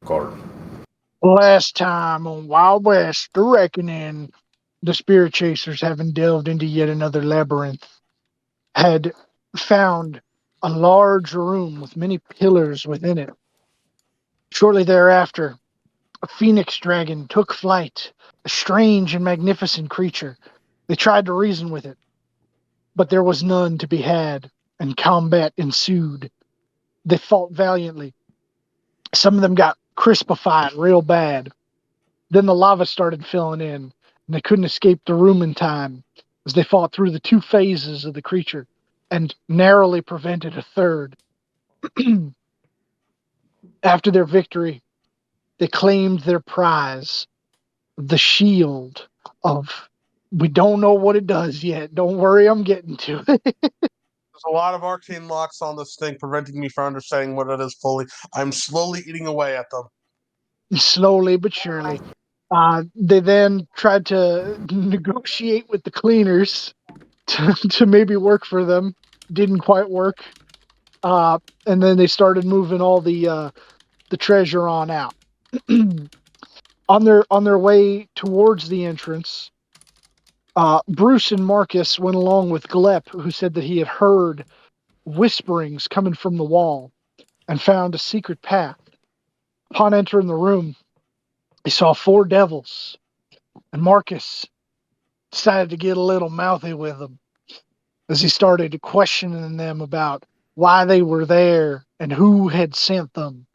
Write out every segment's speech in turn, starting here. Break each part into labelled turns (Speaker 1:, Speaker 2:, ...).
Speaker 1: Card.
Speaker 2: Last time on Wild West, The Reckoning, the spirit chasers, having delved into yet another labyrinth, had found a large room with many pillars within it. Shortly thereafter, a phoenix dragon took flight, a strange and magnificent creature. They tried to reason with it, but there was none to be had, and combat ensued. They fought valiantly. Some of them got crispified real bad. Then the lava started filling in, and they couldn't escape the room in time as they fought through the two phases of the creature and narrowly prevented a third. After their victory, they claimed their prize, the shield of. We don't know what it does yet. Don't worry, I'm getting to it.
Speaker 3: There's a lot of arcane locks on this thing, preventing me from understanding what it is fully. I'm slowly eating away at them.
Speaker 2: Slowly but surely. They then tried to negotiate with the cleaners to maybe work for them. Didn't quite work. And then they started moving all the treasure on out. on their way towards the entrance, Bruce and Marcus went along with Glep, who said that he had heard whisperings coming from the wall and found a secret path. Upon entering the room, he saw 4 devils, and Marcus decided to get a little mouthy with them as he started questioning them about why they were there and who had sent them.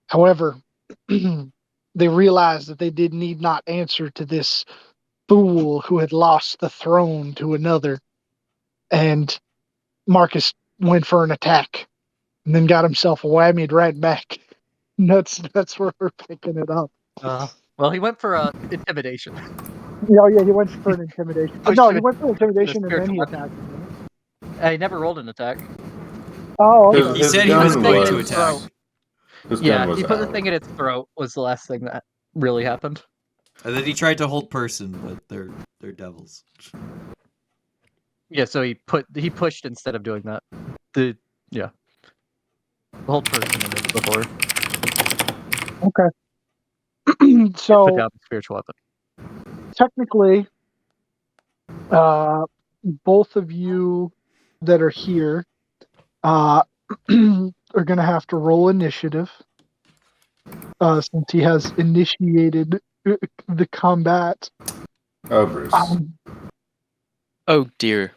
Speaker 2: However, they realized that they need not answer to this fool who had lost the throne to another. And Marcus went for an attack and then got himself whammied right back. That's where we're picking it up.
Speaker 4: Well, he went for intimidation.
Speaker 2: Yeah, he went for an intimidation. No, he went for intimidation and then he
Speaker 4: spiritual
Speaker 2: attacked.
Speaker 4: He never rolled an attack.
Speaker 2: Oh,
Speaker 1: His-
Speaker 2: okay.
Speaker 5: He
Speaker 1: his
Speaker 5: said he
Speaker 1: gun
Speaker 5: was going to
Speaker 1: was-
Speaker 5: attack.
Speaker 1: His gun
Speaker 4: Yeah,
Speaker 1: was
Speaker 4: he put the
Speaker 1: out.
Speaker 4: thing in its throat was the last thing that really happened.
Speaker 5: And then he tried to hold person, but they're devils.
Speaker 4: Yeah, so he pushed instead of doing that. The whole person in it before put
Speaker 2: So
Speaker 4: down the spiritual weapon.
Speaker 2: technically, both of you that are here are going to have to roll initiative since he has initiated the combat.
Speaker 1: Oh, Bruce.
Speaker 6: Oh dear.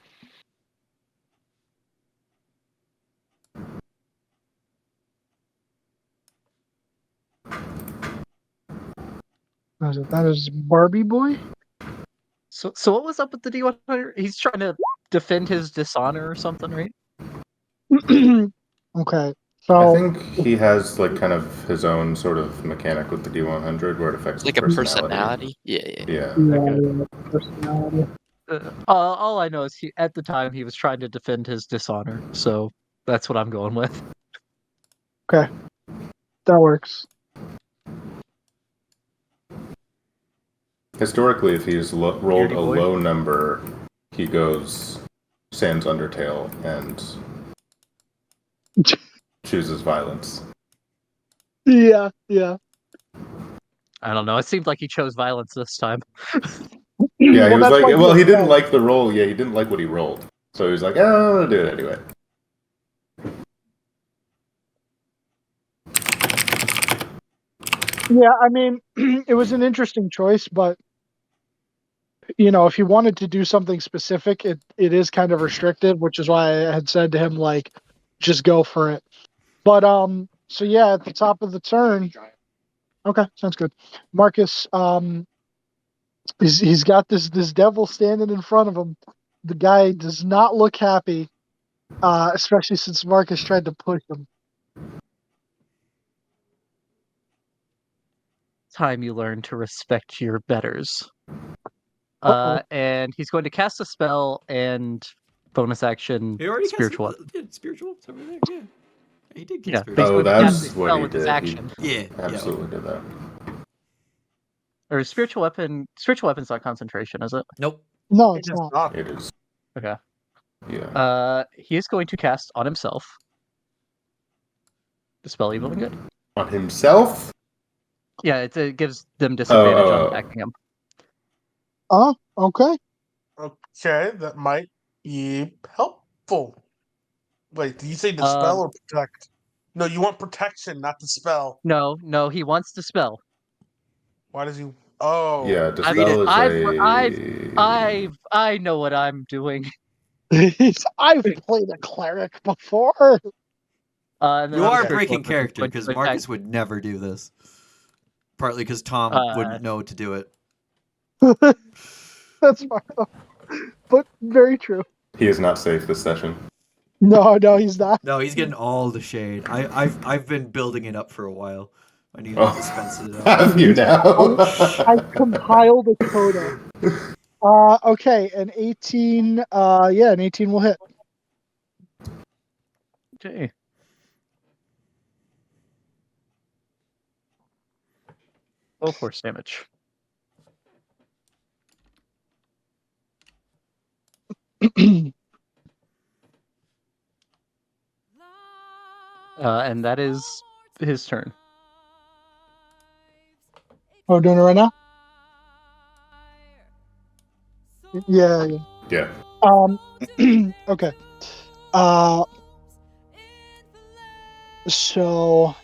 Speaker 2: That is Barbie boy.
Speaker 4: So what was up with the D100? He's trying to defend his dishonor or something, right?
Speaker 2: Okay,
Speaker 1: I
Speaker 2: so
Speaker 1: think he has like kind of his own sort of mechanic with the D100 where it affects
Speaker 6: Like
Speaker 1: his
Speaker 6: a personality? Yeah.
Speaker 1: Yeah.
Speaker 2: personality.
Speaker 4: All I know is at the time he was trying to defend his dishonor, so that's what I'm going with.
Speaker 2: Okay, that works.
Speaker 1: Historically, if he's rolled
Speaker 4: Beardy
Speaker 1: a
Speaker 4: boy.
Speaker 1: low number, he goes Sans Undertale and chooses violence.
Speaker 2: Yeah.
Speaker 4: I don't know. It seemed like he chose violence this time.
Speaker 1: Yeah, he was
Speaker 2: that's
Speaker 1: like,
Speaker 2: why
Speaker 1: well, he didn't
Speaker 2: attacked.
Speaker 1: like the roll. Yeah, he didn't like what he rolled. So he was like, oh, I'm going to do it anyway.
Speaker 2: Yeah, I mean, it was an interesting choice, but if you wanted to do something specific, it is kind of restrictive, which is why I had said to him, like, just go for it. But so yeah, at the top of the turn. Okay, sounds good. Marcus, he's got this devil standing in front of him. The guy does not look happy, especially since Marcus tried to push him.
Speaker 4: Time you learn to respect your betters.
Speaker 2: Uh-oh.
Speaker 4: And he's going to cast a spell and bonus action
Speaker 5: He already
Speaker 4: spiritual.
Speaker 5: cast spiritual. It's over there. Yeah, he did cast
Speaker 4: Yeah,
Speaker 5: spiritual.
Speaker 1: Oh,
Speaker 4: basically
Speaker 1: that's
Speaker 4: cast a
Speaker 1: what
Speaker 4: spell
Speaker 1: he
Speaker 4: with his
Speaker 1: did.
Speaker 4: action.
Speaker 5: Yeah,
Speaker 1: Absolutely did that.
Speaker 4: Or spiritual weapon. Spiritual weapon's not concentration, is it?
Speaker 5: Nope.
Speaker 2: No,
Speaker 3: It
Speaker 2: it's
Speaker 3: is
Speaker 2: not.
Speaker 3: not.
Speaker 1: It is.
Speaker 4: Okay.
Speaker 1: Yeah.
Speaker 4: He is going to cast on himself. Dispel evil and good.
Speaker 1: On himself?
Speaker 4: Yeah, it gives them disadvantage on
Speaker 1: oh.
Speaker 4: attacking him.
Speaker 2: Okay.
Speaker 3: Okay, that might be helpful. Wait, did you say dispel or protect? No, you want protection, not dispel.
Speaker 4: No, he wants to spell.
Speaker 3: Why does he? Oh,
Speaker 1: Yeah,
Speaker 4: I've,
Speaker 1: dispel is
Speaker 4: I know what I'm doing.
Speaker 2: I've played a cleric before.
Speaker 4: And then
Speaker 5: You are
Speaker 4: obviously
Speaker 5: breaking
Speaker 4: both of them
Speaker 5: character
Speaker 4: would
Speaker 5: because
Speaker 4: attack-
Speaker 5: Marcus would never do this. Partly because Tom wouldn't know to do it.
Speaker 2: That's fine. But very true.
Speaker 1: He is not safe this session.
Speaker 2: No, he's not.
Speaker 5: No, he's getting all the shade. I've been building it up for a while. I need
Speaker 1: Oh.
Speaker 5: to dispense it out.
Speaker 1: Have you now?
Speaker 2: I compiled a coda. Okay, an 18. An 18 will hit.
Speaker 4: Okay. Oh, force damage. And that is his turn.
Speaker 2: Oh, doing it right now? Yeah.
Speaker 1: Yeah.
Speaker 2: Okay. So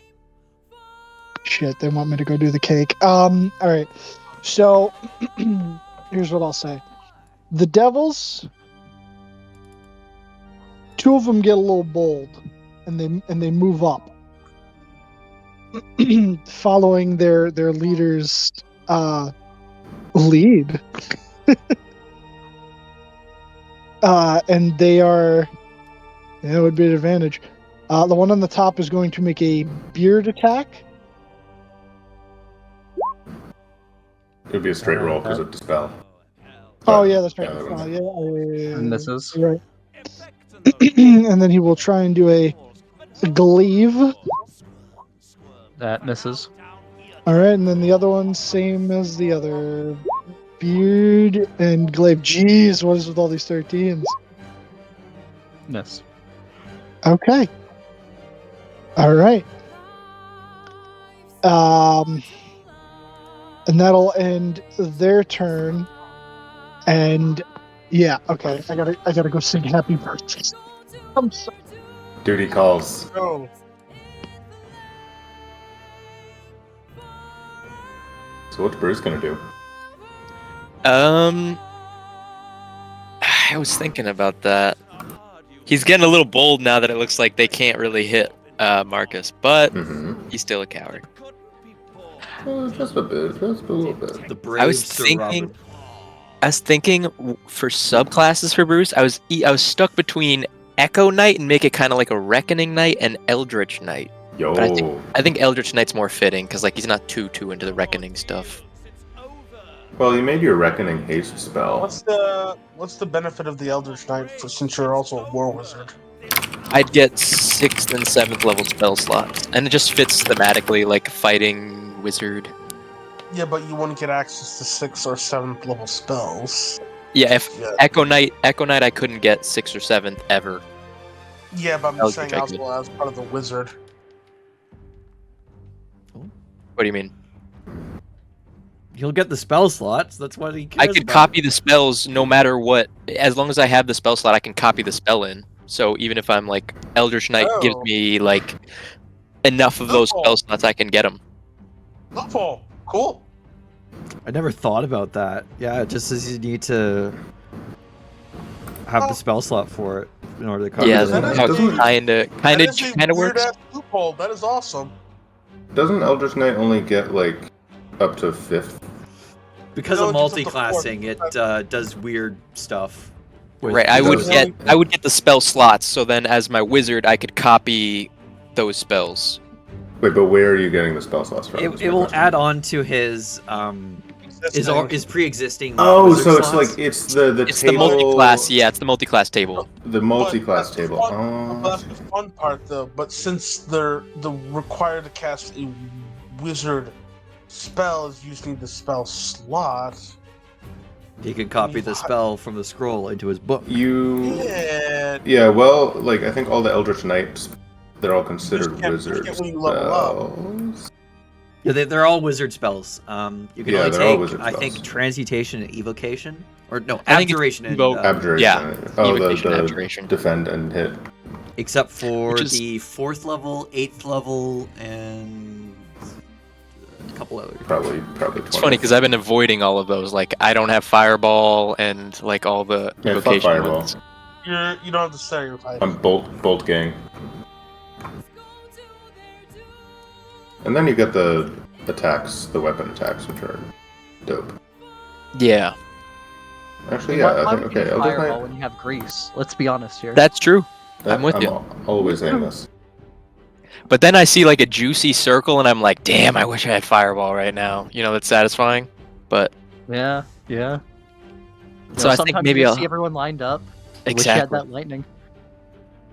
Speaker 2: shit, they want me to go do the cake. All right. So here's what I'll say. The devils, two of them get a little bold and they move up. Following their leader's lead. And they are, it would be an advantage. The one on the top is going to make a beard attack.
Speaker 1: It would be a straight roll because of dispel.
Speaker 2: Oh yeah, that's right.
Speaker 1: Yeah, that
Speaker 2: Oh,
Speaker 1: wouldn't-
Speaker 2: yeah.
Speaker 4: Misses.
Speaker 2: Right. And then he will try and do a glaive.
Speaker 4: That misses.
Speaker 2: All right, and then the other one, same as the other. Beard and glaive. Jeez, what is with all these 13s?
Speaker 4: Miss.
Speaker 2: Okay. All right. And that'll end their turn. And yeah, okay. I gotta go sing happy birthday. I'm sorry.
Speaker 1: Duty calls.
Speaker 3: no.
Speaker 1: So what's Bruce gonna do?
Speaker 6: I was thinking about that. He's getting a little bold now that it looks like they can't really hit Marcus, but
Speaker 1: Mm-hmm.
Speaker 6: he's still a coward.
Speaker 1: Just a bit. Just a little bit.
Speaker 5: The brave
Speaker 6: I was
Speaker 5: Sir
Speaker 6: thinking,
Speaker 5: Robin.
Speaker 6: for subclasses for Bruce, I was stuck between Echo Knight and make it kind of like a Reckoning Knight and Eldritch Knight.
Speaker 1: Yo.
Speaker 6: But I think Eldritch Knight's more fitting because like he's not too into the Reckoning stuff.
Speaker 1: Well, you made your Reckoning haste spell.
Speaker 3: What's the benefit of the Eldritch Knight since you're also a War Wizard?
Speaker 6: I'd get 6th and 7th level spell slots, and it just fits thematically like fighting wizard.
Speaker 3: Yeah, but you wouldn't get access to 6th or 7th level spells.
Speaker 6: Yeah, if
Speaker 3: Yeah,
Speaker 6: Echo Knight, I couldn't get 6th or 7th ever.
Speaker 3: yeah, but I'm
Speaker 6: Eldritch
Speaker 3: saying
Speaker 6: I
Speaker 3: as
Speaker 6: could.
Speaker 3: well as part of the wizard.
Speaker 6: What do you mean?
Speaker 5: He'll get the spell slots. That's what he cares
Speaker 6: I could
Speaker 5: about.
Speaker 6: copy the spells no matter what. As long as I have the spell slot, I can copy the spell in. So even if I'm like Eldritch Knight gives
Speaker 3: Oh.
Speaker 6: me like enough of those
Speaker 3: Oh.
Speaker 6: spell slots, I can get them.
Speaker 3: Loophole. Cool.
Speaker 5: I never thought about that. Yeah, it just says you need to have the spell slot for it in order to copy
Speaker 6: Yeah,
Speaker 5: the
Speaker 3: that
Speaker 6: that's
Speaker 3: is
Speaker 6: how
Speaker 1: doesn't-
Speaker 6: kind
Speaker 3: That is a
Speaker 6: of works.
Speaker 3: weird-ass loophole. That is awesome.
Speaker 1: Doesn't Eldritch Knight only get like up to 5th?
Speaker 5: Because
Speaker 3: No,
Speaker 5: of
Speaker 3: it gets up to
Speaker 5: multi-classing, it
Speaker 3: 4th.
Speaker 5: does weird stuff. with-
Speaker 6: Right, I would
Speaker 1: does-
Speaker 6: get the spell slots. So then, as my wizard, I could copy those spells.
Speaker 1: Wait, but where are you getting the spell slots from? is
Speaker 5: It
Speaker 1: my
Speaker 5: will
Speaker 1: question.
Speaker 5: add on to his his pre-existing.
Speaker 1: Oh,
Speaker 5: wizard
Speaker 1: so it's
Speaker 5: slots.
Speaker 1: like it's the
Speaker 6: It's
Speaker 1: table.
Speaker 6: the multi-class. Yeah, it's the multi-class table.
Speaker 1: The
Speaker 3: But
Speaker 1: multi-class
Speaker 3: that's the
Speaker 1: table.
Speaker 3: fun- but that's the fun part, though. But since they're required to cast a wizard spell is using the spell slot.
Speaker 5: He could copy the spell from the scroll into his book.
Speaker 1: You.
Speaker 3: Yeah.
Speaker 1: Yeah, well, like I think all the Eldritch Knight they're all considered
Speaker 3: can't
Speaker 1: wizard
Speaker 3: when you level up.
Speaker 1: spells.
Speaker 5: Yeah, they're all wizard spells. You can
Speaker 1: Yeah,
Speaker 5: only
Speaker 1: they're all
Speaker 5: take,
Speaker 1: wizard
Speaker 5: I think,
Speaker 1: spells.
Speaker 5: transmutation and evocation, or no,
Speaker 6: I think it's
Speaker 5: abjuration and
Speaker 6: evoke.
Speaker 1: Abjuration.
Speaker 6: Yeah,
Speaker 1: Oh,
Speaker 6: evocation,
Speaker 1: the
Speaker 6: abjuration.
Speaker 1: defend and hit.
Speaker 5: except for
Speaker 6: Which is-
Speaker 5: the 4th level, 8th level, and a couple others.
Speaker 1: Probably 20.
Speaker 6: It's funny because I've been avoiding all of those. Like I don't have fireball and like all the
Speaker 1: Man, fuck
Speaker 6: evocation
Speaker 1: fireball.
Speaker 6: ones.
Speaker 3: You don't have to stereotype.
Speaker 1: I'm bolt gang. And then you get the attacks, the weapon attacks, which are dope.
Speaker 6: Yeah,
Speaker 1: Actually, yeah,
Speaker 4: Why
Speaker 1: I
Speaker 4: would
Speaker 1: think
Speaker 4: you
Speaker 1: okay.
Speaker 4: do
Speaker 1: I'll
Speaker 4: fireball
Speaker 1: definitely.
Speaker 4: when you have grease? Let's be honest here.
Speaker 6: that's true. I'm with you.
Speaker 1: Always saying this.
Speaker 6: But then I see like a juicy circle, and I'm like, damn, I wish I had fireball right now. You know, that's satisfying. But
Speaker 4: Yeah, yeah.
Speaker 6: so I think
Speaker 4: sometimes
Speaker 6: maybe
Speaker 4: you
Speaker 6: I'll
Speaker 4: just see everyone lined up. I wish you had
Speaker 6: exactly.
Speaker 4: that lightning.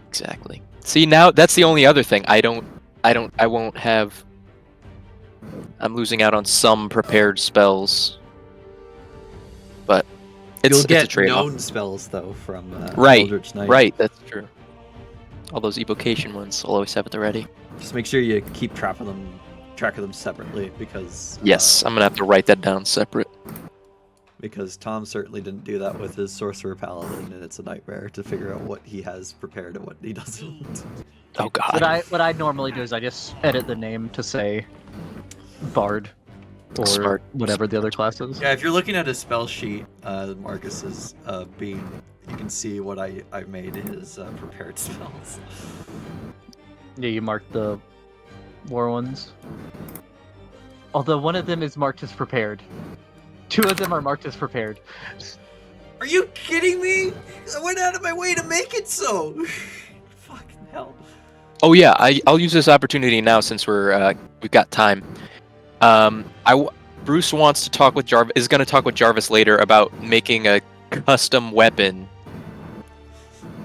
Speaker 6: Exactly. See, now that's the only other thing. I won't have. I'm losing out on some prepared spells. But
Speaker 5: You'll
Speaker 6: it's a
Speaker 5: get
Speaker 6: trade-off.
Speaker 5: known spells though from
Speaker 6: Right,
Speaker 5: Eldritch Knight.
Speaker 6: Right, that's true. All those evocation ones, I'll always have at the ready.
Speaker 5: Just make sure you keep track of them separately because
Speaker 6: Yes, I'm gonna have to write that down separate.
Speaker 5: because Tom certainly didn't do that with his sorcerer paladin, and it's a nightmare to figure out what he has prepared and what he doesn't.
Speaker 6: Oh god.
Speaker 4: What I normally do is I just edit the name to say Bard or
Speaker 6: Smart.
Speaker 4: whatever the other class is.
Speaker 5: Yeah, if you're looking at his spell sheet, Marcus's being, you can see what I made his prepared spells.
Speaker 4: Yeah, you mark the war ones. Although one of them is marked as prepared. Two of them are marked as prepared.
Speaker 5: Are you kidding me? I went out of my way to make it so. Fucking hell.
Speaker 6: Oh yeah, I'll use this opportunity now since we've got time. Bruce wants to talk with Jarvis. Is going to talk with Jarvis later about making a custom weapon.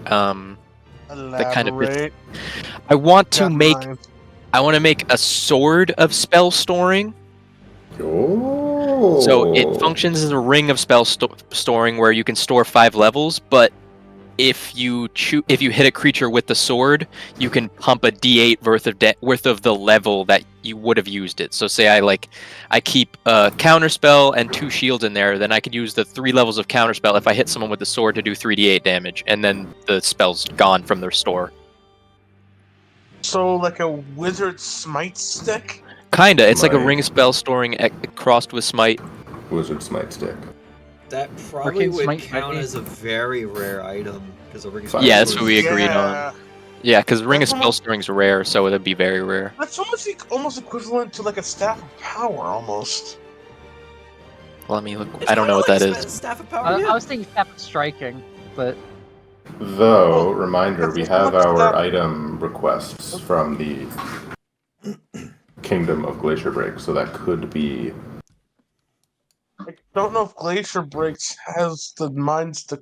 Speaker 6: That kind of
Speaker 3: Elaborate.
Speaker 6: I want to
Speaker 3: Got
Speaker 6: make.
Speaker 3: mine.
Speaker 6: I want to make a sword of spell storing.
Speaker 1: Oh.
Speaker 6: So it functions as a ring of spell storing where you can store 5 levels, but if you hit a creature with the sword, you can pump a D8 worth of the level that you would have used it. So say I keep a counterspell and 2 shields in there, then I could use the 3 levels of counterspell if I hit someone with the sword to do 3d8 damage, and then the spell's gone from their store.
Speaker 3: So like a wizard smite stick.
Speaker 6: Kinda, it's like a
Speaker 1: Smite.
Speaker 6: ring of spell storing crossed with smite.
Speaker 1: Wizard Smite Stick.
Speaker 5: That probably
Speaker 4: Arcane
Speaker 5: would
Speaker 4: Smite
Speaker 5: count
Speaker 4: might be-
Speaker 5: as a very rare item because a ring of
Speaker 1: Fire
Speaker 5: spells
Speaker 6: Yeah, that's
Speaker 5: is-
Speaker 6: what we agreed on.
Speaker 3: Yeah.
Speaker 6: Yeah, because ring of
Speaker 3: That's
Speaker 6: spell
Speaker 3: almost-
Speaker 6: storing's rare, so it'd be very rare.
Speaker 3: That's almost equivalent to like a staff of power, almost.
Speaker 6: Let me look.
Speaker 5: It's
Speaker 6: I don't know what
Speaker 5: kinda
Speaker 6: that
Speaker 5: like
Speaker 6: is.
Speaker 5: Staff of Power.
Speaker 4: I
Speaker 5: yeah.
Speaker 4: was thinking Staff of Striking, but
Speaker 1: Though, reminder, we
Speaker 3: that's
Speaker 1: have
Speaker 3: not
Speaker 1: our
Speaker 3: that-
Speaker 1: item requests from the Kingdom of Glacier Break, so that could be.
Speaker 3: I don't know if Glacier Breaks has the minds to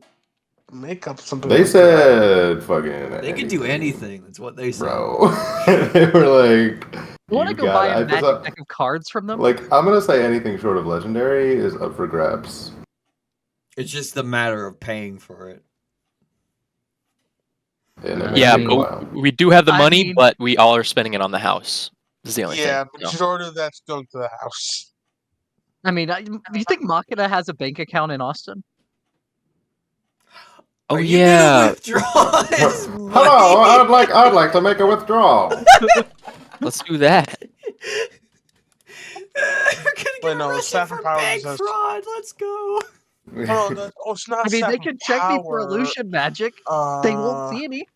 Speaker 3: make up something.
Speaker 1: They
Speaker 3: like that.
Speaker 1: said fucking.
Speaker 5: They could do anything. That's what they said.
Speaker 1: Bro. They were like.
Speaker 4: you want to go buy a magic deck of cards from them?
Speaker 1: Like, I'm gonna say anything short of legendary is up for grabs.
Speaker 5: It's just a matter of paying for it.
Speaker 1: And it may
Speaker 6: Yeah,
Speaker 1: take a
Speaker 6: but
Speaker 1: while.
Speaker 6: we do have the
Speaker 4: I
Speaker 6: money,
Speaker 4: mean-
Speaker 6: but we all are spending it on the house. This is the only
Speaker 3: Yeah,
Speaker 6: thing.
Speaker 3: the
Speaker 6: No.
Speaker 3: majority of that's going to the house.
Speaker 4: I mean, you think Machina has a bank account in Austin?
Speaker 6: Oh
Speaker 5: Are you
Speaker 6: yeah,
Speaker 5: gonna withdraw his
Speaker 1: Hello,
Speaker 5: money?
Speaker 1: I'd like to make a withdrawal.
Speaker 6: let's do that.
Speaker 5: We're gonna get
Speaker 3: Wait, no,
Speaker 5: arrested
Speaker 3: Staff of
Speaker 5: for
Speaker 3: Power
Speaker 5: bank
Speaker 3: says-
Speaker 5: fraud. Let's go.
Speaker 3: It's not.
Speaker 4: I mean,
Speaker 3: Staff
Speaker 4: they
Speaker 3: of
Speaker 4: can check me for
Speaker 3: Power.
Speaker 4: illusion magic. They won't see any.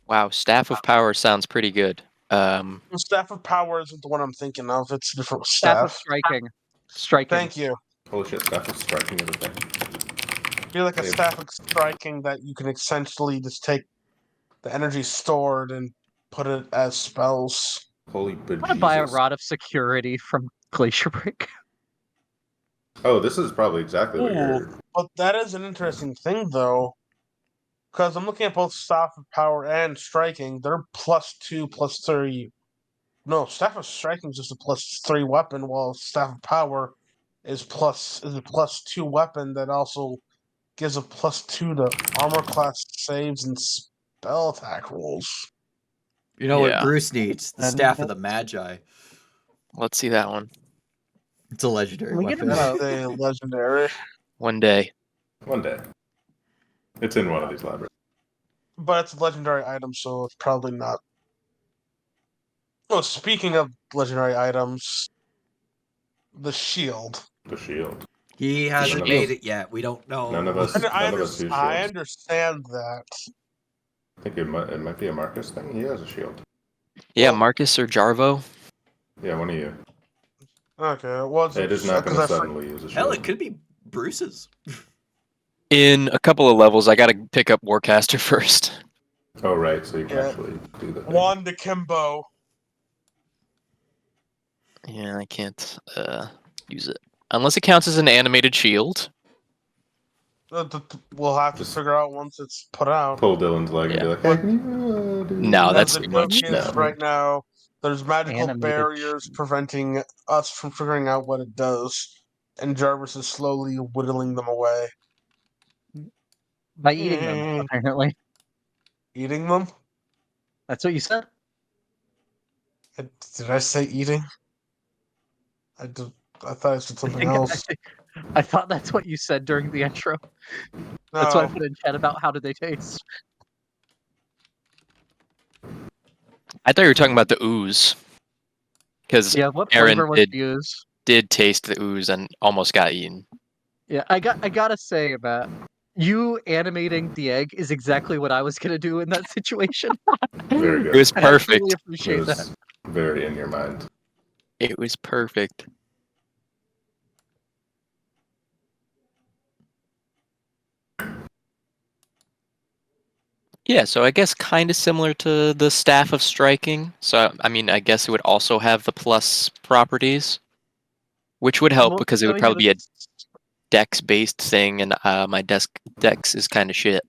Speaker 6: Wow, staff of power sounds pretty good.
Speaker 3: Staff of Power isn't the one I'm thinking of. It's a different
Speaker 4: Staff of
Speaker 3: staff.
Speaker 4: Striking. Striking.
Speaker 3: Thank you.
Speaker 1: Holy shit, that was striking of the thing.
Speaker 3: You're like a
Speaker 1: Save.
Speaker 3: staff of striking that you can essentially just take the energy stored and put it as spells.
Speaker 1: Holy
Speaker 4: I want to buy a
Speaker 1: bejesus.
Speaker 4: Rod of Security from Glacier Break.
Speaker 1: Oh, this is probably exactly what you're.
Speaker 3: But that is an interesting thing, though, because I'm looking at both Staff of Power and Striking. They're +2, +3. No, Staff of Striking is just a +3 weapon, while Staff of Power is a +2 weapon that also gives a +2 to armor class saves and spell attack rules.
Speaker 5: You know what
Speaker 6: Yeah.
Speaker 5: Bruce needs? The Staff of the Magi.
Speaker 6: Let's see that one
Speaker 5: It's a legendary
Speaker 4: We get
Speaker 5: weapon.
Speaker 4: about-
Speaker 3: They legendary.
Speaker 6: one day.
Speaker 1: One day. It's in one of these libraries.
Speaker 3: But it's a legendary item, so it's probably not. Oh, speaking of legendary items, the shield.
Speaker 1: The shield.
Speaker 5: He hasn't
Speaker 1: None of
Speaker 5: made
Speaker 1: us-
Speaker 5: it yet. We don't know.
Speaker 1: None of us.
Speaker 3: I
Speaker 1: None of us use
Speaker 3: I
Speaker 1: shields.
Speaker 3: understand that.
Speaker 1: I think it might be a Marcus thing. He has a shield.
Speaker 6: Yeah,
Speaker 3: Well-
Speaker 6: Marcus or Jarvo.
Speaker 1: Yeah, one of you.
Speaker 3: Okay, well, it's
Speaker 1: It is not going
Speaker 3: because
Speaker 1: to
Speaker 3: I
Speaker 1: suddenly use a shield.
Speaker 5: Hell, it could be Bruce's.
Speaker 6: In a couple of levels, I gotta pick up Warcaster first.
Speaker 1: Oh, right. So you can
Speaker 3: Yeah.
Speaker 1: actually do the thing.
Speaker 3: Wand Akimbo.
Speaker 6: Yeah, I can't use it unless it counts as an animated shield.
Speaker 3: We'll have to
Speaker 1: Just
Speaker 3: figure out once it's put out.
Speaker 1: Pull Dylan's leg and be like, hey, can you do
Speaker 6: No,
Speaker 3: Well,
Speaker 6: that's
Speaker 3: the
Speaker 6: too
Speaker 3: joke
Speaker 6: much.
Speaker 3: is
Speaker 1: No.
Speaker 3: right now there's magical
Speaker 4: Animated
Speaker 3: barriers preventing us from figuring out what it does, and Jarvis is slowly whittling them away.
Speaker 4: By eating them, apparently.
Speaker 3: Eating them?
Speaker 4: That's what you said.
Speaker 3: Did I say eating? I thought I said something
Speaker 4: I
Speaker 3: else.
Speaker 4: think- I thought that's what you said during the intro. That's why I
Speaker 3: No.
Speaker 4: put in chat about how do they taste.
Speaker 6: I thought you were talking about the ooze, because
Speaker 4: Yeah, what
Speaker 6: Aaron
Speaker 4: flavor was used?
Speaker 6: did taste the ooze and almost got eaten.
Speaker 4: Yeah, I gotta say about you animating the egg is exactly what I was gonna do in that situation.
Speaker 1: Very
Speaker 6: It
Speaker 1: good.
Speaker 6: was
Speaker 4: I
Speaker 6: perfect.
Speaker 4: really
Speaker 1: It
Speaker 4: appreciate that.
Speaker 1: was very in your mind.
Speaker 6: It was perfect. Yeah, so I guess kind of similar to the Staff of Striking. So, I mean, I guess it would also have the plus properties, which would help
Speaker 4: Well,
Speaker 6: because it
Speaker 4: let
Speaker 6: would
Speaker 4: me
Speaker 6: probably
Speaker 4: do
Speaker 6: be a dex-based thing, and my dex is kind of shit.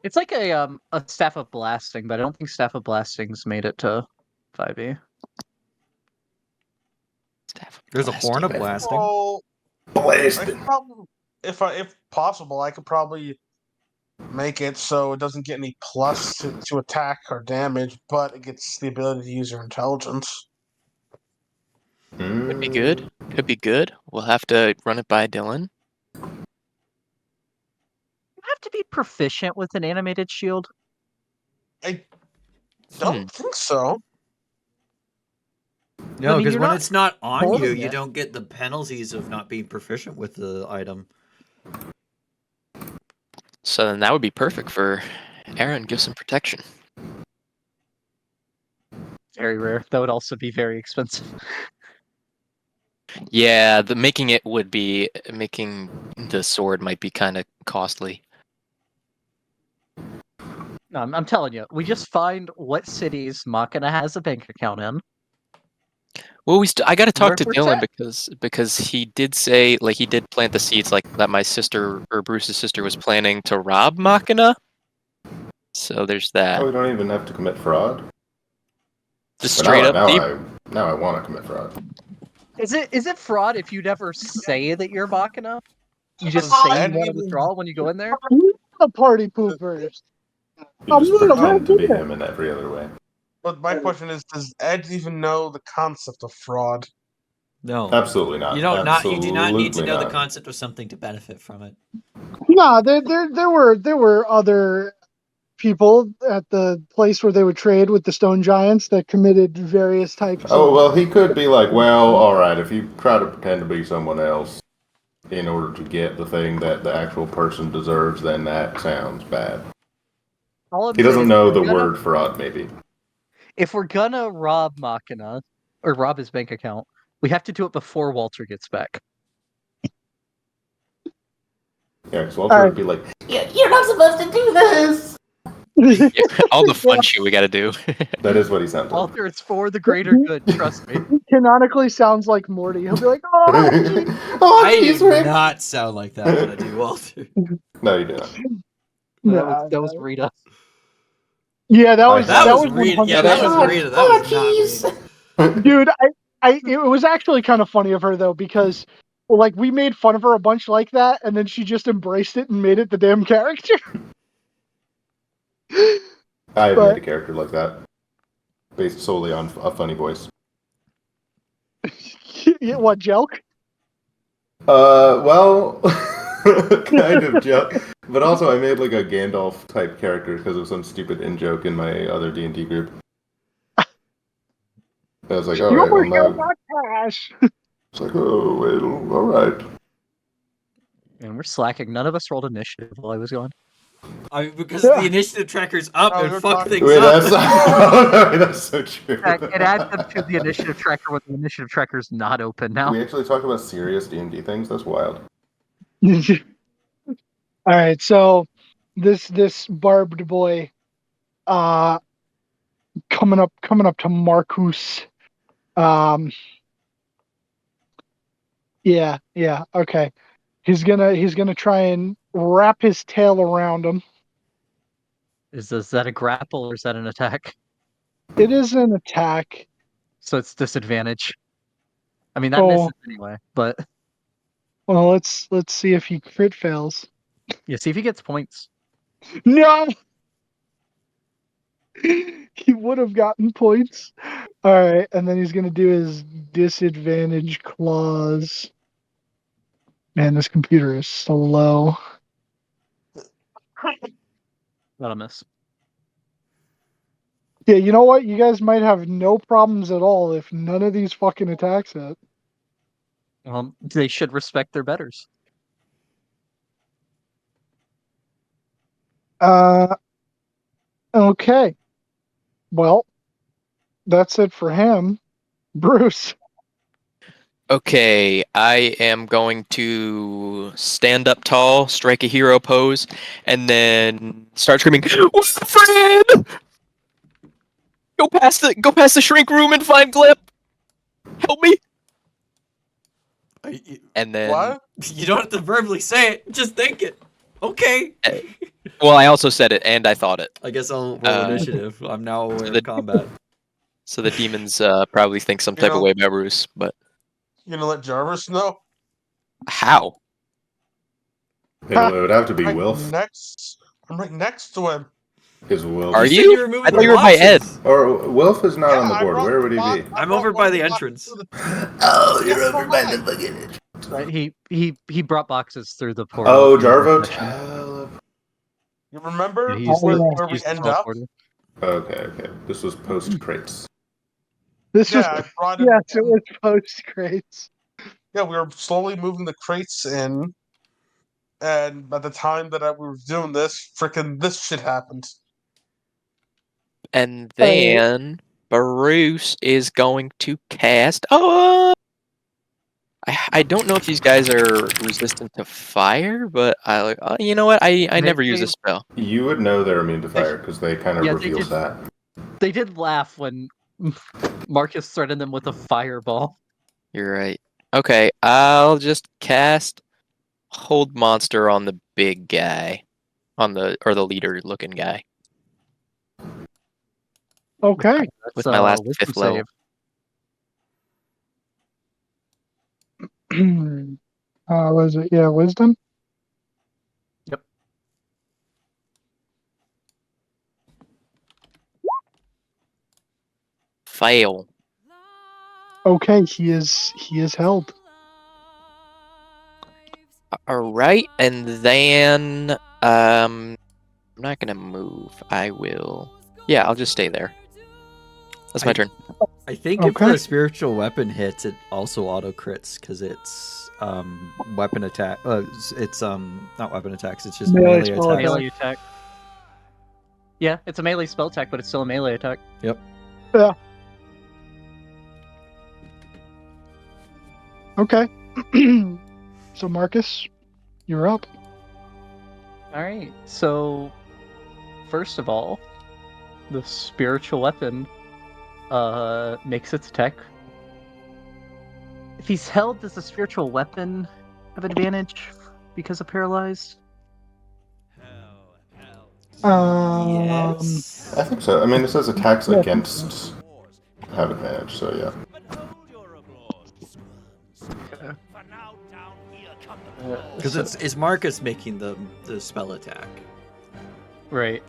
Speaker 4: It's like a staff of blasting, but I don't think staff of blasting's made it to 5e.
Speaker 6: Staff of
Speaker 5: There's a horn of
Speaker 6: Blasting.
Speaker 5: blasting.
Speaker 3: Well, I
Speaker 1: Blasted.
Speaker 3: could probably, if possible, I could probably make it so it doesn't get any plus to attack or damage, but it gets the ability to use your intelligence.
Speaker 6: Could be good. Could be good. We'll have to run it by Dylan.
Speaker 4: You have to be proficient with an animated shield.
Speaker 3: I don't think so.
Speaker 5: No,
Speaker 4: mean,
Speaker 5: because
Speaker 4: you're
Speaker 5: when
Speaker 4: not
Speaker 5: it's not on you,
Speaker 4: holding
Speaker 5: you
Speaker 4: it.
Speaker 5: don't get the penalties of not being proficient with the item.
Speaker 6: So then that would be perfect for Aaron. Give some protection.
Speaker 4: Very rare. That would also be very expensive.
Speaker 6: Yeah, the making the sword might be kind of costly.
Speaker 4: No, I'm telling you, we just find what cities Machina has a bank account in.
Speaker 6: Well, I got to talk to
Speaker 4: We're
Speaker 6: Dylan
Speaker 4: set.
Speaker 6: because he did say, like, he did plant the seeds, like that my sister or Bruce's sister was planning to rob Machina. So there's that.
Speaker 1: Oh, we don't even have to commit fraud.
Speaker 6: Just
Speaker 1: But
Speaker 6: straight up thief.
Speaker 1: now I want to commit fraud.
Speaker 4: Is it fraud if you never say that you're Machina? You just
Speaker 3: Does
Speaker 4: say you
Speaker 3: that
Speaker 4: want to
Speaker 3: even-
Speaker 4: withdraw when you go in there?
Speaker 2: The party poopers.
Speaker 1: You just
Speaker 2: I'm gonna
Speaker 1: pretend to be
Speaker 2: do that.
Speaker 1: him in every other way.
Speaker 3: But my question is, does Ed even know the concept of fraud?
Speaker 5: No.
Speaker 1: Absolutely not.
Speaker 5: You don't you do not need to
Speaker 1: Absolutely
Speaker 5: know the
Speaker 1: not.
Speaker 5: concept of something to benefit from it.
Speaker 2: No, there were other people at the place where they would trade with the stone giants that committed various types
Speaker 1: Oh,
Speaker 2: of.
Speaker 1: well, he could be like, well, alright, if you try to pretend to be someone else in order to get the thing that the actual person deserves, then that sounds bad.
Speaker 4: All I'm
Speaker 1: He
Speaker 4: saying
Speaker 1: doesn't
Speaker 4: is
Speaker 1: know
Speaker 4: if
Speaker 1: the
Speaker 4: we're gonna-
Speaker 1: word fraud, maybe.
Speaker 4: If we're gonna rob Machina or rob his bank account, we have to do it before Walter gets back.
Speaker 1: Yeah, because Walter would be like, you're not supposed to do this!
Speaker 6: All the fun shit we got to do.
Speaker 1: That is what he sounds like.
Speaker 4: Walter, it's for the greater good. Trust me.
Speaker 2: Canonically sounds like Morty. He'll be like, "Oh, geez."
Speaker 1: Oh,
Speaker 5: I
Speaker 1: jeez,
Speaker 5: do
Speaker 1: Rick!
Speaker 5: not sound like that when I do Walter.
Speaker 1: No, you do not.
Speaker 4: That was Rita.
Speaker 2: Yeah, that was
Speaker 5: That was
Speaker 2: 100%.
Speaker 5: Rita. Yeah, that was Rita. That was not Rita.
Speaker 2: Dude, it was actually kind of funny of her though, because Well, like we made fun of her a bunch like that, and then she just embraced it and made it the damn character.
Speaker 1: I have
Speaker 2: But-
Speaker 1: made a character like that, based solely on a funny voice.
Speaker 2: Yeah, what joke?
Speaker 1: Well, kind of joke, but also I made like a Gandalf type character because of some stupid in joke in my other D&D group. I was like, all
Speaker 2: You
Speaker 1: right, well
Speaker 2: were
Speaker 1: now
Speaker 2: not trash.
Speaker 1: it's like, oh, well, all right.
Speaker 4: And we're slacking. None of us rolled initiative while I was gone.
Speaker 5: I mean, because
Speaker 2: Yeah.
Speaker 5: the initiative tracker's up
Speaker 3: Oh,
Speaker 5: and
Speaker 3: you're
Speaker 5: fuck
Speaker 3: talking-
Speaker 5: things
Speaker 1: Wait,
Speaker 5: up.
Speaker 1: that's so true.
Speaker 4: It adds up to the initiative tracker when the initiative tracker's not open now.
Speaker 1: We actually talked about serious D&D things. That's wild.
Speaker 2: All right, so this barbed boy, coming up to Marcus. Yeah, okay. He's gonna try and wrap his tail around him.
Speaker 4: Is that a grapple or is that an attack?
Speaker 2: It is an attack.
Speaker 4: So it's disadvantage. I mean, that misses anyway, but
Speaker 2: Well, let's see if he crit fails.
Speaker 4: yeah, see if he gets points.
Speaker 2: No, he would have gotten points. All right, and then he's gonna do his disadvantage claws. Man, this computer is slow.
Speaker 4: That'll miss.
Speaker 2: Yeah, you know what? You guys might have no problems at all if none of these fucking attacks hit.
Speaker 4: They should respect their betters.
Speaker 2: Okay. Well, that's it for him. Bruce.
Speaker 6: Okay, I am going to stand up tall, strike a hero pose, and then start screaming, "Wilfred! Go past the shrink room and find Glip! Help me!" And then,
Speaker 3: What?
Speaker 5: You don't have to verbally say it. Just think it. Okay.
Speaker 6: well, I also said it and I thought it,
Speaker 5: I guess I'll roll initiative. I'm now aware of combat.
Speaker 6: so the demons probably think some type of way about Bruce. But
Speaker 3: You gonna let Jarvis know?
Speaker 6: how?
Speaker 1: It would have to be
Speaker 3: I'm
Speaker 1: Wilf.
Speaker 3: right next to him.
Speaker 1: Is Wilf?
Speaker 6: Are
Speaker 5: said
Speaker 6: you?
Speaker 5: were moving
Speaker 6: I thought
Speaker 5: the
Speaker 6: you were by Ed.
Speaker 5: boxes.
Speaker 1: Or Wilf is not on the
Speaker 3: I
Speaker 1: board.
Speaker 3: brought
Speaker 1: Where would he
Speaker 3: the
Speaker 1: be?
Speaker 3: box- I
Speaker 5: I'm
Speaker 3: brought
Speaker 5: over
Speaker 3: one
Speaker 5: by the
Speaker 3: box
Speaker 5: entrance.
Speaker 3: to the-
Speaker 1: Oh,
Speaker 3: you're over by the
Speaker 1: fucking.
Speaker 4: Right? He brought boxes through the portal.
Speaker 1: Oh, Jarvo.
Speaker 3: You remember
Speaker 4: Yeah, he used
Speaker 3: where,
Speaker 4: the-
Speaker 3: where we
Speaker 4: used the
Speaker 3: end up?
Speaker 4: teleporter.
Speaker 1: Okay. This was post crates.
Speaker 2: This
Speaker 3: Yeah,
Speaker 2: was
Speaker 3: I brought it.
Speaker 2: yes, it was post crates.
Speaker 3: Yeah, we were slowly moving the crates in, and by the time that we were doing this, freaking this shit happened.
Speaker 6: And then Bruce is going to cast. Oh, I don't know if these guys are resistant to fire, but I like. You know what? I never use a spell.
Speaker 1: You would know they're immune to fire because they kind of
Speaker 4: Yeah, they
Speaker 1: revealed
Speaker 4: did.
Speaker 1: that.
Speaker 4: They did laugh when Marcus threatened them with a fireball.
Speaker 6: You're right. Okay, I'll just cast Hold Monster on the big guy, or the leader looking guy
Speaker 2: Okay.
Speaker 4: That's,
Speaker 6: with my last
Speaker 4: wisdom
Speaker 6: 5th level.
Speaker 2: Was it? Yeah, wisdom.
Speaker 6: Fail.
Speaker 2: Okay, he is held.
Speaker 6: All right, and then I'm not gonna move. I will. Yeah, I'll just stay there. That's my turn.
Speaker 5: I think if
Speaker 2: Okay.
Speaker 5: the spiritual weapon hits, it also auto crits because it's weapon attack. It's not weapon attacks. It's just
Speaker 2: Melee
Speaker 5: melee
Speaker 2: spell
Speaker 5: attacks.
Speaker 4: Melee attack. Yeah, it's a melee spell attack, but it's still a melee attack.
Speaker 5: Yep.
Speaker 2: Yeah. Okay. So Marcus, you're up.
Speaker 4: All right. So, first of all, the spiritual weapon makes its attack. If he's held, does the spiritual weapon have advantage because of paralyzed?
Speaker 5: Yes.
Speaker 1: I think so. I mean, it says attacks
Speaker 2: Yeah.
Speaker 1: against have advantage, so yeah.
Speaker 5: Because it's Marcus making the spell attack.
Speaker 4: right.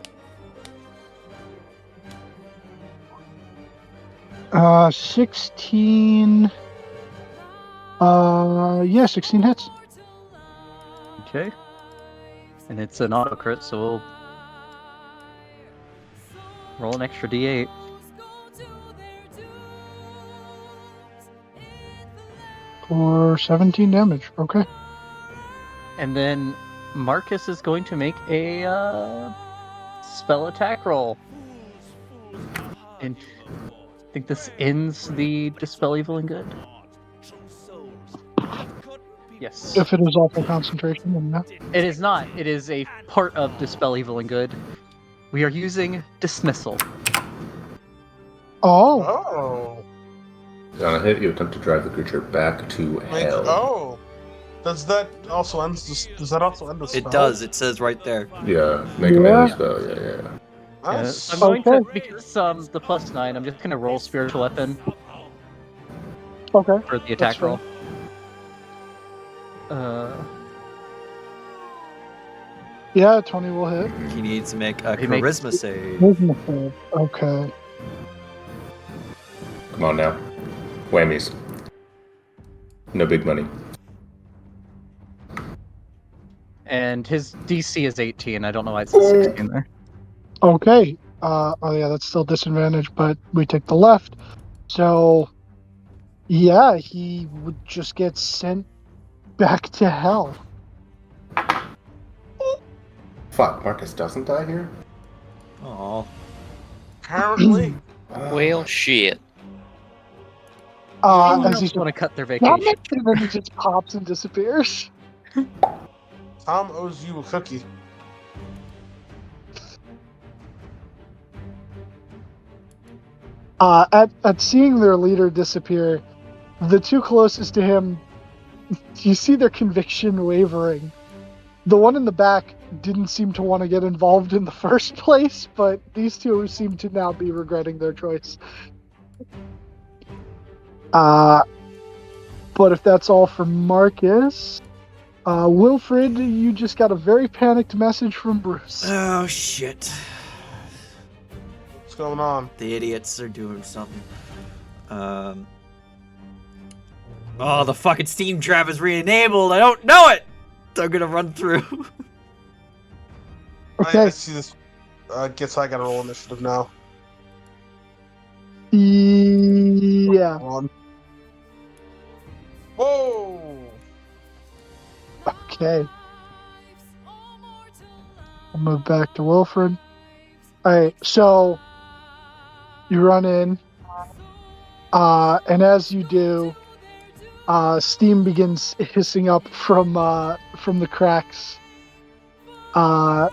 Speaker 2: 16. Yeah, 16 hits.
Speaker 4: Okay. And it's an auto crit, so we'll roll an extra d8.
Speaker 2: For 17 damage. Okay.
Speaker 4: And then Marcus is going to make a spell attack roll. And I think this ends the Dispel Evil and Good. Yes.
Speaker 2: If it is awful concentration, then no.
Speaker 4: It is not. It is a part of Dispel Evil and Good. We are using Dismissal.
Speaker 2: Oh.
Speaker 3: Oh.
Speaker 1: On a hit, you attempt to drive the creature back to hell.
Speaker 3: Oh. Does that also end the spell?
Speaker 5: It does. It says right there.
Speaker 1: Yeah, make a melee spell. Yeah.
Speaker 3: Nice.
Speaker 4: I'm going to, because the +9, I'm just going to roll Spiritual Weapon
Speaker 2: Okay.
Speaker 4: for the attack
Speaker 2: That's
Speaker 4: roll.
Speaker 2: Yeah, Tony will hit.
Speaker 5: He needs to make a
Speaker 4: He makes-
Speaker 5: charisma save.
Speaker 2: Okay.
Speaker 1: Come on now. Whammies. No big money.
Speaker 4: And his DC is 18. I don't know why it says 16 there.
Speaker 2: Okay. Oh yeah, that's still disadvantage, but we take the left. So, yeah, he would just get sent back to hell.
Speaker 1: Fuck, Marcus doesn't die here?
Speaker 5: Aw.
Speaker 3: Apparently.
Speaker 6: Well, shit.
Speaker 4: I
Speaker 2: As he's
Speaker 4: just want to cut their
Speaker 2: and
Speaker 4: vacation.
Speaker 2: then he just pops and disappears.
Speaker 3: Tom owes you a cookie.
Speaker 2: At seeing their leader disappear, the two closest to him, you see their conviction wavering. The one in the back didn't seem to want to get involved in the first place, but these two seem to now be regretting their choice. But if that's all for Marcus, Wilfred, you just got a very panicked message from Bruce.
Speaker 5: Oh shit.
Speaker 3: What's going on?
Speaker 5: The idiots are doing something. Oh, the fucking Steam trap is re-enabled. I don't know it. So I'm gonna run through.
Speaker 2: Okay.
Speaker 3: I see this. Guess I gotta roll initiative now.
Speaker 2: Yeah.
Speaker 3: Come on. Whoa!
Speaker 2: Okay. I'll move back to Wilfred. Alright, so you run in, and as you do, steam begins hissing up from the cracks, and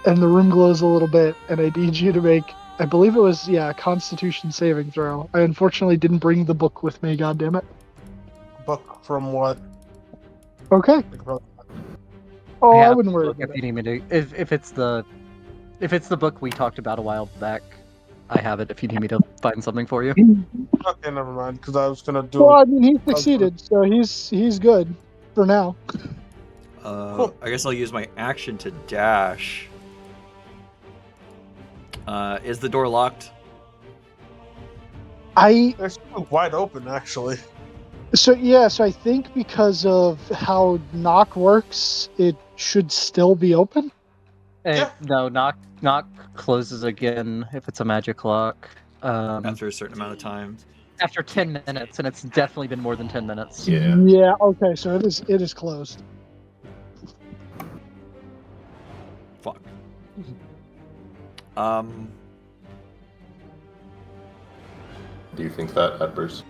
Speaker 2: the room glows a little bit, and I need you to make, I believe it was, a Constitution saving throw. I unfortunately didn't bring the book with me, goddammit.
Speaker 3: Book from what?
Speaker 2: Okay. Oh,
Speaker 4: I
Speaker 2: I
Speaker 4: have
Speaker 2: wouldn't
Speaker 4: the
Speaker 2: worry
Speaker 4: book
Speaker 2: about
Speaker 4: if
Speaker 2: it.
Speaker 4: you need me to. If it's the book we talked about a while back, I have it. If you need me to find something for you.
Speaker 3: Okay, never mind. Because I was gonna do.
Speaker 2: Well, I mean, he succeeded, so he's good for now.
Speaker 3: Cool.
Speaker 5: I guess I'll use my action to dash. Is the door locked?
Speaker 3: It's wide open, actually.
Speaker 2: So I think because of how knock works, it should still be open.
Speaker 3: Yeah.
Speaker 4: No, knock closes again if it's a magic lock.
Speaker 5: After a certain amount of time.
Speaker 4: After 10 minutes, and it's definitely been more than 10 minutes.
Speaker 1: Yeah.
Speaker 2: Yeah. Okay. So it is closed.
Speaker 5: Fuck.
Speaker 1: Do you think that, Bruce?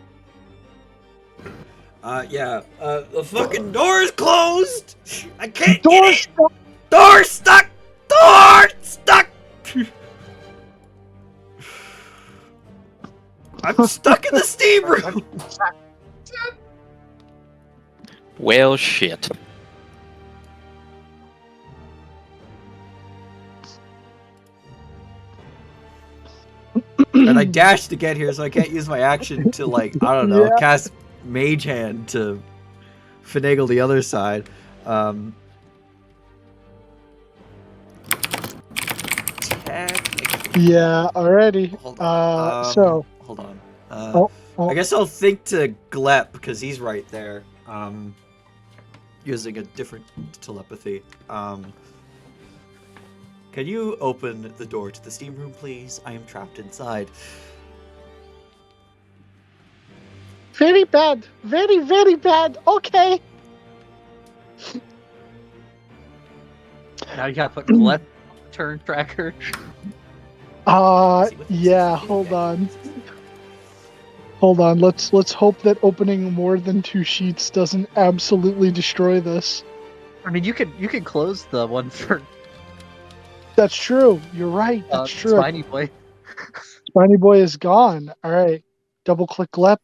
Speaker 5: Yeah. The fucking door is closed. I can't
Speaker 2: Door
Speaker 5: get in.
Speaker 2: stuck.
Speaker 5: Door stuck. Door stuck. I'm stuck in the steam room.
Speaker 6: Well, shit.
Speaker 5: And I dashed to get here, so I can't use my action to, like, I don't know,
Speaker 2: Yeah.
Speaker 5: cast Mage Hand to finagle the other side. Technically,
Speaker 2: Yeah, already.
Speaker 5: hold on.
Speaker 2: So,
Speaker 5: hold on.
Speaker 2: oh,
Speaker 5: I guess I'll think to Glep because he's right there. Using a different telepathy. Can you open the door to the steam room, please? I am trapped inside.
Speaker 2: very bad. Very, very bad. Okay.
Speaker 4: Now you gotta put Glep turn tracker.
Speaker 2: Yeah, hold on. Hold on. Let's hope that opening more than 2 sheets doesn't absolutely destroy this.
Speaker 4: I mean, you can close the one for
Speaker 2: That's true. You're right. That's true.
Speaker 4: Spiny Boy.
Speaker 2: Spiny Boy is gone. All right. Double click Glep.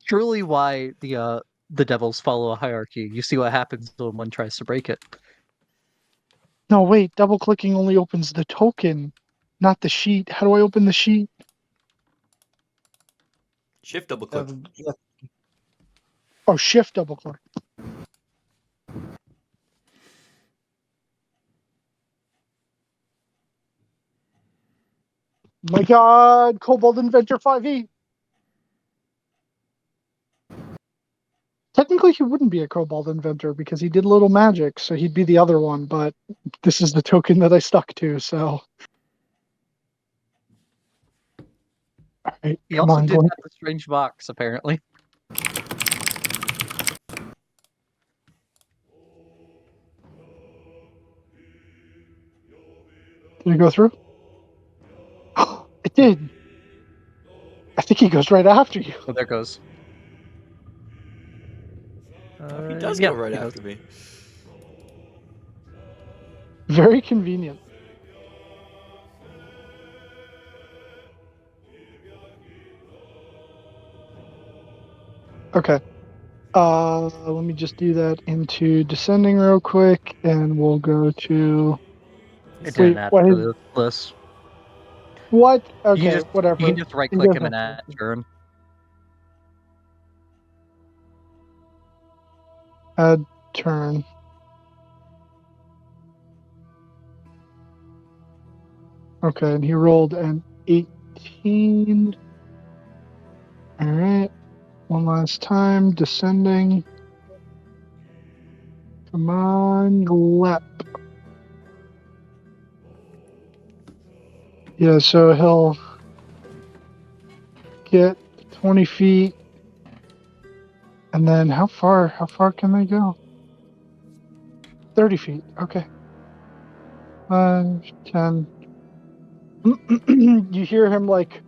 Speaker 4: Truly, why the devils follow a hierarchy. You see what happens when one tries to break it.
Speaker 2: No, wait. Double clicking only opens the token, not the sheet. How do I open the sheet?
Speaker 5: Shift double click.
Speaker 2: Oh, shift double click. My God, Kobold Inventor 5e. Technically, he wouldn't be a Kobold Inventor because he did little magic, so he'd be the other one, but this is the token that I stuck to, so. Alright,
Speaker 4: He
Speaker 2: come
Speaker 4: also
Speaker 2: on,
Speaker 4: did
Speaker 2: Glenn.
Speaker 4: have the strange box, apparently.
Speaker 2: Did it go through? It did! I think he goes right after you.
Speaker 4: Oh, there goes.
Speaker 5: He does
Speaker 4: yeah,
Speaker 5: go right
Speaker 4: he does.
Speaker 5: after me.
Speaker 2: Very convenient. Okay. Let me just do that into descending real quick, and we'll go to.
Speaker 4: It
Speaker 2: Wait,
Speaker 4: didn't add
Speaker 2: what?
Speaker 4: to the list.
Speaker 2: What?
Speaker 4: You
Speaker 2: Okay,
Speaker 4: can
Speaker 2: whatever.
Speaker 4: just right
Speaker 2: He
Speaker 4: click
Speaker 2: doesn't
Speaker 4: him and
Speaker 2: have
Speaker 4: add
Speaker 2: to.
Speaker 4: turn.
Speaker 2: Add turn. Okay, and he rolled an 18. Alright, one last time. Descending. Come on, Glep. Yeah, so he'll get 20 feet. And then how far can they go? 30 feet. Okay. 5, 10. You hear him like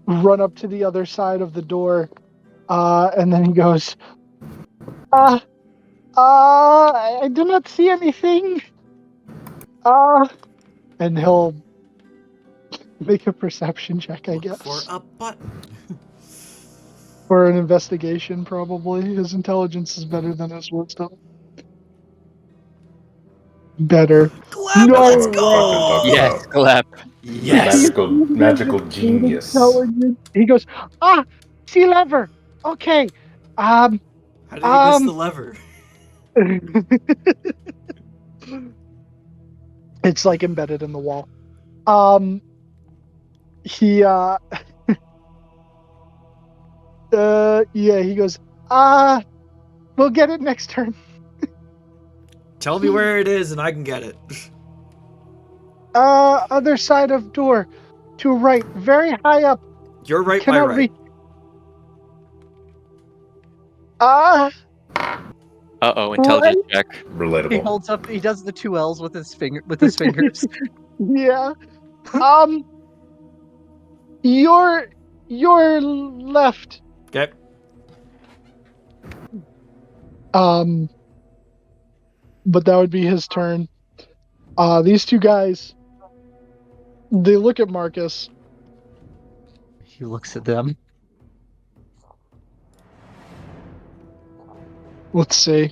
Speaker 2: run up to the other side of the door. And then he goes, I do not see anything. And he'll make a perception check, I
Speaker 5: Look
Speaker 2: guess.
Speaker 5: for a button.
Speaker 2: Or an investigation, probably. His intelligence is better than his wisdom. Better.
Speaker 5: Glep,
Speaker 2: No
Speaker 5: let's
Speaker 1: That's what I'm fucking
Speaker 5: go!
Speaker 1: talking
Speaker 6: Yes,
Speaker 1: about.
Speaker 6: Glep.
Speaker 5: Yes!
Speaker 1: Magical genius.
Speaker 2: He goes, sea lever. Okay.
Speaker 5: How did he miss the lever?
Speaker 2: It's like embedded in the wall. He yeah, he goes, we'll get it next turn.
Speaker 5: Tell me where it is and I can get it.
Speaker 2: Other side of door. To right, very high up.
Speaker 5: You're right, my
Speaker 2: Cannot
Speaker 5: right.
Speaker 2: reach.
Speaker 6: Intelligence check.
Speaker 4: He
Speaker 1: Relatable.
Speaker 4: holds up. He does the 2 L's with his fingers.
Speaker 2: Yeah. Your left.
Speaker 5: Okay.
Speaker 2: But that would be his turn. These two guys, they look at Marcus.
Speaker 4: He looks at them.
Speaker 2: Let's see.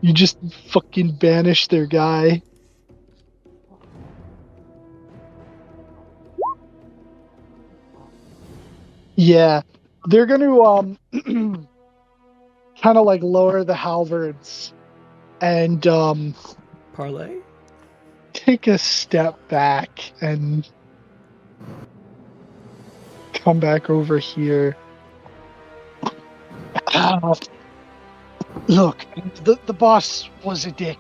Speaker 2: You just fucking banish their guy. Yeah. they're going to kind of like lower the halberds and
Speaker 5: Parlay?
Speaker 2: take a step back and come back over here. Look, the boss was a dick.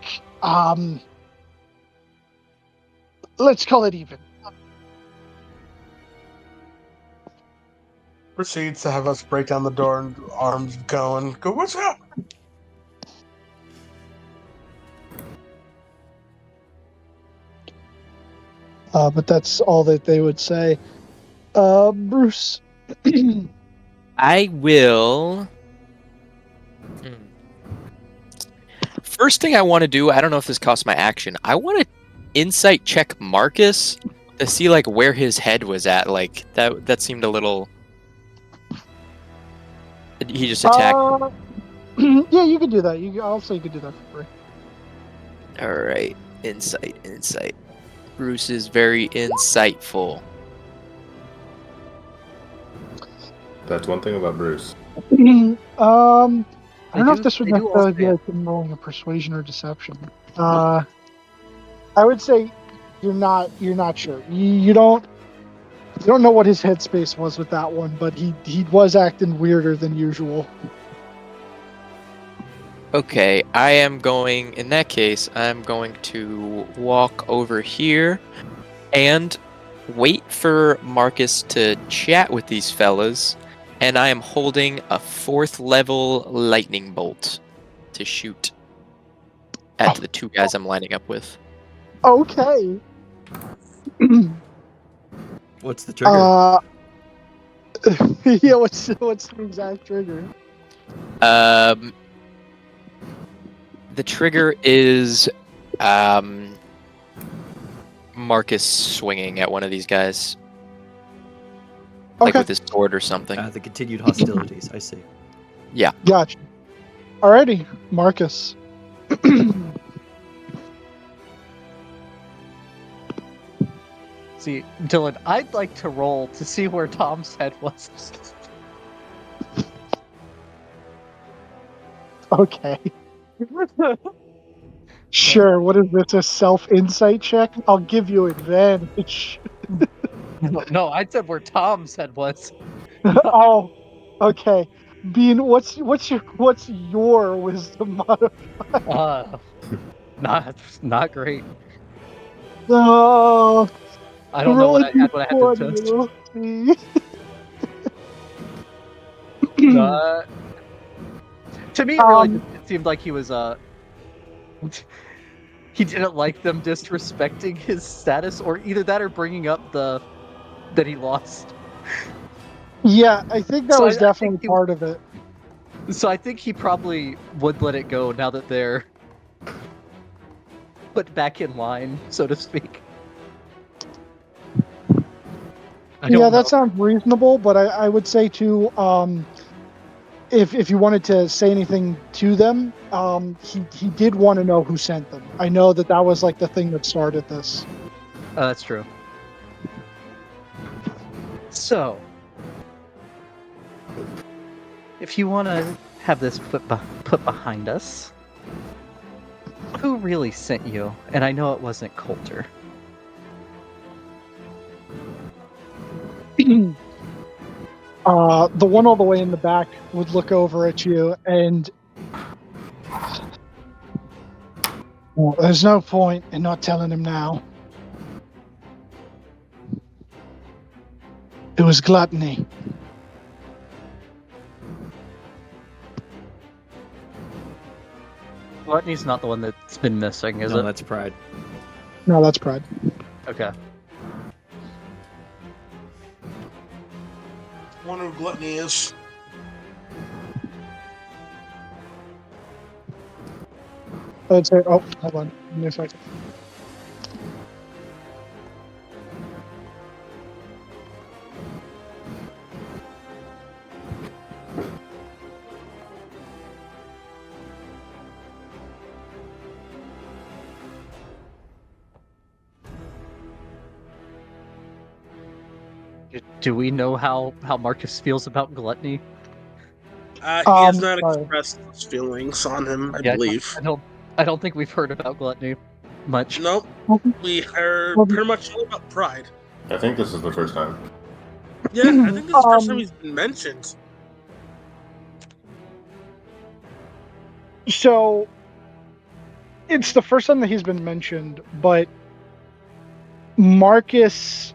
Speaker 2: Let's call it even.
Speaker 3: Proceeds to have us break down the door and arms going. Go, what's up?
Speaker 2: But that's all that they would say. Bruce.
Speaker 6: I will. First thing I want to do, I don't know if this costs my action. I want to insight check Marcus to see like where his head was at. Like that seemed a little. He just attacked.
Speaker 2: Yeah, you could do that. I'll say you could do that for free.
Speaker 6: All right, insight. Bruce is very insightful.
Speaker 1: That's one thing about Bruce.
Speaker 2: I don't know if
Speaker 4: do-
Speaker 2: this would
Speaker 4: they do all
Speaker 2: necessarily be
Speaker 4: say it.
Speaker 2: like him rolling a persuasion or deception. I would say you're not sure. You don't know what his headspace was with that one, but he was acting weirder than usual.
Speaker 6: Okay, in that case, I'm going to walk over here and wait for Marcus to chat with these fellas, and I am holding a 4th level lightning bolt to shoot at the 2 guys I'm lining up with.
Speaker 2: Okay.
Speaker 5: What's the trigger?
Speaker 2: Yeah, what's the exact trigger?
Speaker 6: The trigger is Marcus swinging at one of these guys, like
Speaker 2: Okay.
Speaker 6: with his sword or something.
Speaker 5: The continued hostilities. I see.
Speaker 2: Gotcha. Alrighty, Marcus.
Speaker 4: See, Dylan, I'd like to roll to see where Tom's head was.
Speaker 2: Okay. Sure. What is this? A self-insight check? I'll give you advantage.
Speaker 4: No, I said where Tom's head was.
Speaker 2: Oh, okay. Bean, what's your wisdom modifier?
Speaker 4: Not great.
Speaker 2: Oh,
Speaker 4: I don't know
Speaker 2: roll
Speaker 4: what I had when I had
Speaker 2: a
Speaker 4: to test.
Speaker 2: d20, we'll see.
Speaker 4: To me, it really it seemed like he was he didn't like them disrespecting his status, or either that or bringing up that he lost.
Speaker 2: Yeah, I think that
Speaker 4: So
Speaker 2: was
Speaker 4: I think
Speaker 2: definitely
Speaker 4: he-
Speaker 2: part of it.
Speaker 4: So I think he probably would let it go now that they're put back in line, so to speak. I don't
Speaker 2: Yeah,
Speaker 4: know.
Speaker 2: that sounds reasonable, but I would say too, if you wanted to say anything to them, he did want to know who sent them. I know that was like the thing that started this.
Speaker 4: That's true. So, if you want to have this put behind us, who really sent you? And I know it wasn't Coulter.
Speaker 2: The one all the way in the back would look over at you and well, there's no point in not telling him now. It was gluttony.
Speaker 4: Gluttony's not the one that's been missing, is
Speaker 5: No,
Speaker 4: it?
Speaker 5: that's pride.
Speaker 2: No, that's pride.
Speaker 4: Okay.
Speaker 3: Wonder who Gluttony is.
Speaker 2: I'd say, oh, hold on. Give me a second.
Speaker 4: Do we know how Marcus feels about gluttony?
Speaker 3: He has not
Speaker 2: sorry.
Speaker 3: expressed his feelings on him, I
Speaker 4: Yeah,
Speaker 3: believe.
Speaker 4: I don't think we've heard about gluttony much.
Speaker 3: Nope. We heard pretty much all about pride.
Speaker 1: I think this is the first time.
Speaker 3: Yeah, I think this is the first time he's been mentioned.
Speaker 2: So it's the first time that he's been mentioned, but Marcus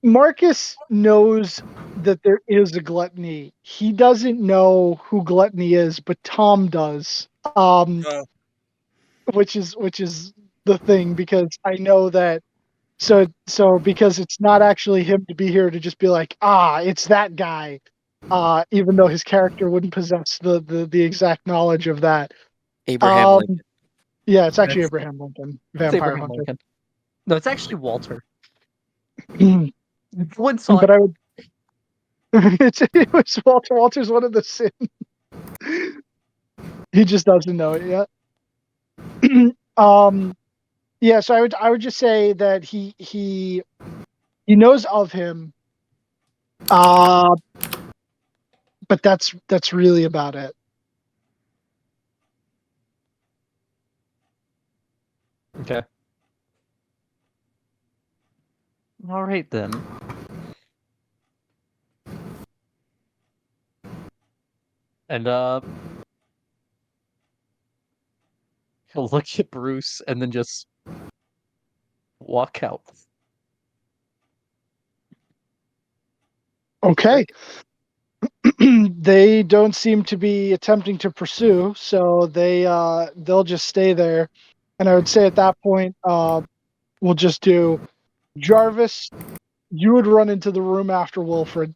Speaker 2: Marcus knows that there is a gluttony. He doesn't know who gluttony is, but Tom does. Which is the thing, because I know that so because it's not actually him to be here to just be like, it's that guy. Even though his character wouldn't possess the exact knowledge of that.
Speaker 6: Abraham Lincoln.
Speaker 2: Yeah, it's actually Abraham Lincoln,
Speaker 4: It's
Speaker 2: vampire
Speaker 4: Abraham
Speaker 2: hunter.
Speaker 4: Lincoln. No, it's actually Walter.
Speaker 2: But
Speaker 4: One saw
Speaker 2: I would. It was Walter. Walter's one of the sin. He just doesn't know it yet. Yeah, so I would just say that he knows of him. But that's really about it.
Speaker 4: Okay. All right then. And he'll look at Bruce and then just walk out.
Speaker 2: Okay. They don't seem to be attempting to pursue, so they'll just stay there. And I would say at that point, we'll just do Jarvis. You would run into the room after Wilfred.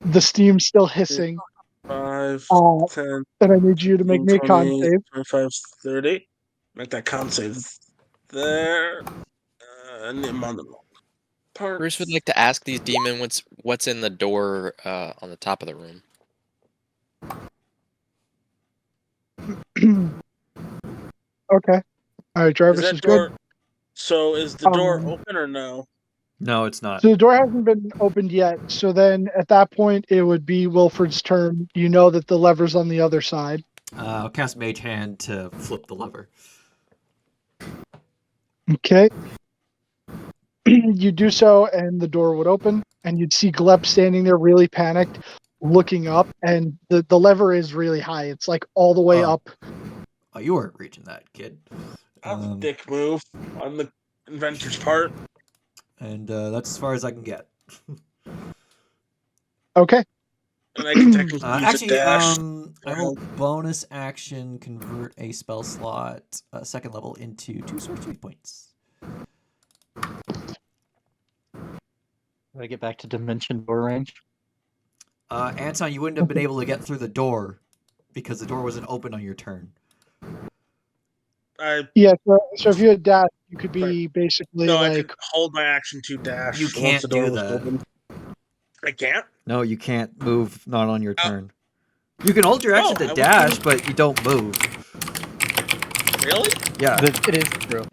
Speaker 2: The steam's still hissing.
Speaker 3: 5, 10,
Speaker 2: And I need you to make me a con
Speaker 3: 20,
Speaker 2: save.
Speaker 3: 25, 30. Make that con save there. And the amount of parts.
Speaker 6: Bruce would like to ask these demons what's in the door on the top of the room.
Speaker 2: Okay. All right, Jarvis is good.
Speaker 3: So is the door open or no?
Speaker 5: No, it's not.
Speaker 2: So the door hasn't been opened yet. So then at that point, it would be Wilfred's turn. You know that the lever's on the other side.
Speaker 5: I'll cast Mage Hand to flip the lever.
Speaker 2: Okay. You do so, and the door would open, and you'd see Gleb standing there really panicked, looking up, and the lever is really high. It's like all the way up.
Speaker 5: Oh, you weren't reaching that, kid.
Speaker 3: That's a dick move on the inventor's part.
Speaker 5: And that's as far as I can get.
Speaker 2: Okay.
Speaker 3: And I can technically use
Speaker 5: actually,
Speaker 3: a dash.
Speaker 5: I will bonus action convert a spell slot, second level, into 2 sorcery points.
Speaker 4: I get back to dimension door range.
Speaker 5: Anton, you wouldn't have been able to get through the door because the door wasn't open on your turn.
Speaker 2: Yeah, so if you had dash, you could be basically
Speaker 3: No,
Speaker 2: like...
Speaker 3: I could hold my action to dash.
Speaker 5: You can't
Speaker 3: once the door
Speaker 5: do
Speaker 3: was
Speaker 5: that.
Speaker 3: open. I can't?
Speaker 5: No, you can't move not on your turn. You can hold your action
Speaker 3: No,
Speaker 5: to
Speaker 3: I
Speaker 5: dash,
Speaker 3: wouldn't.
Speaker 5: but you don't move.
Speaker 3: Really?
Speaker 5: Yeah.
Speaker 4: It is true.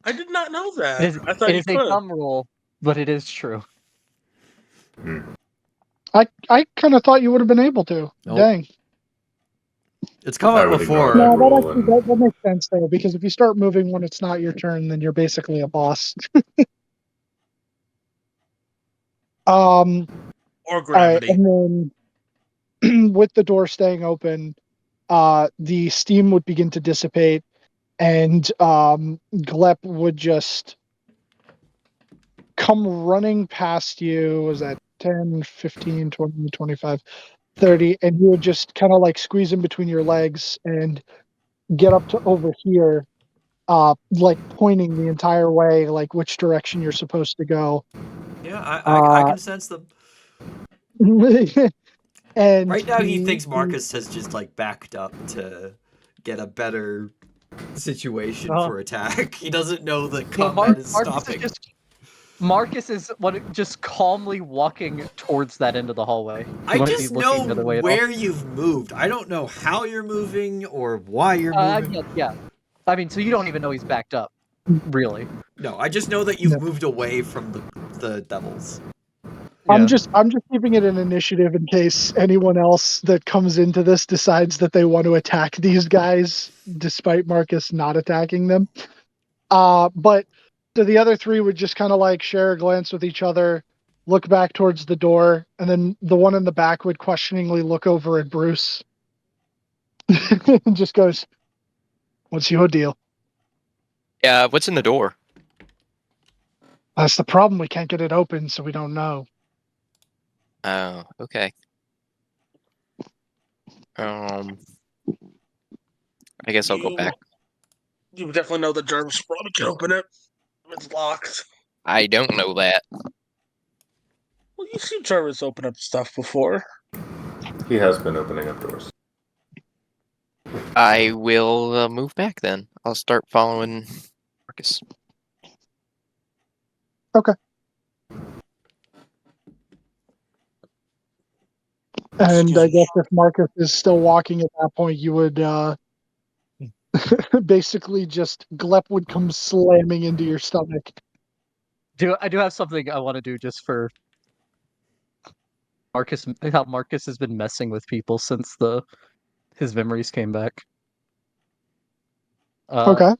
Speaker 3: I did not know that.
Speaker 4: It is,
Speaker 3: I thought
Speaker 4: it
Speaker 3: you
Speaker 4: is a
Speaker 3: could.
Speaker 4: thumb rule, but it is true.
Speaker 2: I kind of thought you would have been able to.
Speaker 5: Nope.
Speaker 2: Dang.
Speaker 5: It's come
Speaker 1: I
Speaker 5: up
Speaker 1: would ignore
Speaker 5: before.
Speaker 1: that
Speaker 2: No,
Speaker 1: rule and-
Speaker 2: that makes sense though, because if you start moving when it's not your turn, then you're basically a boss.
Speaker 3: Or
Speaker 2: All right,
Speaker 3: gravity.
Speaker 2: and then with the door staying open, the steam would begin to dissipate, and Glep would just come running past you. Was that 10, 15, 20, 25, 30? And he would just kind of like squeeze in between your legs and get up to over here, like pointing the entire way, like which direction you're supposed to go.
Speaker 5: Yeah, I can sense them.
Speaker 2: And
Speaker 5: Right now, he thinks Marcus has just like backed up to get a better situation for attack. He doesn't know that combat is stopping.
Speaker 4: Marcus is just calmly walking towards that end of the hallway.
Speaker 5: I just know where you've moved. I don't know how you're moving or why you're moving.
Speaker 4: Yeah. I mean, so you don't even know he's backed up, really.
Speaker 5: No, I just know that you've moved away from the devils.
Speaker 2: I'm just keeping it an initiative in case anyone else that comes into this decides that they want to attack these guys, despite Marcus not attacking them. But so the other three would just kind of like share a glance with each other, look back towards the door, and then the one in the back would questioningly look over at Bruce and just goes, "What's your deal?"
Speaker 6: Yeah, what's in the door?
Speaker 2: That's the problem. We can't get it open, so we don't know.
Speaker 6: Oh, okay. I guess I'll go back.
Speaker 3: You definitely know that Jarvis probably can open it. It's locked.
Speaker 6: I don't know that.
Speaker 3: Well, you've seen Jarvis open up stuff before.
Speaker 1: He has been opening up doors.
Speaker 6: I will move back then. I'll start following Marcus.
Speaker 2: Okay. And I guess if Marcus is still walking at that point, you would basically just Glep would come slamming into your stomach.
Speaker 4: I do have something I want to do just for Marcus. How Marcus has been messing with people since his memories came back.
Speaker 2: Okay.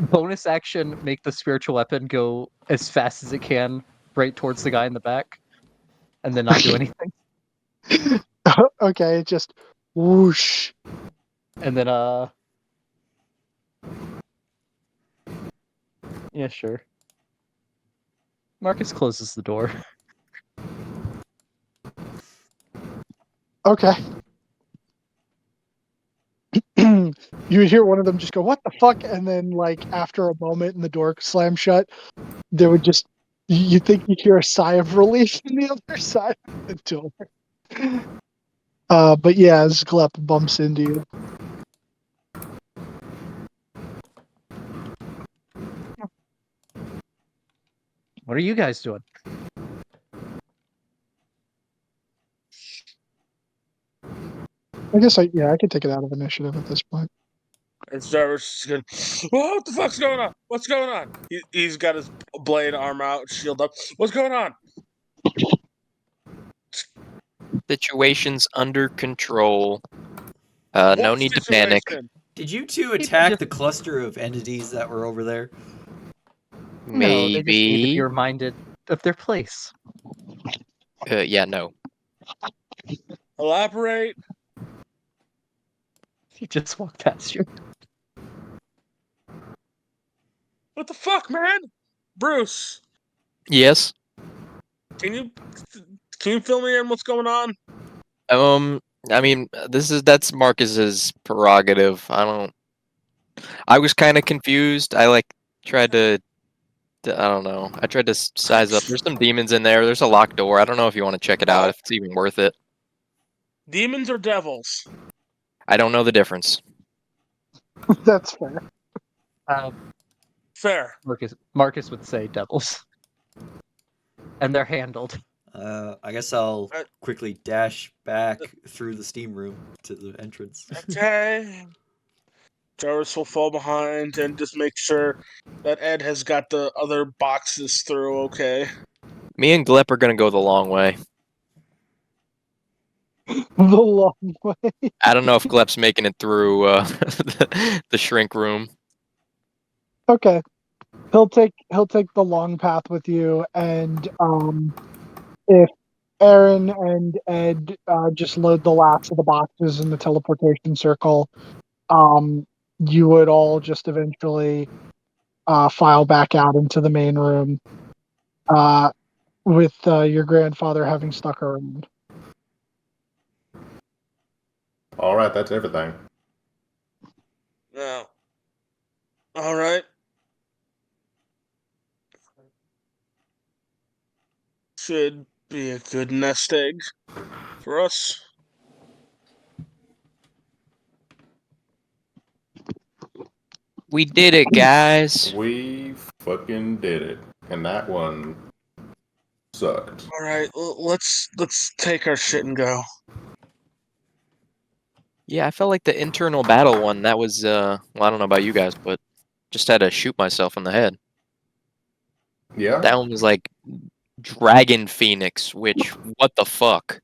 Speaker 4: Bonus action: make the spiritual weapon go as fast as it can right towards the guy in the back, and then not do anything.
Speaker 2: Okay, just whoosh.
Speaker 4: And then yeah, sure. Marcus closes the door.
Speaker 2: Okay. You would hear one of them just go, "What the fuck?" And then, like, after a moment and the door slams shut, there would just, you think you'd hear a sigh of relief on the other side of the door. But yeah, as Glep bumps into you.
Speaker 4: What are you guys doing?
Speaker 2: I guess I could take it out of initiative at this point.
Speaker 3: It's Jarvis. Good. What the fuck's going on? What's going on? He's got his blade arm out, shield up. What's going on?
Speaker 6: Situation's under control. No
Speaker 3: What
Speaker 6: need to panic.
Speaker 3: situation?
Speaker 5: Did you two attack the cluster of entities that were over there?
Speaker 4: No, they just need to be
Speaker 6: Maybe.
Speaker 4: reminded of their place.
Speaker 6: Yeah, no.
Speaker 3: Elaborate.
Speaker 4: He just walked past you.
Speaker 3: What the fuck, man? Bruce,
Speaker 6: Yes.
Speaker 3: can you fill me in what's going on?
Speaker 6: I mean, that's Marcus's prerogative. I was kind of confused. I tried to I don't know. I tried to size up. There's some demons in there. There's a locked door. I don't know if you want to check it out, if it's even worth it.
Speaker 3: Demons or devils?
Speaker 6: I don't know the difference.
Speaker 2: That's fair.
Speaker 3: Fair.
Speaker 4: Marcus would say devils. And they're handled.
Speaker 5: I guess I'll quickly dash back through the steam room to the entrance.
Speaker 3: Okay. Jarvis will fall behind and just make sure that Ed has got the other boxes through okay.
Speaker 6: Me and Glep are gonna go the long way.
Speaker 2: The long way.
Speaker 6: I don't know if Glep's making it through the shrink room.
Speaker 2: Okay. He'll take the long path with you, and if Aaron and Ed just load the last of the boxes in the teleportation circle, you would all just eventually file back out into the main room, with your grandfather having stuck around.
Speaker 1: All right, that's everything.
Speaker 3: Now, all right. Should be a good nest egg for us.
Speaker 6: We did it, guys.
Speaker 1: We fucking did it, and that one sucked.
Speaker 3: All right, let's take our shit and go.
Speaker 6: Yeah, I felt like the internal battle one. That was well, I don't know about you guys, but Just had to shoot myself in the head.
Speaker 1: Yeah.
Speaker 6: That one was like Dragon Phoenix, which, what the fuck?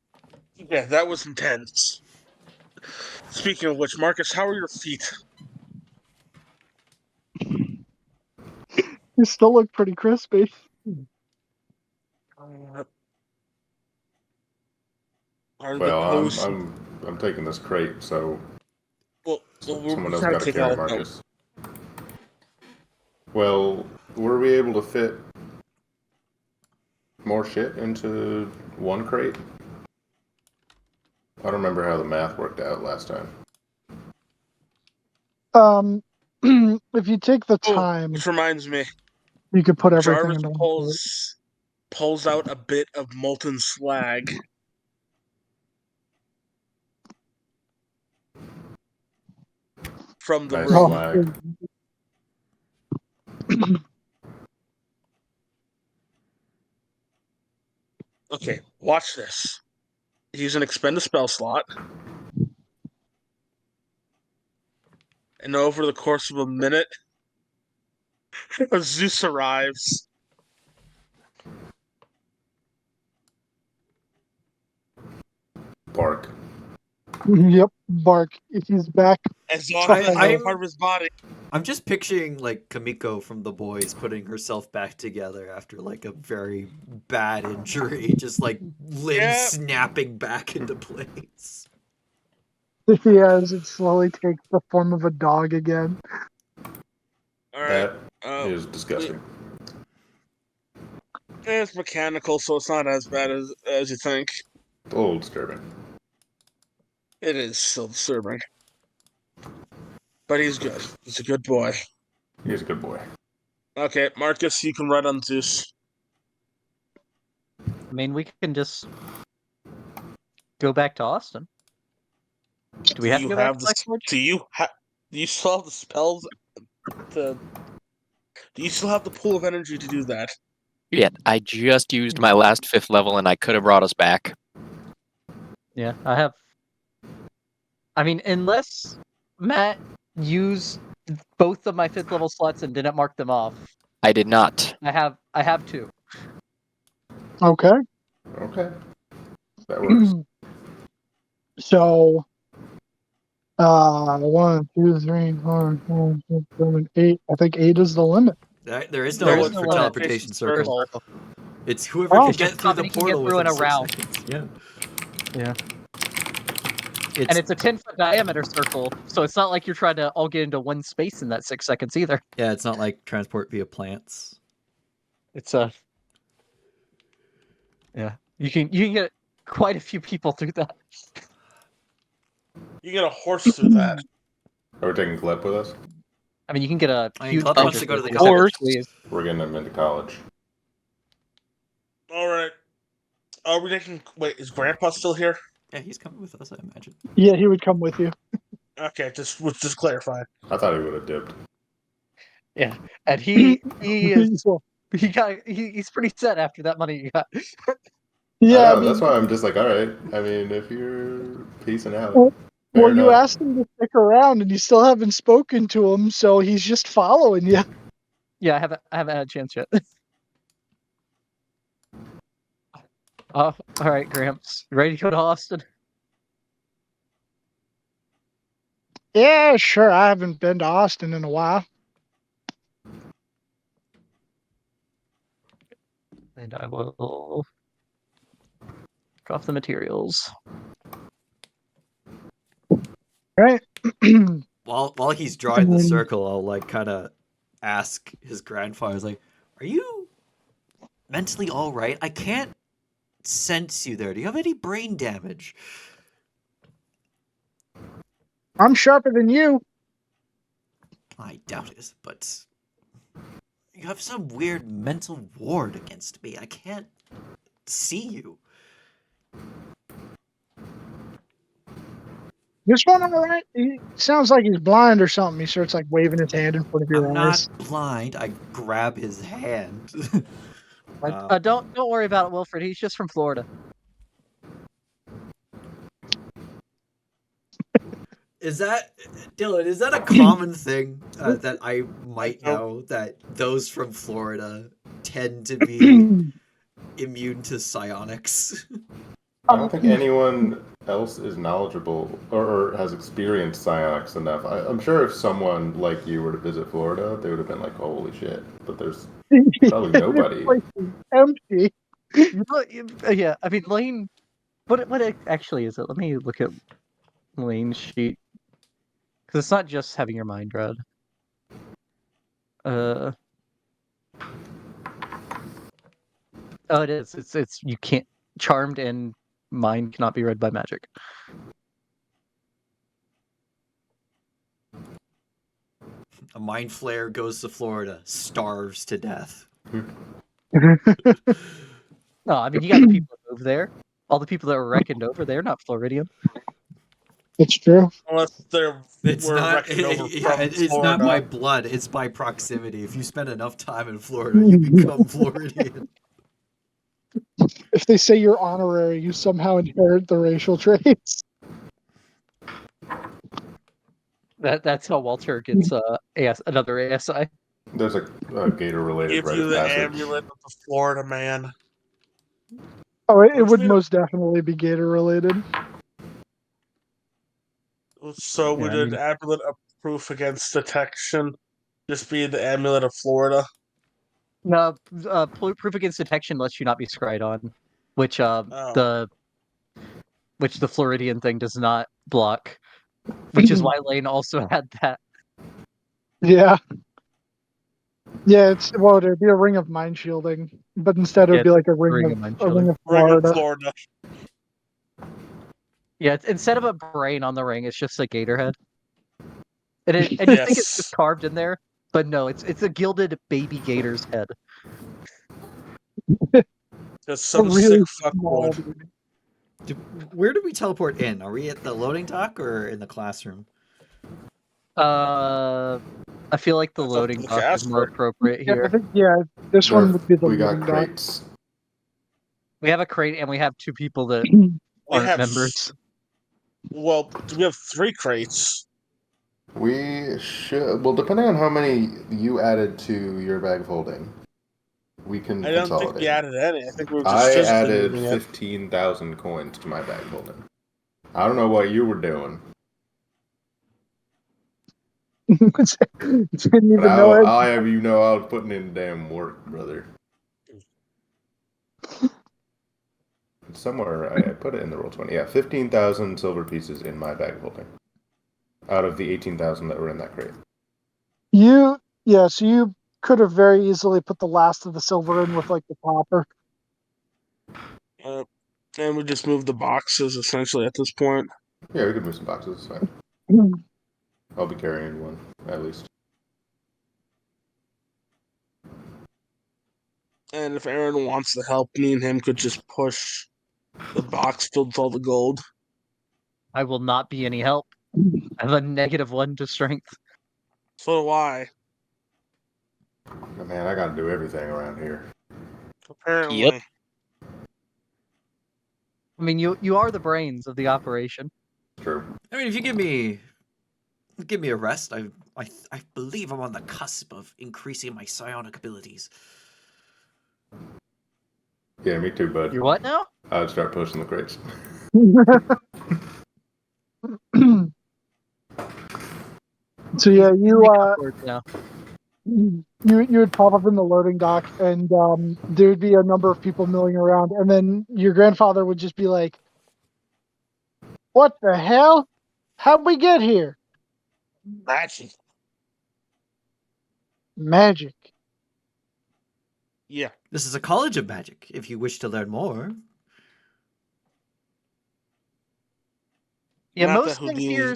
Speaker 3: Yeah, that was intense. Speaking of which, Marcus, how are your feet?
Speaker 2: You still look pretty crispy.
Speaker 3: Are the
Speaker 1: Well,
Speaker 3: posts?
Speaker 1: I'm taking this crate, so
Speaker 3: Well,
Speaker 1: someone
Speaker 3: we're
Speaker 1: else
Speaker 3: trying
Speaker 1: got
Speaker 3: to
Speaker 1: to
Speaker 3: take all
Speaker 1: carry
Speaker 3: of them.
Speaker 1: Marcus. Well, were we able to fit more shit into one crate? I don't remember how the math worked out last time.
Speaker 2: If you take the
Speaker 3: Oh,
Speaker 2: time,
Speaker 3: which reminds me,
Speaker 2: you could put everything
Speaker 3: Jarvis
Speaker 2: into one plate.
Speaker 3: pulls out a bit of molten slag. From the
Speaker 1: Nice
Speaker 3: room.
Speaker 1: slag.
Speaker 3: Okay, watch this. He's gonna expend a spell slot. And over the course of a minute, Zeus arrives.
Speaker 1: Bark.
Speaker 2: Yep, bark. He's back.
Speaker 3: And Zod is
Speaker 5: I'm-
Speaker 3: part of his body.
Speaker 5: I'm just picturing like Kamiko from The Boys putting herself back together after like a very bad injury, just like limbs
Speaker 3: Yeah.
Speaker 5: snapping back into place.
Speaker 2: Yeah, as it slowly takes the form of a dog again.
Speaker 3: Alright.
Speaker 1: That is disgusting.
Speaker 3: It's mechanical, so it's not as bad as you think.
Speaker 1: A little disturbing.
Speaker 3: It is still disturbing. But he's good. He's a good boy.
Speaker 1: He's a good boy.
Speaker 3: Okay, Marcus, you can ride on Zeus.
Speaker 4: I mean, we can just go back to Austin. Do we have to go back to Black Forge?
Speaker 3: Do you still have the spells to do you still have the pool of energy to do that?
Speaker 6: Yeah, I just used my last 5th level and I could have brought us back.
Speaker 4: Yeah, I have. I mean, unless Matt used both of my 5th level slots and didn't mark them off,
Speaker 6: I did not.
Speaker 4: I have 2.
Speaker 2: Okay.
Speaker 1: Okay. That works.
Speaker 2: So, 1, 2, 3, 4, 5, 6, 7, 8. I think 8 is the limit.
Speaker 5: There is no
Speaker 4: There
Speaker 5: limit
Speaker 4: is
Speaker 5: for
Speaker 4: no limit.
Speaker 5: teleportation circle. It's whoever
Speaker 2: Oh.
Speaker 5: can get through
Speaker 4: How
Speaker 5: the
Speaker 4: many can get
Speaker 5: portal
Speaker 4: through in
Speaker 5: within
Speaker 4: a
Speaker 5: 6
Speaker 4: round.
Speaker 5: seconds. Yeah.
Speaker 4: Yeah.
Speaker 5: It's,
Speaker 4: And it's a 10-foot diameter circle, so it's not like you're trying to all get into one space in that 6 seconds either.
Speaker 5: yeah, it's not like transport via plants.
Speaker 4: It's a yeah. You can get quite a few people through that.
Speaker 3: You get a horse through that.
Speaker 1: Are we taking Gleb with us?
Speaker 4: I mean, you can get a
Speaker 5: I mean,
Speaker 4: huge
Speaker 5: Gleb wants to go to the
Speaker 4: creature through
Speaker 2: college.
Speaker 4: that squeeze.
Speaker 1: We're getting him into college.
Speaker 3: Alright. Are we taking wait, is Grandpa still here?
Speaker 5: Yeah, he's coming with us, I imagine.
Speaker 2: Yeah, he would come with you.
Speaker 3: Okay, just clarify.
Speaker 1: I thought he would have dipped.
Speaker 4: Yeah, and he is he's pretty set after that money you got.
Speaker 2: Yeah,
Speaker 1: I know, that's why I'm just like, all right. I mean, if you're peacing out,
Speaker 2: Well,
Speaker 1: fair
Speaker 2: you
Speaker 1: enough.
Speaker 2: asked him to stick around, and you still haven't spoken to him, so he's just following you.
Speaker 4: Yeah, I haven't had a chance yet. Oh, all right, Gramps, you ready to go to Austin?
Speaker 2: Yeah, sure. I haven't been to Austin in a while.
Speaker 4: And I will drop the materials.
Speaker 2: Right.
Speaker 5: While he's drawing the
Speaker 2: Mm.
Speaker 5: circle, I'll like kind of ask his grandfather, like, "Are you mentally all right? I can't sense you there. Do you have any brain damage?"
Speaker 2: I'm sharper than you.
Speaker 5: I doubt it, but you have some weird mental ward against me. I can't see you.
Speaker 2: This one, all right. He sounds like he's blind or something. He starts like waving his hand in front of your
Speaker 5: I'm
Speaker 2: eyes.
Speaker 5: not blind. I grab his hand.
Speaker 4: Don't worry about it, Wilfred. He's just from Florida.
Speaker 5: Is that Dylan? Is that a common thing that I might know that those from Florida tend to be immune to psionics?
Speaker 1: I don't think anyone else is knowledgeable or has experienced psionics enough. I'm sure if someone like you were to visit Florida, they would have been like, "Holy shit!" But there's probably nobody.
Speaker 2: This place is empty.
Speaker 4: Yeah, I mean, Lane. What actually is it? Let me look at Lane's sheet. Because it's not just having your mind read. Oh, it is. It's you can't charmed and mind cannot be read by magic.
Speaker 5: A mind flare goes to Florida, starves to death.
Speaker 4: No, I mean you got the people that move there. All the people that were reckoned over there, not Floridian.
Speaker 2: It's true.
Speaker 3: Unless they're
Speaker 5: It's
Speaker 3: were
Speaker 5: not.
Speaker 3: reckoned over
Speaker 5: Yeah,
Speaker 3: from
Speaker 5: it's not
Speaker 3: Florida.
Speaker 5: by blood. It's by proximity. If you spend enough time in Florida, you become Floridian.
Speaker 2: If they say you're honorary, you somehow inherit the racial traits.
Speaker 4: That's how Walter gets another ASI.
Speaker 1: There's a gator-related
Speaker 3: Give
Speaker 1: rite
Speaker 3: you
Speaker 1: of
Speaker 3: the
Speaker 1: passage.
Speaker 3: amulet of the Florida man.
Speaker 2: Oh, it would
Speaker 3: Which
Speaker 2: most definitely be gator related.
Speaker 3: So would
Speaker 4: Yeah, I
Speaker 3: an
Speaker 4: mean-
Speaker 3: amulet of proof against detection just be the amulet of Florida?
Speaker 4: No, proof against detection lets you not be scryed on, which the Floridian thing does not block. Which is why Lane also had that.
Speaker 2: Yeah. Yeah, it'd be a ring of mind shielding, but instead it'd
Speaker 4: Yeah,
Speaker 2: be like a ring
Speaker 4: ring
Speaker 2: of
Speaker 4: of mind
Speaker 2: a ring
Speaker 4: shielding.
Speaker 2: of
Speaker 3: Ring of
Speaker 2: Florida.
Speaker 3: Florida.
Speaker 4: Yeah, instead of a brain on the ring, it's just a gator head. And you think it's
Speaker 3: Yes.
Speaker 4: just carved in there, but no, it's a gilded baby gator's head.
Speaker 3: Just some
Speaker 2: really
Speaker 3: sick
Speaker 2: small
Speaker 3: fuckwood.
Speaker 5: Where do we teleport in? Are we at the loading dock or in the classroom?
Speaker 4: I feel like the
Speaker 3: That's up to
Speaker 4: loading
Speaker 3: the
Speaker 4: dock is more
Speaker 3: caster.
Speaker 4: appropriate
Speaker 2: Yeah, I
Speaker 4: here.
Speaker 2: think this one would be the
Speaker 1: We got
Speaker 2: loading dock.
Speaker 1: crates.
Speaker 4: We have a crate and we have two people that
Speaker 3: We
Speaker 4: aren't
Speaker 3: have
Speaker 4: members.
Speaker 3: Well, we have 3 crates.
Speaker 1: We should. Well, depending on how many you added to your bag of holding, we can
Speaker 3: I don't think
Speaker 1: consolidate.
Speaker 3: we added any. I think we were just
Speaker 1: I
Speaker 3: physically
Speaker 1: added
Speaker 3: moving it.
Speaker 1: 15,000 coins to my bag of holding. I don't know what you were doing.
Speaker 2: Didn't even
Speaker 1: But
Speaker 2: know it.
Speaker 1: I'll have you know I was putting in damn work, brother. Somewhere I put it in the Roll20. Yeah, 15,000 silver pieces in my bag of holding. Out of the 18,000 that were in that crate.
Speaker 2: So you could have very easily put the last of the silver in with like the copper.
Speaker 3: And we just moved the boxes essentially at this point.
Speaker 1: Yeah, we could move some boxes. It's fine. I'll be carrying one, at least.
Speaker 3: And if Aaron wants the help, me and him could just push the box filled with all the gold.
Speaker 4: I will not be any help. I have a -1 to strength.
Speaker 3: So do I.
Speaker 1: But man, I gotta do everything around here.
Speaker 3: Apparently.
Speaker 6: Yep.
Speaker 4: I mean, you are the brains of the operation.
Speaker 1: True.
Speaker 5: I mean, if you give me a rest, I believe I'm on the cusp of increasing my psionic abilities.
Speaker 1: Yeah, me too, bud.
Speaker 4: You're what now?
Speaker 1: I would start pushing the crates.
Speaker 2: So yeah, you
Speaker 4: Now.
Speaker 2: you would pop up in the loading dock, and there would be a number of people milling around, and then your grandfather would just be like, "What the hell? How'd we get here?"
Speaker 3: Magic.
Speaker 2: Magic.
Speaker 3: Yeah.
Speaker 5: This is a college of magic. If you wish to learn more,
Speaker 4: Yeah,
Speaker 3: Not
Speaker 4: most
Speaker 3: that
Speaker 4: things
Speaker 3: Houdini.
Speaker 4: here,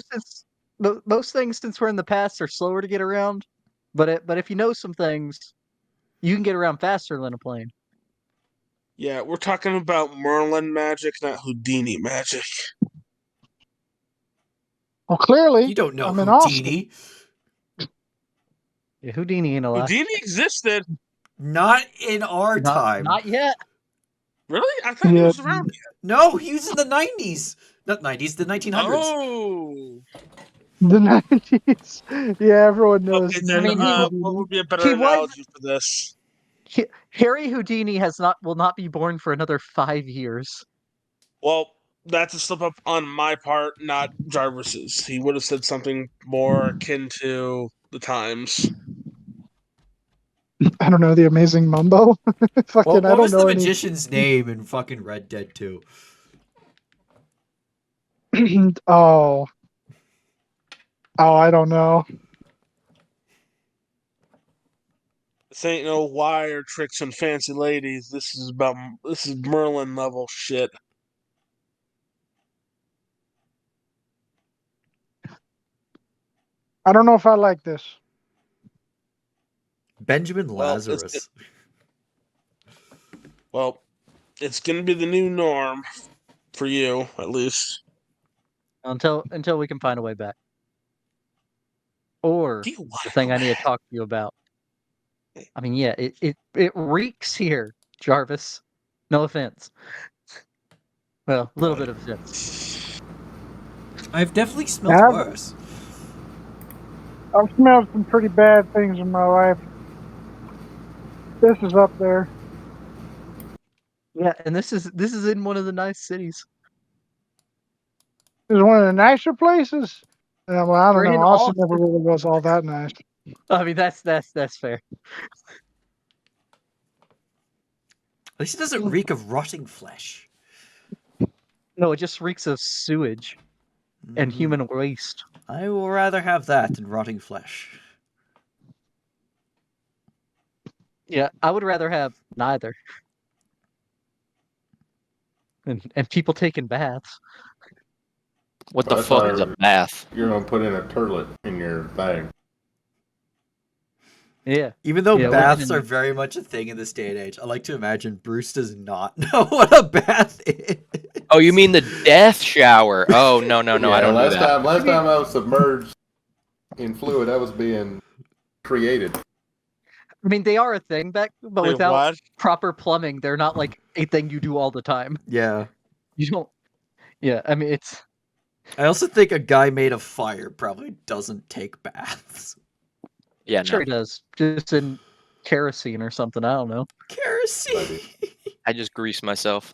Speaker 4: most things since we're in the past are slower to get around. But if you know some things, you can get around faster than a plane.
Speaker 3: Yeah, we're talking about Merlin magic, not Houdini magic.
Speaker 2: Well, clearly,
Speaker 5: you don't know
Speaker 2: I'm in Austin.
Speaker 5: Houdini.
Speaker 4: Yeah, Houdini ain't alive.
Speaker 3: Houdini existed.
Speaker 5: Not in our time.
Speaker 4: Not yet.
Speaker 3: Really? I thought he
Speaker 2: Yeah.
Speaker 3: was around yet.
Speaker 5: No, he was in the 90s. Not 90s, the 1900s.
Speaker 3: Oh.
Speaker 2: The 90s. Yeah, everyone knows.
Speaker 3: Okay, then
Speaker 2: 90s.
Speaker 3: what would be a better
Speaker 4: he was-
Speaker 3: analogy for this?
Speaker 4: Harry Houdini will not be born for another 5 years.
Speaker 3: Well, that's a slip up on my part, not Jarvis's. He would have said something more akin to the times.
Speaker 2: I don't know, the Amazing Mumbo. Fucking,
Speaker 5: What
Speaker 2: I don't
Speaker 5: was the
Speaker 2: know any.
Speaker 5: magician's name in fucking Red Dead 2?
Speaker 2: Oh, I don't know.
Speaker 3: This ain't no wire tricks and fancy ladies. This is Merlin level shit.
Speaker 2: I don't know if I like this.
Speaker 5: Benjamin
Speaker 3: Well,
Speaker 5: Lazarus.
Speaker 3: Well, it's gonna be the new norm for you, at least.
Speaker 4: Until we can find a way back. Or
Speaker 3: Do you want
Speaker 4: the thing
Speaker 3: to
Speaker 4: I need to
Speaker 3: back?
Speaker 4: talk to you about. I mean, yeah, it reeks here, Jarvis. No offense. Well, a little bit of offense.
Speaker 5: I've definitely smelled
Speaker 2: Yeah,
Speaker 5: worse.
Speaker 2: I've smelled some pretty bad things in my life. This is up there.
Speaker 4: Yeah, and this is in one of the nice cities.
Speaker 2: This is one of the nicer places. Yeah, well, I don't
Speaker 4: We're
Speaker 2: know.
Speaker 4: in
Speaker 2: Austin
Speaker 4: Austin.
Speaker 2: never really was all that nice.
Speaker 4: I mean, that's fair.
Speaker 5: At least it doesn't reek of rotting flesh.
Speaker 4: No, it just reeks of sewage and human waste.
Speaker 5: I will rather have that than rotting flesh.
Speaker 4: Yeah, I would rather have neither. And people taking baths.
Speaker 6: What the
Speaker 1: That's
Speaker 6: fuck
Speaker 1: why
Speaker 6: is a bath?
Speaker 1: You're gonna put in a turlet in your thing.
Speaker 4: Yeah.
Speaker 5: Even though
Speaker 4: Yeah, we're
Speaker 5: baths
Speaker 4: gonna-
Speaker 5: are very much a thing in this day and age, I like to imagine Bruce does not know what a bath is.
Speaker 6: Oh, you mean the death shower? Oh no, I don't do
Speaker 1: last
Speaker 6: that.
Speaker 1: Last time I was submerged in fluid, I was being created.
Speaker 4: I mean, they are a thing, but
Speaker 3: Wait,
Speaker 4: without
Speaker 3: what?
Speaker 4: proper plumbing, they're not like a thing you do all the time.
Speaker 5: Yeah.
Speaker 4: You don't. Yeah, I mean, it's.
Speaker 5: I also think a guy made of fire probably doesn't take baths.
Speaker 6: Yeah,
Speaker 4: Sure
Speaker 6: no.
Speaker 4: he does. Just in kerosene or something. I don't know.
Speaker 5: Kerosene.
Speaker 6: I just grease myself.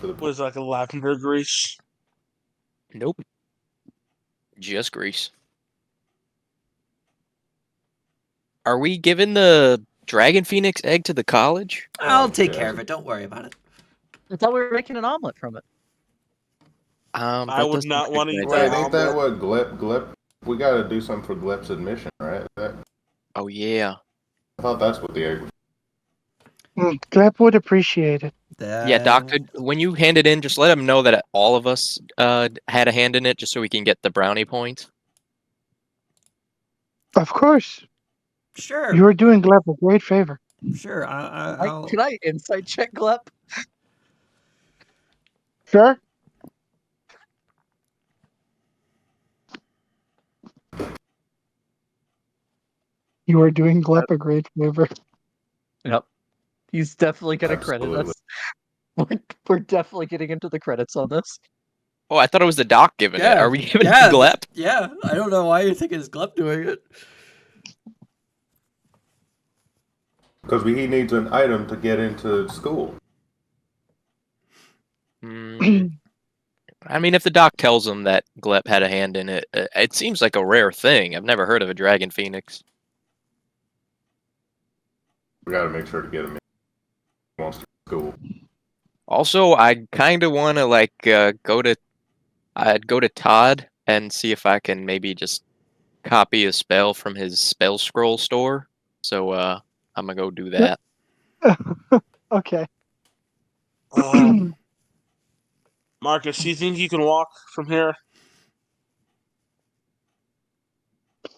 Speaker 3: Was it like a lavender grease?
Speaker 6: Nope. Just grease. Are we giving the Dragon Phoenix egg to the college?
Speaker 5: I'll take care of it. Don't worry about it.
Speaker 4: I thought we were making an omelet from it.
Speaker 3: I would not want to eat
Speaker 1: Wait,
Speaker 3: that
Speaker 1: ain't that
Speaker 3: omelet.
Speaker 1: what Glep? We gotta do something for Glep's admission, right?
Speaker 6: Oh yeah.
Speaker 1: I thought that's what the egg was.
Speaker 2: Gleb would appreciate it.
Speaker 6: Yeah, Doctor. When you hand it in, just let him know that all of us had a hand in it, just so we can get the brownie point.
Speaker 2: Of course.
Speaker 5: Sure.
Speaker 2: You are doing Gleb a great favor.
Speaker 5: Sure. I'll...
Speaker 4: Can I insight check Glep?
Speaker 2: Sure. You are doing Glep a great favor.
Speaker 4: Yep. He's definitely gonna credit us. We're definitely getting into the credits on this.
Speaker 6: Oh, I thought it was the doc giving it. Are we giving it
Speaker 5: yeah,
Speaker 6: to Glep?
Speaker 5: Yeah. I don't know why you're thinking it's Glep doing it.
Speaker 1: Because he needs an item to get into school.
Speaker 6: I mean, if the doc tells him that Glep had a hand in it, it seems like a rare thing. I've never heard of a Dragon Phoenix.
Speaker 1: We gotta make sure to get him in. He wants to school.
Speaker 6: Also, I kind of want to I'd go to Todd and see if I can maybe just copy a spell from his spell scroll store. So I'm gonna go do that.
Speaker 2: Okay.
Speaker 3: Marcus, do you think you can walk from here?
Speaker 4: I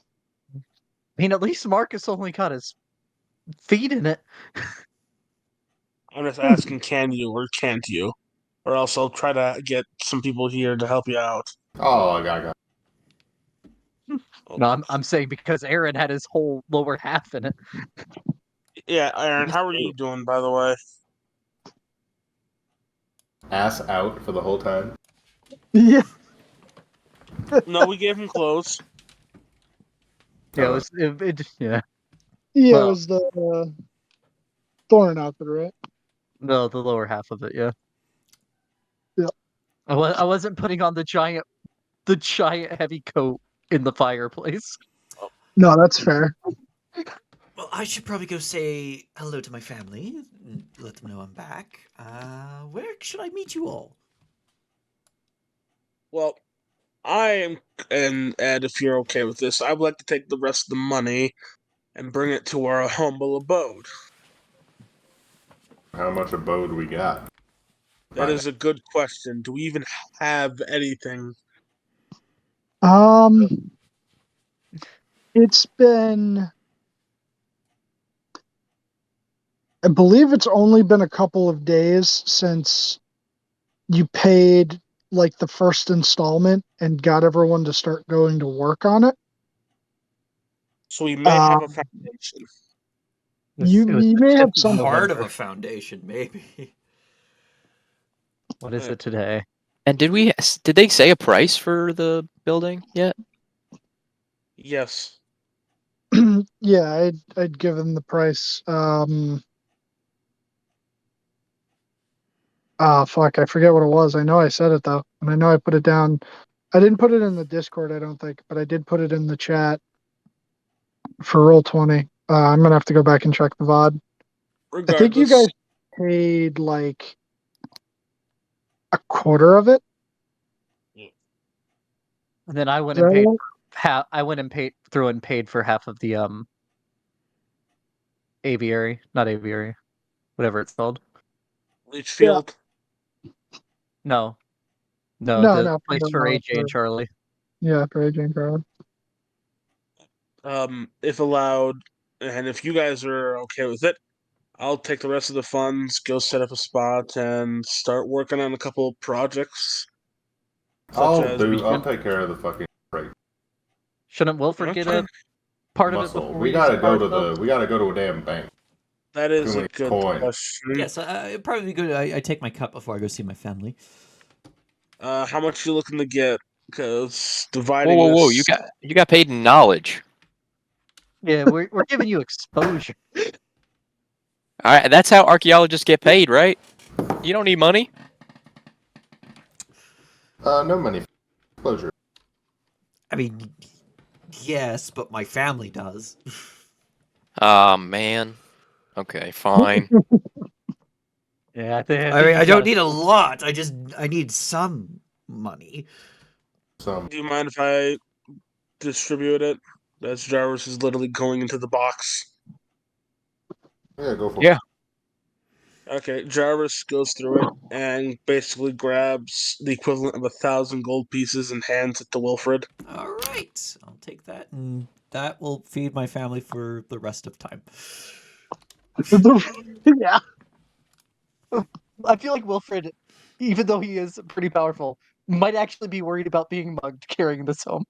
Speaker 4: mean, at least Marcus only got his feet in it.
Speaker 3: I'm just asking, can you or can't you? Or else I'll try to get some people here to help you out.
Speaker 1: Oh, I got.
Speaker 4: No, I'm saying because Aaron had his whole lower half in it.
Speaker 3: Yeah, Aaron, how are you doing, by the way?
Speaker 1: Ass out for the whole time.
Speaker 2: Yeah,
Speaker 3: No, we gave him clothes.
Speaker 4: Yeah, yeah.
Speaker 2: yeah, it
Speaker 4: Well,
Speaker 2: was the Thorn outfit, right?
Speaker 4: no, the lower half of it, yeah.
Speaker 2: Yeah.
Speaker 4: I wasn't putting on the giant heavy coat in the fireplace.
Speaker 2: No, that's fair.
Speaker 5: Well, I should probably go say hello to my family, and let them know I'm back. Where should I meet you all?
Speaker 3: Well, I am, and Ed, if you're okay with this, I would like to take the rest of the money and bring it to our humble abode.
Speaker 1: How much abode we got?
Speaker 3: That is a good question. Do we even have anything?
Speaker 2: Um, it's been, I believe it's only been a couple of days since you paid like the first installment and got everyone to start going to work on it.
Speaker 3: So we may have a
Speaker 2: Um,
Speaker 3: foundation.
Speaker 2: you
Speaker 4: It was
Speaker 2: you
Speaker 4: the
Speaker 2: may have
Speaker 4: 5th of
Speaker 2: some.
Speaker 5: Part of
Speaker 4: November.
Speaker 5: a foundation, maybe.
Speaker 4: What is it today?
Speaker 6: And did they say a price for the building yet?
Speaker 3: Yes.
Speaker 2: Yeah, I'd given the price. Fuck, I forget what it was. I know I said it though, and I know I put it down. I didn't put it in the Discord, I don't think, but I did put it in the chat for Roll20. I'm gonna have to go back and check the VOD. I think you guys
Speaker 3: Regardless,
Speaker 2: paid like a quarter of it.
Speaker 4: And then I went
Speaker 2: Is
Speaker 4: and
Speaker 2: that
Speaker 4: paid
Speaker 2: right?
Speaker 4: half. I went and paid for half of the aviary, not aviary, whatever it's called.
Speaker 2: Yeah.
Speaker 3: Leachfield.
Speaker 4: No,
Speaker 2: No,
Speaker 4: the
Speaker 2: no,
Speaker 4: place for AJ and Charlie.
Speaker 2: yeah, for AJ and Charlie.
Speaker 3: If allowed, and if you guys are okay with it, I'll take the rest of the funds, go set up a spot, and start working on a couple of projects.
Speaker 1: I'll take care of the fucking freight.
Speaker 4: Shouldn't Wilfred get a part of it
Speaker 1: Muscle.
Speaker 4: before
Speaker 1: We
Speaker 4: we use
Speaker 1: gotta
Speaker 4: the
Speaker 1: go
Speaker 4: card,
Speaker 1: to
Speaker 4: though?
Speaker 1: we gotta go to a damn bank.
Speaker 3: That is
Speaker 1: Too
Speaker 3: a
Speaker 1: many
Speaker 3: good
Speaker 1: coins.
Speaker 3: question.
Speaker 5: Yes, it'd probably be good. I take my cut before I go see my family.
Speaker 3: How much you looking to get? Because
Speaker 6: Whoa,
Speaker 3: dividing
Speaker 6: whoa, whoa!
Speaker 3: this.
Speaker 6: You got paid in knowledge.
Speaker 4: Yeah, we're giving you exposure.
Speaker 6: All right, that's how archaeologists get paid, right? You don't need money.
Speaker 1: No money. Closure.
Speaker 5: I mean, yes, but my family does.
Speaker 6: Oh man. Okay, fine.
Speaker 4: Yeah, I think
Speaker 5: I mean,
Speaker 4: you
Speaker 5: I don't
Speaker 4: gotta
Speaker 5: need a lot. I need some money.
Speaker 1: Some.
Speaker 3: Do you mind if I distribute it? As Jarvis is literally going into the box.
Speaker 1: Yeah, go for
Speaker 6: Yeah.
Speaker 1: it.
Speaker 3: Okay, Jarvis goes through it and basically grabs the equivalent of 1,000 gold pieces and hands it to Wilfred.
Speaker 5: All right, I'll take that, and that will feed my family for the rest of time.
Speaker 2: Yeah.
Speaker 4: I feel like Wilfred, even though he is pretty powerful, might actually be worried about being mugged carrying this home.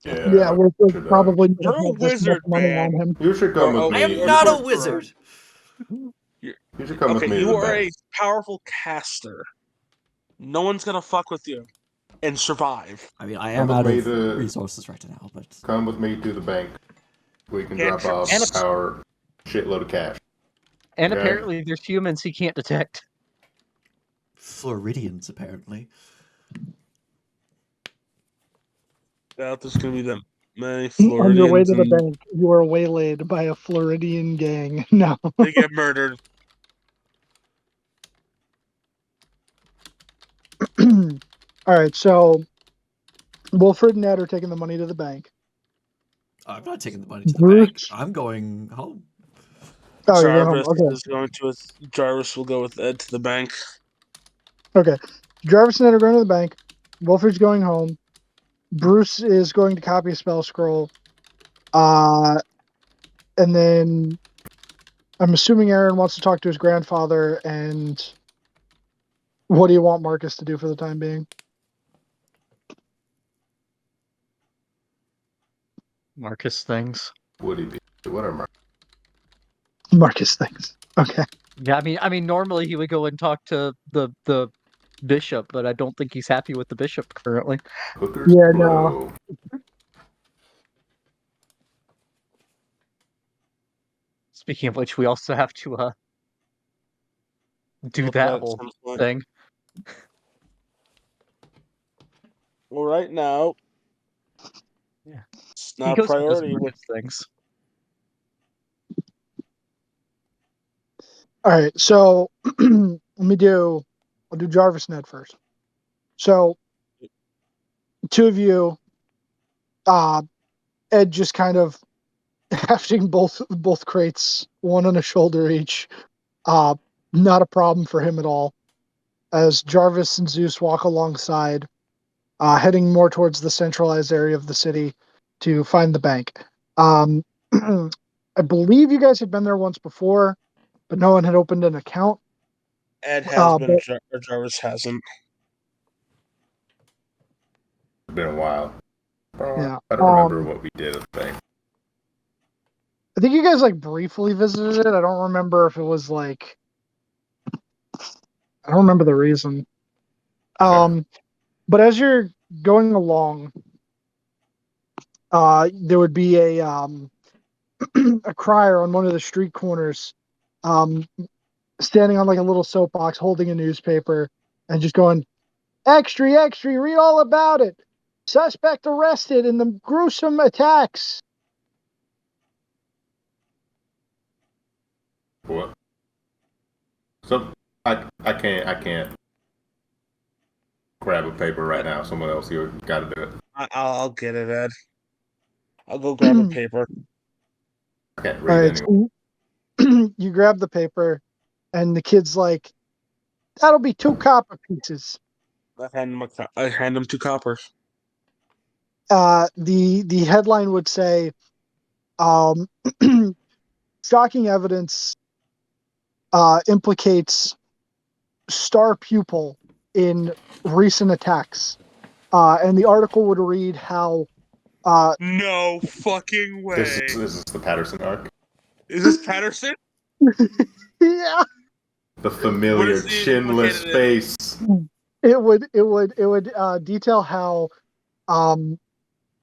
Speaker 2: Yeah,
Speaker 1: Yeah.
Speaker 2: Wilfred
Speaker 1: Should,
Speaker 2: probably
Speaker 3: You're a
Speaker 2: have this much
Speaker 3: wizard,
Speaker 2: money
Speaker 3: man.
Speaker 2: on him.
Speaker 1: you should come with
Speaker 5: I
Speaker 1: me.
Speaker 5: am not a wizard.
Speaker 1: You should come with
Speaker 3: Okay,
Speaker 1: me to
Speaker 3: you
Speaker 1: the
Speaker 3: are a
Speaker 1: bank.
Speaker 3: powerful caster. No one's gonna fuck with you and survive.
Speaker 5: I mean, I
Speaker 1: Come
Speaker 5: am
Speaker 1: with
Speaker 5: out
Speaker 1: me
Speaker 5: of
Speaker 1: to-
Speaker 5: resources right now, but
Speaker 1: Come with me to the bank. We can
Speaker 3: Can't
Speaker 1: drop off
Speaker 3: trust.
Speaker 1: our shitload of cash.
Speaker 4: And
Speaker 1: Okay.
Speaker 4: apparently there's humans he can't detect.
Speaker 5: Floridians apparently.
Speaker 3: Doubt there's gonna be that many
Speaker 2: On your way
Speaker 3: Floridians
Speaker 2: to the
Speaker 3: and
Speaker 2: bank, you are waylaid by a Floridian gang. No.
Speaker 3: they get murdered.
Speaker 2: All right, so Wilfred and Ned are taking the money to the bank.
Speaker 5: I'm not taking the money to the
Speaker 2: Bruce-
Speaker 5: bank. I'm going home.
Speaker 2: Oh, you're going home.
Speaker 3: Jarvis
Speaker 2: Okay.
Speaker 3: is going to Jarvis will go with Ed to the bank.
Speaker 2: Okay. Jarvis and Ned are going to the bank. Wilfred's going home. Bruce is going to copy a spell scroll. And then I'm assuming Aaron wants to talk to his grandfather. And what do you want Marcus to do for the time being?
Speaker 4: Marcus things.
Speaker 1: Would he be? What are
Speaker 2: Marcus thinks. Okay.
Speaker 4: Yeah, I mean, normally he would go and talk to the bishop, but I don't think he's happy with the bishop currently.
Speaker 1: Hooker's
Speaker 2: Yeah,
Speaker 1: blow.
Speaker 4: Speaking of which, we also have to do
Speaker 3: Look
Speaker 4: that
Speaker 3: at
Speaker 4: whole
Speaker 3: some point.
Speaker 4: thing.
Speaker 3: Well, right now,
Speaker 4: Yeah.
Speaker 3: it's
Speaker 4: He
Speaker 3: not a
Speaker 4: goes and does
Speaker 3: priority. With
Speaker 4: things.
Speaker 2: All right, so I'll do Jarvis Ned first. So, two of you, Ed just kind of hefting both crates, one on a shoulder each. Not a problem for him at all. As Jarvis and Zeus walk alongside, heading more towards the centralized area of the city to find the bank. I believe you guys had been there once before, but no one had opened an account.
Speaker 3: Ed has been,
Speaker 2: But
Speaker 3: or Jarvis hasn't.
Speaker 1: It's been a while.
Speaker 2: yeah,
Speaker 1: I don't remember what we did at the bank.
Speaker 2: I think you guys like briefly visited it. I don't remember if it was like I don't remember the reason. But as you're going along, there would be a a crier on one of the street corners, um, standing on like a little soapbox, holding a newspaper, and just going, "Extra, extra! Read all about it. Suspect arrested in the gruesome attacks."
Speaker 1: What? So I can't grab a paper right now. Someone else here got to do it.
Speaker 3: I'll get it, Ed. I'll go grab a paper.
Speaker 1: I can't
Speaker 2: All
Speaker 1: read
Speaker 2: right,
Speaker 1: anyway.
Speaker 2: so you grab the paper, and the kid's like, "That'll be 2 copper pieces."
Speaker 3: I hand him 2 coppers.
Speaker 2: The headline would say, um, "Shocking evidence implicates star pupil in recent attacks," and the article would read how.
Speaker 3: No fucking way.
Speaker 1: Is this the Patterson arc?
Speaker 3: Is this Patterson?
Speaker 2: Yeah,
Speaker 1: The
Speaker 3: What
Speaker 1: familiar
Speaker 3: is he
Speaker 1: chinless
Speaker 3: implicated in?
Speaker 1: face.
Speaker 2: it would detail how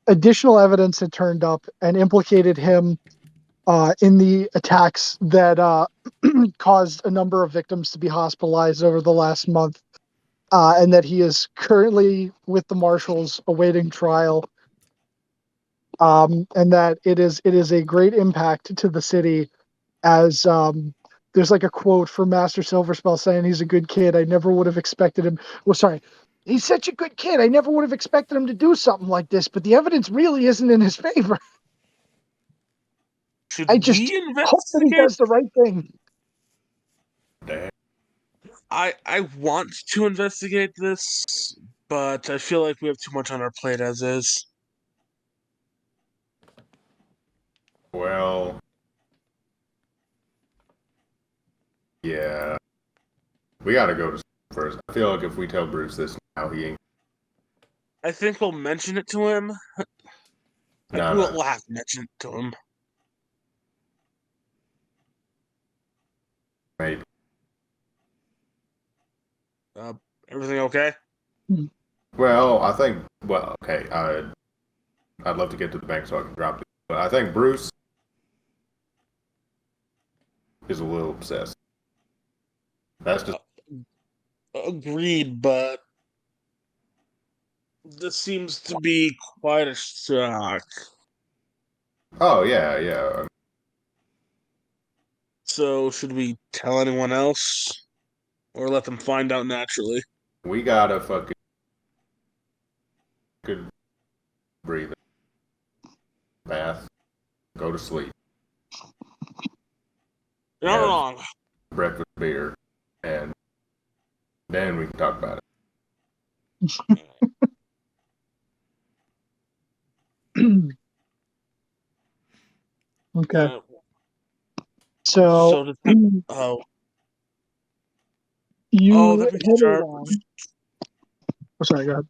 Speaker 2: additional evidence had turned up and implicated him in the attacks that caused a number of victims to be hospitalized over the last month, and that he is currently with the marshals awaiting trial, and that it is a great impact to the city, as there's like a quote from Master Silverspell saying he's a good kid. I never would have expected him. Well, sorry. He's such a good kid. I never would have expected him to do something like this, but the evidence really isn't in his favor.
Speaker 3: Should
Speaker 2: I
Speaker 3: we
Speaker 2: just hope that he
Speaker 3: investigate?
Speaker 2: does the right thing.
Speaker 1: Damn.
Speaker 3: I want to investigate this, but I feel like we have too much on our plate as is.
Speaker 1: Well, yeah. We gotta go to first. I feel like if we tell Bruce this now, he ain't.
Speaker 3: I think we'll mention it to him.
Speaker 1: No,
Speaker 3: We'll
Speaker 1: no.
Speaker 3: have to mention it to him.
Speaker 1: Maybe.
Speaker 3: Everything okay?
Speaker 1: Well, I think. Well, okay. I'd love to get to the bank so I can drop it, but I think Bruce is a little obsessed. That's just.
Speaker 3: Agreed, but this seems to be quite a shock.
Speaker 1: Oh yeah, yeah.
Speaker 3: So, should we tell anyone else? Or let them find out naturally?
Speaker 1: We gotta fucking good breathe, bath, go to sleep,
Speaker 3: You're not
Speaker 1: have
Speaker 3: wrong.
Speaker 1: breakfast beer, and then we can talk about it.
Speaker 2: Okay.
Speaker 3: Uh,
Speaker 2: So
Speaker 3: oh,
Speaker 2: you
Speaker 3: that makes
Speaker 2: headed
Speaker 3: Jarvis.
Speaker 2: on. Oh, sorry, go ahead.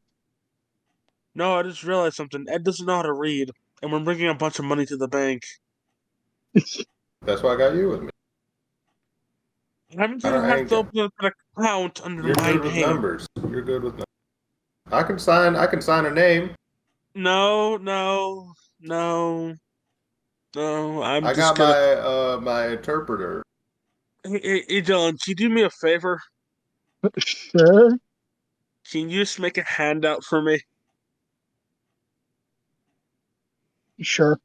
Speaker 3: No, I just realized something. Ed doesn't know how to read, and we're bringing a bunch of money to the bank.
Speaker 1: That's why I got you with me.
Speaker 3: I'm gonna have to open up an account under
Speaker 1: You're
Speaker 3: my
Speaker 1: good with
Speaker 3: name.
Speaker 1: numbers. You're good with numbers. I can sign a name.
Speaker 3: No. I'm
Speaker 1: I
Speaker 3: just
Speaker 1: got
Speaker 3: gonna.
Speaker 1: my interpreter.
Speaker 3: Hey, Dylan, can you do me a favor?
Speaker 2: Sure.
Speaker 3: Can you just make a handout for me?
Speaker 2: Sure.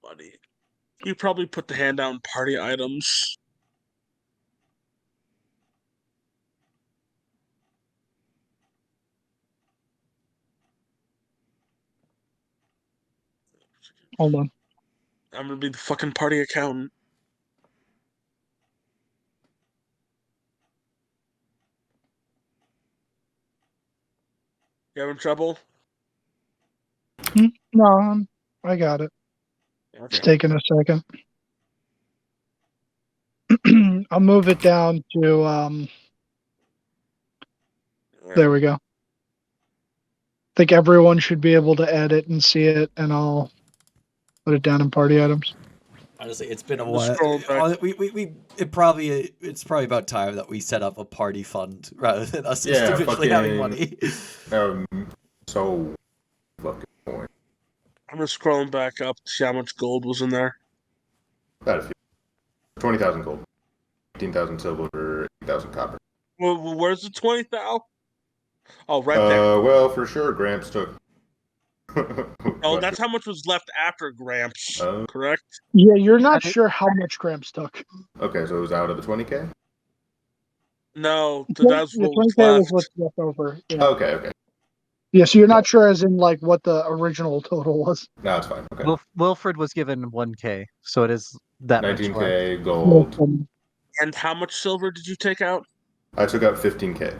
Speaker 3: Buddy. You probably put the handout in party items.
Speaker 2: Hold on.
Speaker 3: I'm gonna be the fucking party accountant. You having trouble?
Speaker 2: No, I got it. It's
Speaker 3: Okay.
Speaker 2: taking a second. I'll move it down to there we go. I think everyone should be able to edit and see it, and I'll put it down in party items.
Speaker 5: Honestly, it's been a
Speaker 3: I'm just
Speaker 5: while.
Speaker 3: scrolling back.
Speaker 5: It's probably about time that we set up a party fund rather than us
Speaker 1: Yeah,
Speaker 5: individually having
Speaker 1: fucking-
Speaker 5: money.
Speaker 1: So fucking point.
Speaker 3: I'm just scrolling back up to see how much gold was in there.
Speaker 1: About a few. 20,000 gold, 18,000 silver, 8,000 copper.
Speaker 3: Well, where's the 20,000? Oh, right there.
Speaker 1: Well, for sure, Gramps took.
Speaker 3: Oh, that's how much was left after Gramps, correct?
Speaker 2: Yeah, you're not sure how much Gramps took.
Speaker 1: Okay, so it was out of the 20K?
Speaker 3: No,
Speaker 2: The
Speaker 3: that's what was
Speaker 2: 20K was
Speaker 3: left.
Speaker 2: what's left over. Yeah.
Speaker 1: Okay.
Speaker 2: Yeah, so you're not sure as in like what the original total was.
Speaker 1: No, it's fine. Okay.
Speaker 4: Wilfred was given 1K, so it is that much left.
Speaker 1: 19K gold.
Speaker 3: And how much silver did you take out?
Speaker 1: I took out 15K.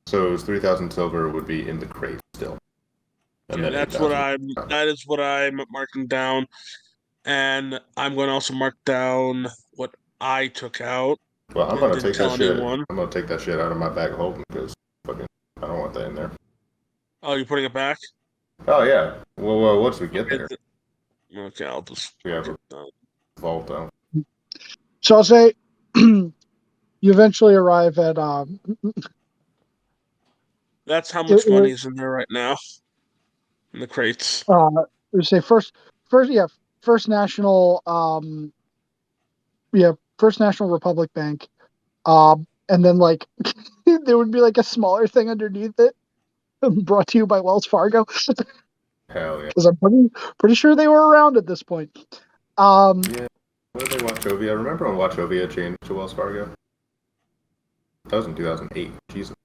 Speaker 1: So it was 3,000 silver would be in the crate still. And
Speaker 3: Yeah,
Speaker 1: then
Speaker 3: that is what I'm marking down. And I'm going to also mark down what I took out.
Speaker 1: Well, I'm gonna take that shit.
Speaker 3: Anyone.
Speaker 1: I'm gonna take that shit out of my bag of holding because fucking I don't want that in there.
Speaker 3: Oh, you're putting it back?
Speaker 1: Oh yeah. Well, once we get there,
Speaker 3: Okay, I'll just.
Speaker 1: we have a vault though.
Speaker 2: So I'll say you eventually arrive at
Speaker 3: That's how much money is in there right now. In the crates.
Speaker 2: we say first National First National Republic Bank. And then like there would be like a smaller thing underneath it, brought to you by Wells Fargo.
Speaker 1: Hell yeah.
Speaker 2: Because I'm pretty sure they were around at this point.
Speaker 1: Yeah. When did they Wachovia? Remember when Wachovia changed to Wells Fargo? That was in 2008. Jesus.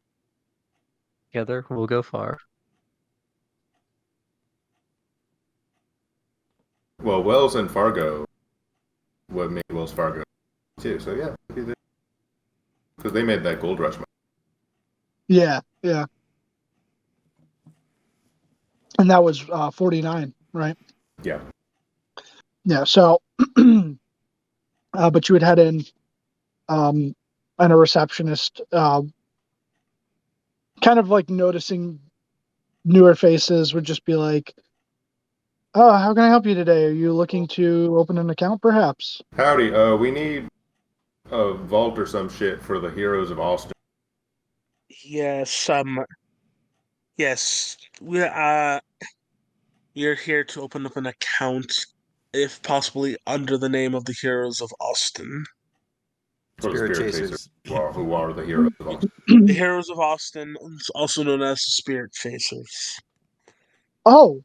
Speaker 4: Together, we'll go far.
Speaker 1: Well, Wells and Fargo, what made Wells Fargo too? So yeah, because they made that gold rush money.
Speaker 2: Yeah. And that was 49, right?
Speaker 1: Yeah.
Speaker 2: Yeah. So, but you would head in, and a receptionist, kind of like noticing newer faces, would just be like, "Oh, how can I help you today? Are you looking to open an account, perhaps?"
Speaker 1: Howdy. We need a vault or some shit for the Heroes of Austin.
Speaker 3: Yes, yes. We're here to open up an account, if possibly under the name of the Heroes of Austin.
Speaker 1: For the
Speaker 5: Spirit
Speaker 1: Spirit
Speaker 5: Chasers.
Speaker 1: Chasers, who are the Heroes of Austin.
Speaker 3: The Heroes of Austin, also known as the Spirit Chasers.
Speaker 2: Oh,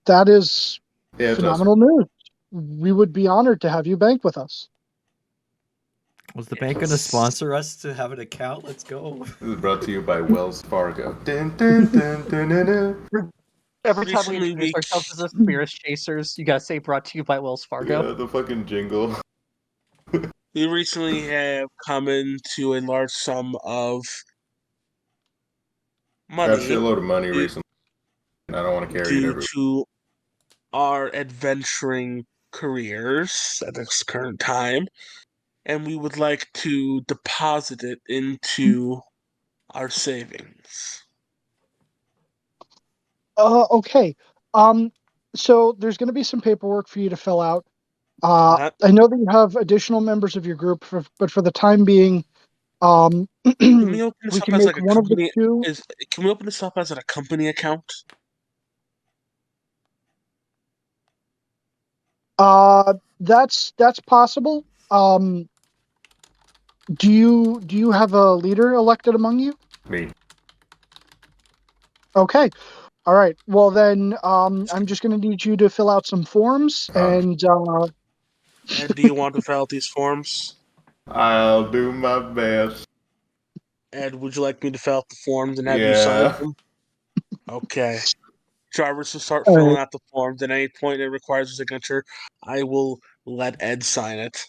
Speaker 2: that is
Speaker 1: Yeah,
Speaker 2: phenomenal news. We would be honored to have you bank with us.
Speaker 5: Was the bank going to sponsor us to have an account? Let's go.
Speaker 1: This is brought to you by Wells Fargo. Dun, dun, dun, dun, dun, dun.
Speaker 4: Every time we
Speaker 3: Recently,
Speaker 4: introduce ourselves as the Spirit Chasers, you gotta say brought to you by Wells Fargo.
Speaker 1: Yeah, the fucking jingle.
Speaker 3: We recently have come into a large sum of
Speaker 1: Got a
Speaker 3: money
Speaker 1: shitload of money recently. And I don't want to carry it
Speaker 3: due
Speaker 1: everywhere.
Speaker 3: to our adventuring careers at this current time, and we would like to deposit it into our savings.
Speaker 2: Okay. So there's going to be some paperwork for you to fill out.
Speaker 3: That-
Speaker 2: I know that you have additional members of your group, but for the time being,
Speaker 3: Can we open this
Speaker 2: we
Speaker 3: up
Speaker 2: can
Speaker 3: as
Speaker 2: make
Speaker 3: like a
Speaker 2: one of the
Speaker 3: company?
Speaker 2: two.
Speaker 3: Can we open this up as a company account?
Speaker 2: That's possible. Do you have a leader elected among you?
Speaker 1: Me.
Speaker 2: Okay. All right. Well then, I'm just going to need you to fill out some forms, and
Speaker 3: Ed, do you want to fill out these forms?
Speaker 1: I'll do my best.
Speaker 3: Ed, would you like me to fill out the forms and have you sign
Speaker 1: Yeah.
Speaker 3: them? Okay. Jarvis will start
Speaker 2: all
Speaker 3: filling
Speaker 2: right.
Speaker 3: out the forms. At any point it requires a signature, I will let Ed sign it.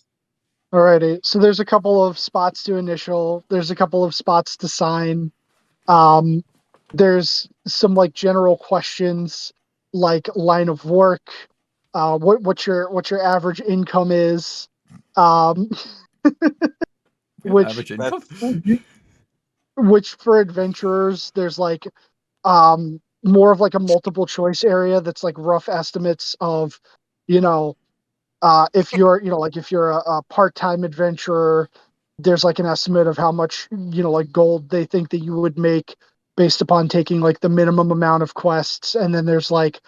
Speaker 2: Alrighty. So there's a couple of spots to initial. There's a couple of spots to sign. Um, there's some like general questions, like line of work, what your average income is, um, which
Speaker 5: Average income.
Speaker 2: which for adventurers there's like more of like a multiple choice area that's like rough estimates of, you know, if you're, like if you're a part-time adventurer, there's like an estimate of how much, like gold they think that you would make based upon taking like the minimum amount of quests. And then there's like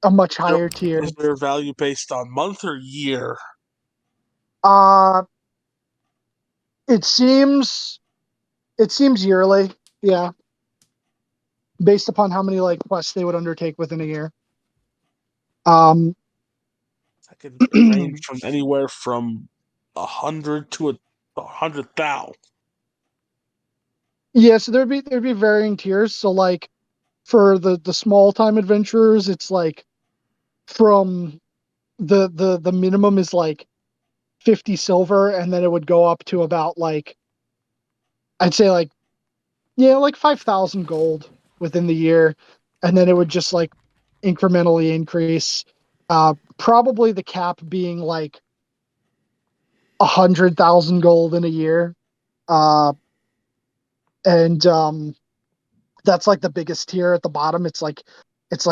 Speaker 2: a much higher tier.
Speaker 3: Is their value based on month or year?
Speaker 2: Uh, it seems yearly. Yeah. Based upon how many like quests they would undertake within a year. Um,
Speaker 3: I could range from anywhere from 100 to 100,000.
Speaker 2: yeah, so there'd be varying tiers. So like for the small time adventurers, it's like from the minimum is like 50 silver, and then it would go up to about like, I'd say like, yeah, like 5,000 gold within the year, and then it would just like incrementally increase. Probably the cap being like 100,000 gold in a year. Uh, and that's like the biggest tier. At the bottom it's like it's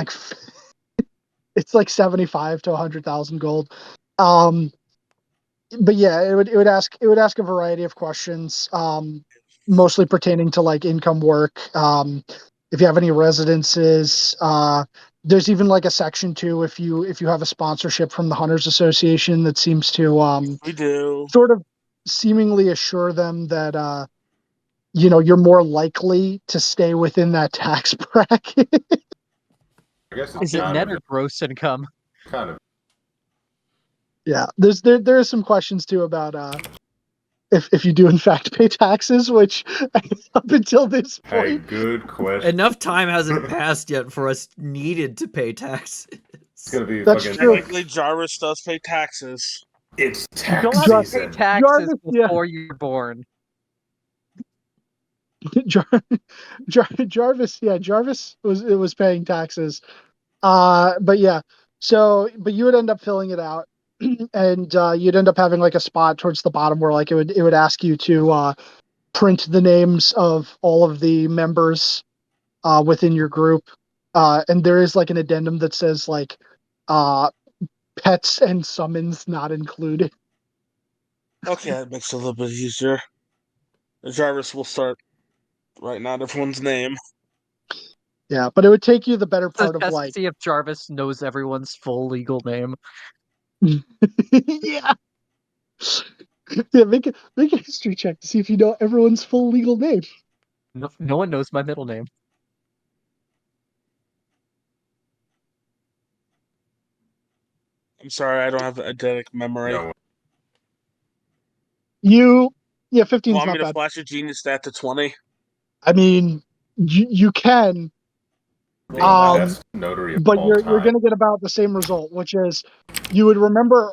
Speaker 2: like 75 to 100,000 gold. Um, but yeah, it would ask a variety of questions, mostly pertaining to like income, work, if you have any residences. There's even like a section too if you have a sponsorship from the Hunters Association that seems to
Speaker 3: We do.
Speaker 2: sort of seemingly assure them that you're more likely to stay within that tax bracket.
Speaker 1: I guess it's
Speaker 4: Is it
Speaker 1: kind
Speaker 4: net
Speaker 1: of,
Speaker 4: or gross income?
Speaker 1: kind of.
Speaker 2: Yeah, there are some questions too about if you do in fact pay taxes, which up until this
Speaker 1: Hey,
Speaker 2: point,
Speaker 1: good question.
Speaker 5: Enough time hasn't passed yet for us needed to pay taxes.
Speaker 1: It's gonna be
Speaker 2: That's
Speaker 1: fucking.
Speaker 2: true.
Speaker 3: Technically, Jarvis does pay taxes.
Speaker 1: It's
Speaker 4: You
Speaker 1: tax
Speaker 4: don't have to pay
Speaker 1: season.
Speaker 4: taxes
Speaker 2: Jarvis, yeah.
Speaker 4: before you're born.
Speaker 2: Jarvis, yeah, Jarvis was paying taxes. But yeah, but you would end up filling it out, and you'd end up having like a spot towards the bottom where like it would ask you to print the names of all of the members within your group. And there is like an addendum that says like uh, pets and summons not included.
Speaker 3: Okay, that makes it a little bit easier. Jarvis will start writing out everyone's name.
Speaker 2: Yeah, but it would take you the better
Speaker 4: To
Speaker 2: part of
Speaker 4: test to
Speaker 2: like,
Speaker 4: see if Jarvis knows everyone's full legal name.
Speaker 2: yeah, yeah. Make a history check to see if you know everyone's full legal name.
Speaker 4: No one knows my middle name.
Speaker 3: I'm sorry, I don't have eidetic memory.
Speaker 1: No,
Speaker 2: Yeah, 15 is
Speaker 3: Want me
Speaker 2: not
Speaker 3: to
Speaker 2: bad.
Speaker 3: flash a genius stat to 20?
Speaker 2: I mean, you can,
Speaker 1: the
Speaker 2: um,
Speaker 1: best notary of
Speaker 2: but
Speaker 1: all
Speaker 2: you're
Speaker 1: time.
Speaker 2: gonna get about the same result, which is you would remember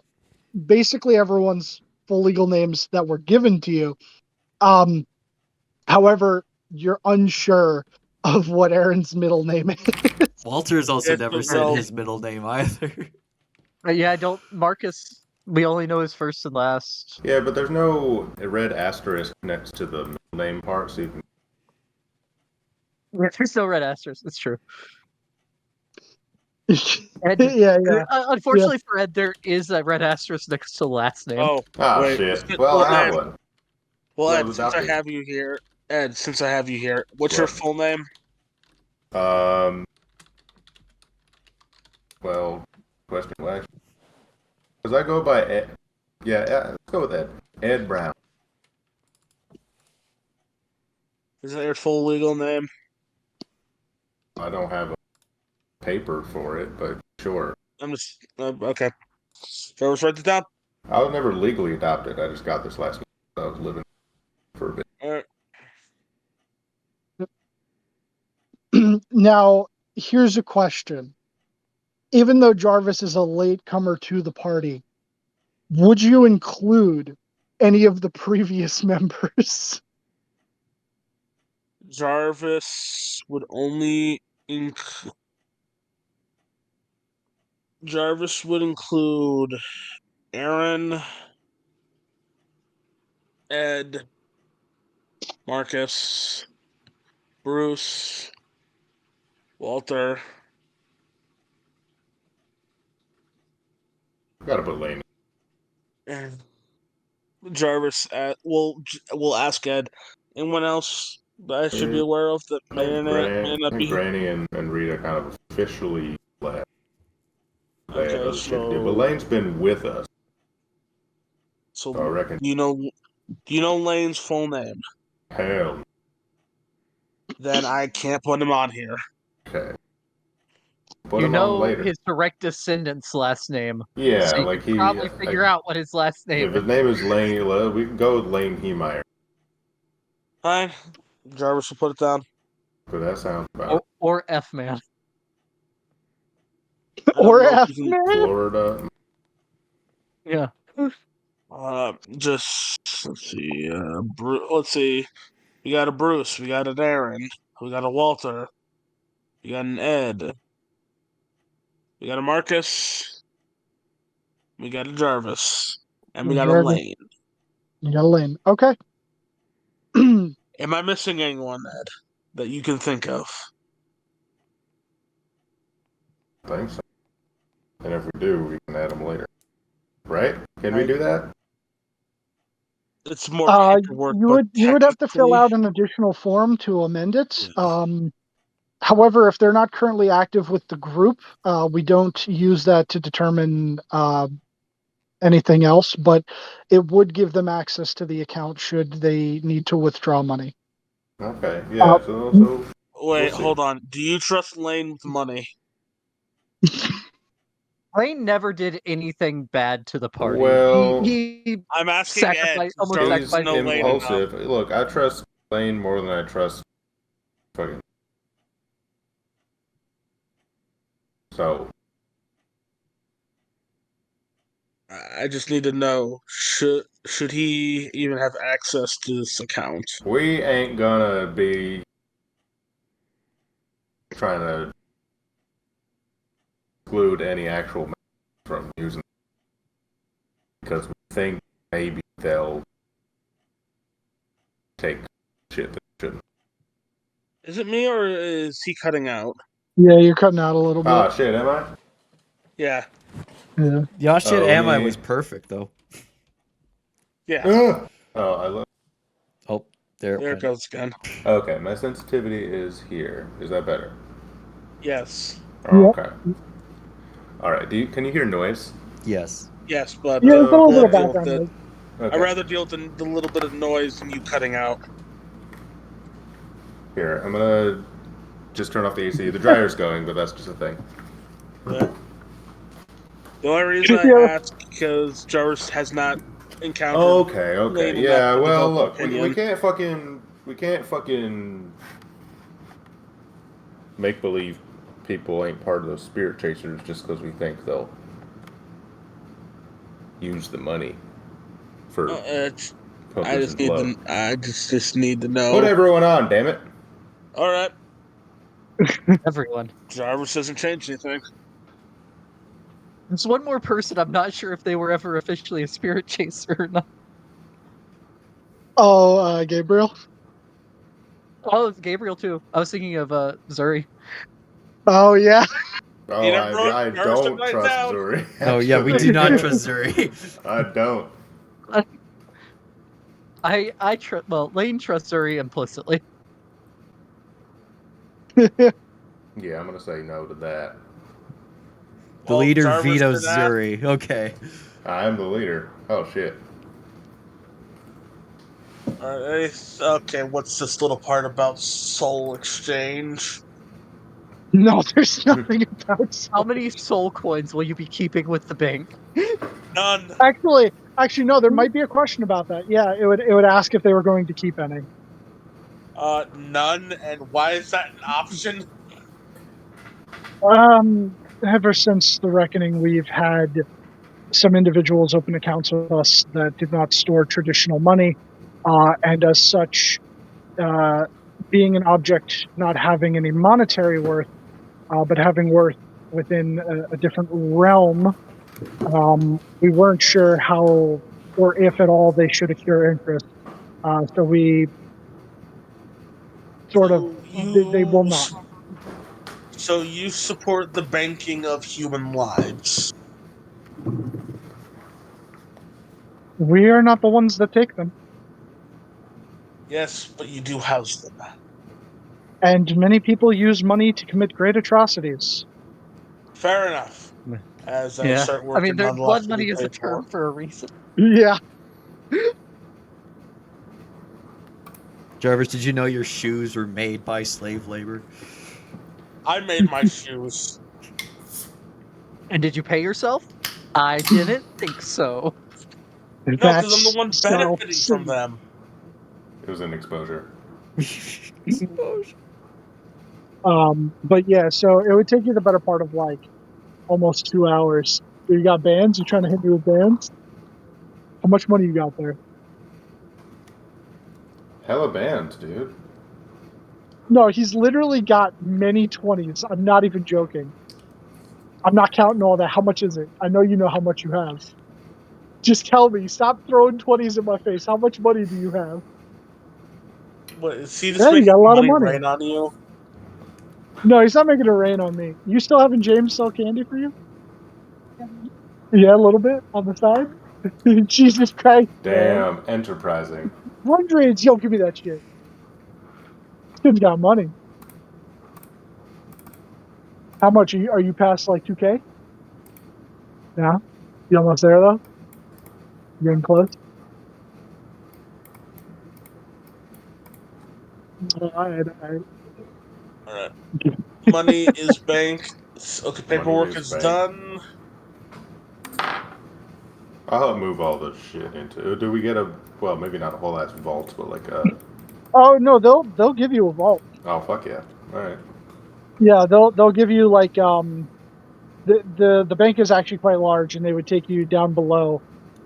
Speaker 2: basically everyone's full legal names that were given to you. However, you're unsure of what Aaron's middle name is.
Speaker 5: Walter's also
Speaker 3: Yes,
Speaker 5: never
Speaker 3: but
Speaker 5: said
Speaker 3: no.
Speaker 5: his middle name either.
Speaker 4: Yeah, I don't. Marcus, we only know his first and last.
Speaker 1: Yeah, but there's no red asterisk next to the middle name part, so you can.
Speaker 4: There's no red asterisk. It's true. Ed,
Speaker 2: yeah.
Speaker 4: unfortunately for Ed, there is a red asterisk next to the last name.
Speaker 3: Oh,
Speaker 1: Oh
Speaker 3: wait.
Speaker 1: shit. Well, I have
Speaker 3: Ed,
Speaker 1: one.
Speaker 3: well,
Speaker 1: I
Speaker 3: Ed,
Speaker 1: was
Speaker 3: since I
Speaker 1: adopted.
Speaker 3: have you here, what's your
Speaker 1: What?
Speaker 3: full name?
Speaker 1: Well, question wax. Because I go by Ed. Yeah, let's go with Ed. Ed Brown.
Speaker 3: Is that your full legal name?
Speaker 1: I don't have a paper for it, but sure.
Speaker 3: I'm just okay. Jarvis, write it down.
Speaker 1: I was never legally adopted. I just got this last month. I was living for a bit.
Speaker 3: All right.
Speaker 2: Now, here's a question. Even though Jarvis is a latecomer to the party, would you include any of the previous members?
Speaker 3: Jarvis would only Jarvis would include Aaron, Ed, Marcus, Bruce, Walter.
Speaker 1: Gotta put Lane.
Speaker 3: And Jarvis. We'll ask Ed. Anyone else that I should be aware of that
Speaker 1: I
Speaker 3: may
Speaker 1: think
Speaker 3: not be?
Speaker 1: Granny and Rita kind of officially left. They had
Speaker 3: Okay,
Speaker 1: other shit to do. But Lane's been with us.
Speaker 3: so
Speaker 1: I reckon.
Speaker 3: do you know Lane's full name?
Speaker 1: Hell.
Speaker 3: Then I can't put him on here.
Speaker 1: Okay. Put
Speaker 4: You
Speaker 1: him on
Speaker 4: know
Speaker 1: later.
Speaker 4: his direct descendant's last name.
Speaker 1: Yeah,
Speaker 4: so you
Speaker 1: like
Speaker 4: can probably figure out what his last name
Speaker 1: If his name is Lane, we can go with Lane Hemeyer.
Speaker 3: Fine. Jarvis will put it down.
Speaker 1: But that sounds about
Speaker 4: or F man.
Speaker 2: Or F man?
Speaker 1: Florida.
Speaker 4: Yeah.
Speaker 3: Just let's see. Let's see. We got a Bruce. We got an Aaron. We got a Walter. We got an Ed. We got a Marcus. We got a Jarvis. And we got a
Speaker 2: Jarvis.
Speaker 3: Lane.
Speaker 2: You got a Lane. Okay.
Speaker 3: Am I missing anyone, Ed, that you can think of?
Speaker 1: I think so. And if we do, we can add them later. Right? Can we do that?
Speaker 3: It's more paperwork.
Speaker 2: You would have to fill out an additional form to amend it.
Speaker 3: Yeah.
Speaker 2: However, if they're not currently active with the group, we don't use that to determine anything else, but it would give them access to the account should they need to withdraw money.
Speaker 1: Okay, yeah. So
Speaker 3: Wait,
Speaker 1: we'll
Speaker 3: hold on. Do you trust Lane with money?
Speaker 4: Lane never did anything bad to the party.
Speaker 1: Well,
Speaker 4: he
Speaker 3: I'm asking Ed.
Speaker 4: almost
Speaker 1: he's
Speaker 4: sacrificed
Speaker 3: no Lane
Speaker 1: impulsive. Look, I trust Lane more than I trust fucking. So
Speaker 3: I just need to know should he even have access to this account?
Speaker 1: we ain't gonna be trying to exclude any actual from using because we think maybe they'll take shit that shouldn't.
Speaker 3: Is it me or is he cutting out?
Speaker 2: Yeah, you're cutting out a little bit.
Speaker 1: Ah, shit, am I?
Speaker 3: Yeah.
Speaker 2: Yeah.
Speaker 5: Yashit
Speaker 1: Oh,
Speaker 5: Am I
Speaker 1: me.
Speaker 5: was perfect though.
Speaker 3: Yeah.
Speaker 1: Oh, I love.
Speaker 5: Oh, there
Speaker 3: There it
Speaker 5: went.
Speaker 3: goes again.
Speaker 1: Okay, my sensitivity is here. Is that better?
Speaker 3: Yes.
Speaker 1: Oh, okay. All right. Can you hear noise?
Speaker 5: Yes.
Speaker 3: Yes, but
Speaker 2: Yeah, it's a little bit
Speaker 3: we'll
Speaker 2: of
Speaker 3: deal with
Speaker 2: background
Speaker 3: it.
Speaker 2: noise.
Speaker 1: Okay.
Speaker 3: I'd rather deal with the little bit of noise than you cutting out.
Speaker 1: Here, I'm gonna just turn off the AC. The dryer's going, but that's just a thing.
Speaker 3: Yeah. The only reason I
Speaker 2: Yeah.
Speaker 3: ask because Jarvis has not encountered.
Speaker 1: Okay.
Speaker 3: Lane
Speaker 1: Yeah.
Speaker 3: enough to
Speaker 1: Well,
Speaker 3: develop
Speaker 1: look,
Speaker 3: an
Speaker 1: we
Speaker 3: opinion.
Speaker 1: can't fucking make believe people ain't part of those spirit chasers just because we think they'll use the money for
Speaker 3: I
Speaker 1: hookers
Speaker 3: just
Speaker 1: and blow.
Speaker 3: just need to know.
Speaker 1: Put everyone on, damn it.
Speaker 3: All right.
Speaker 4: everyone.
Speaker 3: Jarvis doesn't change anything.
Speaker 4: There's one more person. I'm not sure if they were ever officially a spirit chaser or not.
Speaker 2: Oh, Gabriel.
Speaker 4: Oh, it's Gabriel too. I was thinking of Zuri.
Speaker 2: Oh yeah.
Speaker 1: Oh,
Speaker 3: Peter Brook,
Speaker 1: I
Speaker 3: Jarvis
Speaker 1: don't
Speaker 3: right
Speaker 1: trust
Speaker 3: down.
Speaker 1: Zuri.
Speaker 5: Oh yeah, we do not trust Zuri.
Speaker 1: I don't.
Speaker 4: I trust. Well, Lane trusts Uri implicitly.
Speaker 1: Yeah, I'm gonna say no to that.
Speaker 5: The
Speaker 3: Well,
Speaker 5: leader
Speaker 3: Jarvis
Speaker 5: vetoes
Speaker 3: for that.
Speaker 5: Zuri. Okay.
Speaker 1: I am the leader. Oh shit.
Speaker 3: Okay, what's this little part about soul exchange?
Speaker 2: No, there's nothing about
Speaker 4: How
Speaker 2: soul.
Speaker 4: many soul coins will you be keeping with the bank?
Speaker 3: None.
Speaker 2: Actually, no. There might be a question about that. Yeah, it would ask if they were going to keep any.
Speaker 3: None. And why is that an option?
Speaker 2: Ever since the reckoning, we've had some individuals open accounts with us that did not store traditional money, and as such, uh, being an object not having any monetary worth, but having worth within a different realm, we weren't sure how or if at all they should accrue interest. So we sort of they will not.
Speaker 3: So you support the banking of human lives.
Speaker 2: We are not the ones that take them,
Speaker 3: Yes, but you do house them.
Speaker 2: and many people use money to commit great atrocities.
Speaker 3: Fair enough. As I
Speaker 4: Yeah.
Speaker 3: start
Speaker 4: I mean,
Speaker 3: working
Speaker 4: their
Speaker 3: on
Speaker 4: blood
Speaker 3: left to
Speaker 4: money
Speaker 3: be
Speaker 4: is a
Speaker 3: paid for.
Speaker 4: term for a reason.
Speaker 2: Yeah.
Speaker 5: Jarvis, did you know your shoes were made by slave labor?
Speaker 3: I made my shoes.
Speaker 4: And did you pay yourself? I didn't think so.
Speaker 3: No, because I'm the
Speaker 2: That's
Speaker 3: one
Speaker 2: so
Speaker 3: benefiting from
Speaker 2: silly.
Speaker 3: them.
Speaker 1: It was an exposure.
Speaker 2: But yeah, so it would take you the better part of like almost 2 hours. You got bands? You trying to hit me with bands? How much money you got there?
Speaker 1: Hella bands, dude.
Speaker 2: No, he's literally got many 20s. I'm not even joking. I'm not counting all that. How much is it? I know you know how much you have. Just tell me. Stop throwing 20s in my face. How much money do you have?
Speaker 3: What, see this
Speaker 2: Yeah, you
Speaker 3: making
Speaker 2: got a lot of
Speaker 3: money
Speaker 2: money.
Speaker 3: rain on you?
Speaker 2: No, he's not making it rain on me. You still having James sell candy for you? Yeah, a little bit on the side. Jesus Christ, man.
Speaker 1: Damn, enterprising.
Speaker 2: Hundreds. Yo, give me that shit. This kid's got money. How much are you past like 2K? Yeah. You almost there though? You getting close? Alright.
Speaker 3: Alright. Money is banked. Okay, paperwork
Speaker 1: Money is
Speaker 3: is
Speaker 1: banked.
Speaker 3: done.
Speaker 1: I'll help move all this shit into. Do we get a? Well, maybe not a whole ass vault, but like a.
Speaker 2: Oh no, they'll give you a vault.
Speaker 1: Oh fuck yeah! All right.
Speaker 2: Yeah, they'll give you like the bank is actually quite large, and they would take you down below,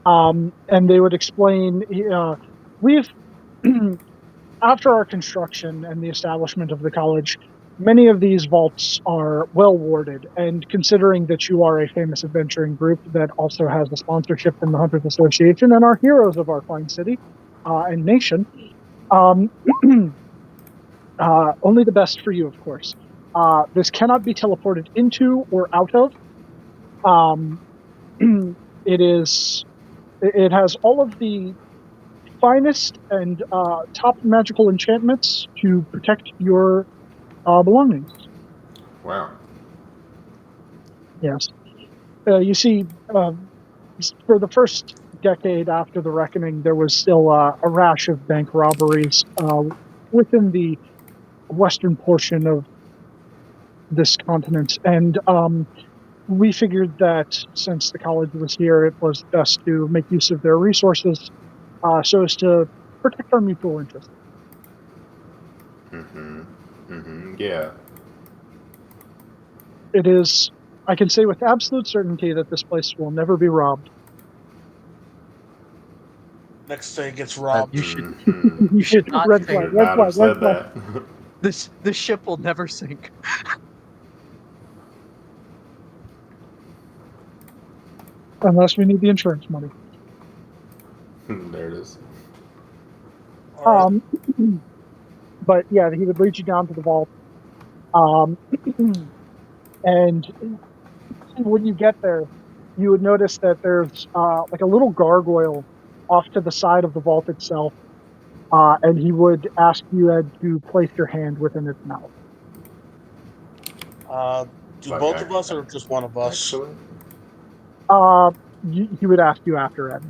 Speaker 2: and they would explain. We've after our construction and the establishment of the college, many of these vaults are well warded. And considering that you are a famous adventuring group that also has a sponsorship from the Hunters Association and are heroes of our fine city and nation, um, only the best for you, of course. This cannot be teleported into or out of. Um, it is. It has all of the finest and top magical enchantments to protect your belongings.
Speaker 1: Wow.
Speaker 2: Yes. You see, for the first decade after the reckoning, there was still a rash of bank robberies within the western portion of this continent. And we figured that since the college was here, it was best to make use of their resources so as to protect our mutual interests.
Speaker 1: Yeah.
Speaker 2: It is, I can say with absolute certainty that this place will never be robbed.
Speaker 3: Next day gets robbed.
Speaker 4: You should not
Speaker 2: Red
Speaker 4: think
Speaker 2: flag, red flag, red flag.
Speaker 4: this ship will never sink.
Speaker 2: Unless we need the insurance money.
Speaker 1: There it is.
Speaker 3: Alright.
Speaker 2: But yeah, he would lead you down to the vault. And when you get there, you would notice that there's like a little gargoyle off to the side of the vault itself, and he would ask you, Ed, to place your hand within its mouth.
Speaker 3: Do
Speaker 1: Like,
Speaker 3: both of us or just one of us?
Speaker 1: Actually,
Speaker 2: He would ask you after, Ed.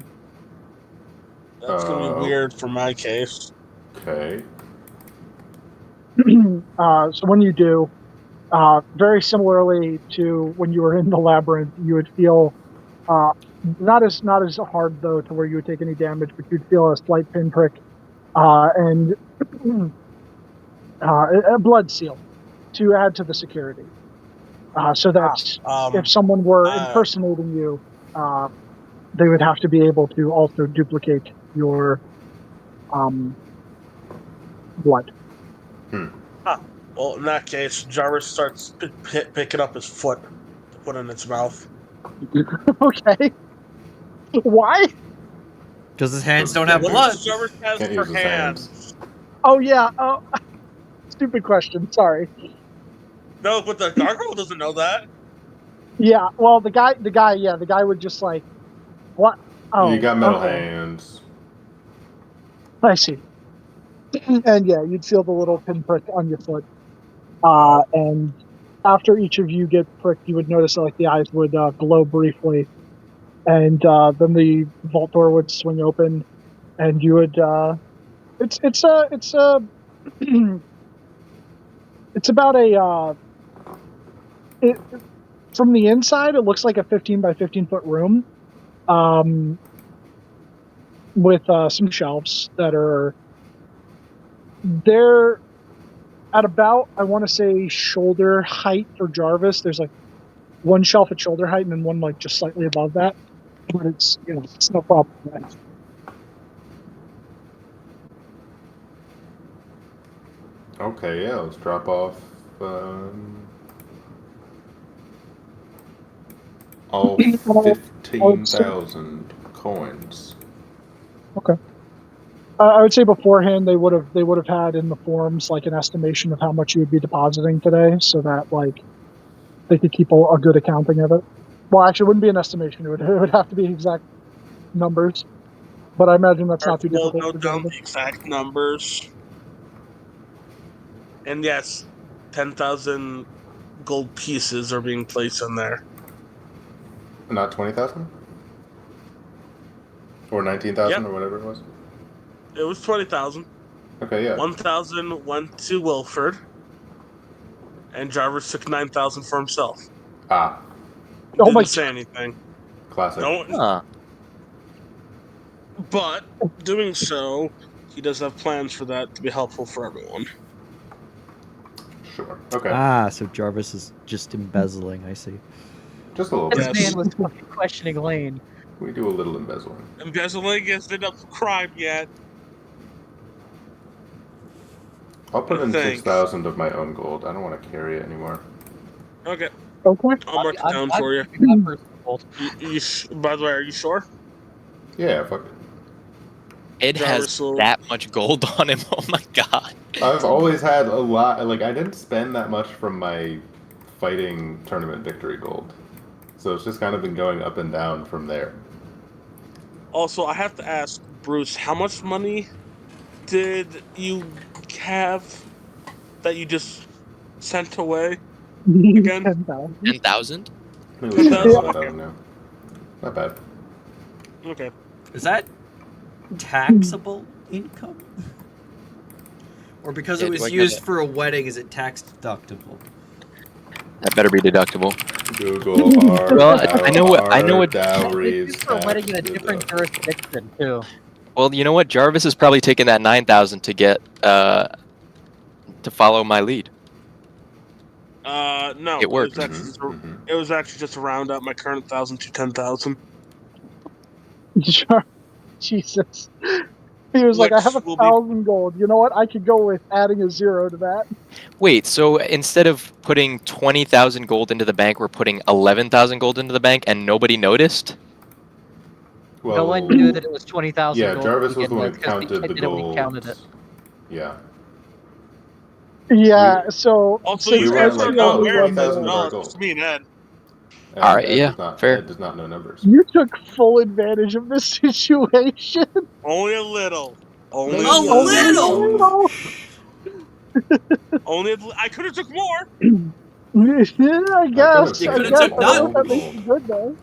Speaker 3: That's gonna be weird for my case.
Speaker 1: okay.
Speaker 2: So when you do, very similarly to when you were in the labyrinth, you would feel not as hard though to where you would take any damage, but you'd feel a slight pinprick and a blood seal to add to the security, so that if someone were impersonating you, they would have to be able to also duplicate your blood.
Speaker 3: Well, in that case, Jarvis starts picking up his foot to put in its mouth.
Speaker 2: Okay. Why?
Speaker 5: Because his hands don't have
Speaker 3: What
Speaker 5: blood.
Speaker 3: does Jarvis has
Speaker 1: Can't
Speaker 3: for
Speaker 1: use his
Speaker 3: hands?
Speaker 2: Oh yeah. Oh, stupid question. Sorry.
Speaker 3: No, but the gargoyle doesn't know that.
Speaker 2: Yeah. Well, the guy would just like, what? Oh,
Speaker 1: You got metal
Speaker 2: okay.
Speaker 1: hands.
Speaker 2: I see. And yeah, you'd feel the little pinprick on your foot. And after each of you get pricked, you would notice that like the eyes would glow briefly, and then the vault door would swing open, and you would. It's about a. From the inside, it looks like a 15 by 15 foot room, with some shelves that are. They're at about, I want to say, shoulder height for Jarvis. There's like one shelf at shoulder height and then one like just slightly above that. But it's it's no problem. Right?
Speaker 1: Okay, yeah, let's drop off all 15,000 coins.
Speaker 2: Okay. I would say beforehand they would have had in the forms like an estimation of how much you would be depositing today, so that like they could keep a good accounting of it. Well, actually, it wouldn't be an estimation; it would have to be exact numbers. But I imagine that's not too difficult.
Speaker 3: Note down the exact numbers. And yes, 10,000 gold pieces are being placed in there.
Speaker 1: Not 20,000? Or 19,000
Speaker 3: Yep.
Speaker 1: or whatever it was?
Speaker 3: It was 20,000.
Speaker 1: Okay, yeah.
Speaker 3: 1,000 went to Wilford, and Jarvis took 9,000 for himself.
Speaker 1: Ah.
Speaker 3: Didn't say anything.
Speaker 1: Classic.
Speaker 3: No. But doing so, he does have plans for that to be helpful for everyone.
Speaker 1: Sure. Okay.
Speaker 5: So Jarvis is just embezzling, I see.
Speaker 1: Just a little bit.
Speaker 4: This man was fucking questioning Lane.
Speaker 1: We do a little embezzling.
Speaker 3: Embezzling isn't a crime yet.
Speaker 1: I'll put in 6,000 of my own gold. I don't want to carry it anymore.
Speaker 3: Okay.
Speaker 2: Okay.
Speaker 3: I'll mark it down for you. By the way, are you sure?
Speaker 1: Yeah, fuck it.
Speaker 6: Ed has that much gold on him. Oh my god.
Speaker 1: I've always had a lot. Like, I didn't spend that much from my fighting tournament victory gold. So it's just kind of been going up and down from there.
Speaker 3: Also, I have to ask, Bruce, how much money did you have that you just sent away again?
Speaker 6: 10,000?
Speaker 1: Maybe we should have 7,000 now. Not bad.
Speaker 3: Okay.
Speaker 5: Is that taxable income? Or because it was used for a wedding, is it tax deductible?
Speaker 6: That better be deductible.
Speaker 1: Google our
Speaker 6: Well, I know what
Speaker 1: dowries
Speaker 4: for a wedding in a different jurisdiction too.
Speaker 6: Well, you know what? Jarvis is probably taking that 9,000 to get to follow my lead.
Speaker 3: No.
Speaker 6: It worked.
Speaker 3: It was actually just to round up my current 1,000 to 10,000.
Speaker 2: Jesus. He was like, I have 1,000 gold. You know what? I could go with adding a 0 to that.
Speaker 6: Wait, so instead of putting 20,000 gold into the bank, we're putting 11,000 gold into the bank, and nobody noticed?
Speaker 1: Well,
Speaker 4: no one knew that it was 20,000
Speaker 1: yeah,
Speaker 4: gold.
Speaker 1: Jarvis was the one who
Speaker 4: because
Speaker 1: counted the gold.
Speaker 4: Counted it.
Speaker 1: Yeah.
Speaker 2: Yeah, so
Speaker 3: Also,
Speaker 2: since
Speaker 3: you
Speaker 1: We
Speaker 3: guys
Speaker 1: went
Speaker 2: Ed's
Speaker 3: are
Speaker 1: like,
Speaker 2: the
Speaker 3: not
Speaker 1: oh,
Speaker 2: only
Speaker 3: aware of
Speaker 2: one
Speaker 3: this
Speaker 1: $20,000
Speaker 3: at
Speaker 1: of
Speaker 2: that
Speaker 3: all.
Speaker 1: our
Speaker 3: It's
Speaker 1: goal.
Speaker 3: just me and Ed.
Speaker 1: And
Speaker 6: All right,
Speaker 1: Ed
Speaker 6: yeah, fair.
Speaker 1: Ed does not know numbers.
Speaker 2: you took full advantage of this situation.
Speaker 3: Only a little. Only
Speaker 1: Maybe
Speaker 3: a
Speaker 5: A
Speaker 3: little.
Speaker 2: Only a
Speaker 5: little.
Speaker 2: little.
Speaker 3: Only. I could have took more.
Speaker 2: Yeah, I
Speaker 1: I could have
Speaker 2: guess.
Speaker 5: You
Speaker 2: I
Speaker 5: could have
Speaker 1: taken
Speaker 2: guess.
Speaker 5: took
Speaker 2: I don't know
Speaker 1: all
Speaker 2: if
Speaker 5: none.
Speaker 1: the
Speaker 2: that makes
Speaker 1: gold.
Speaker 2: you good though.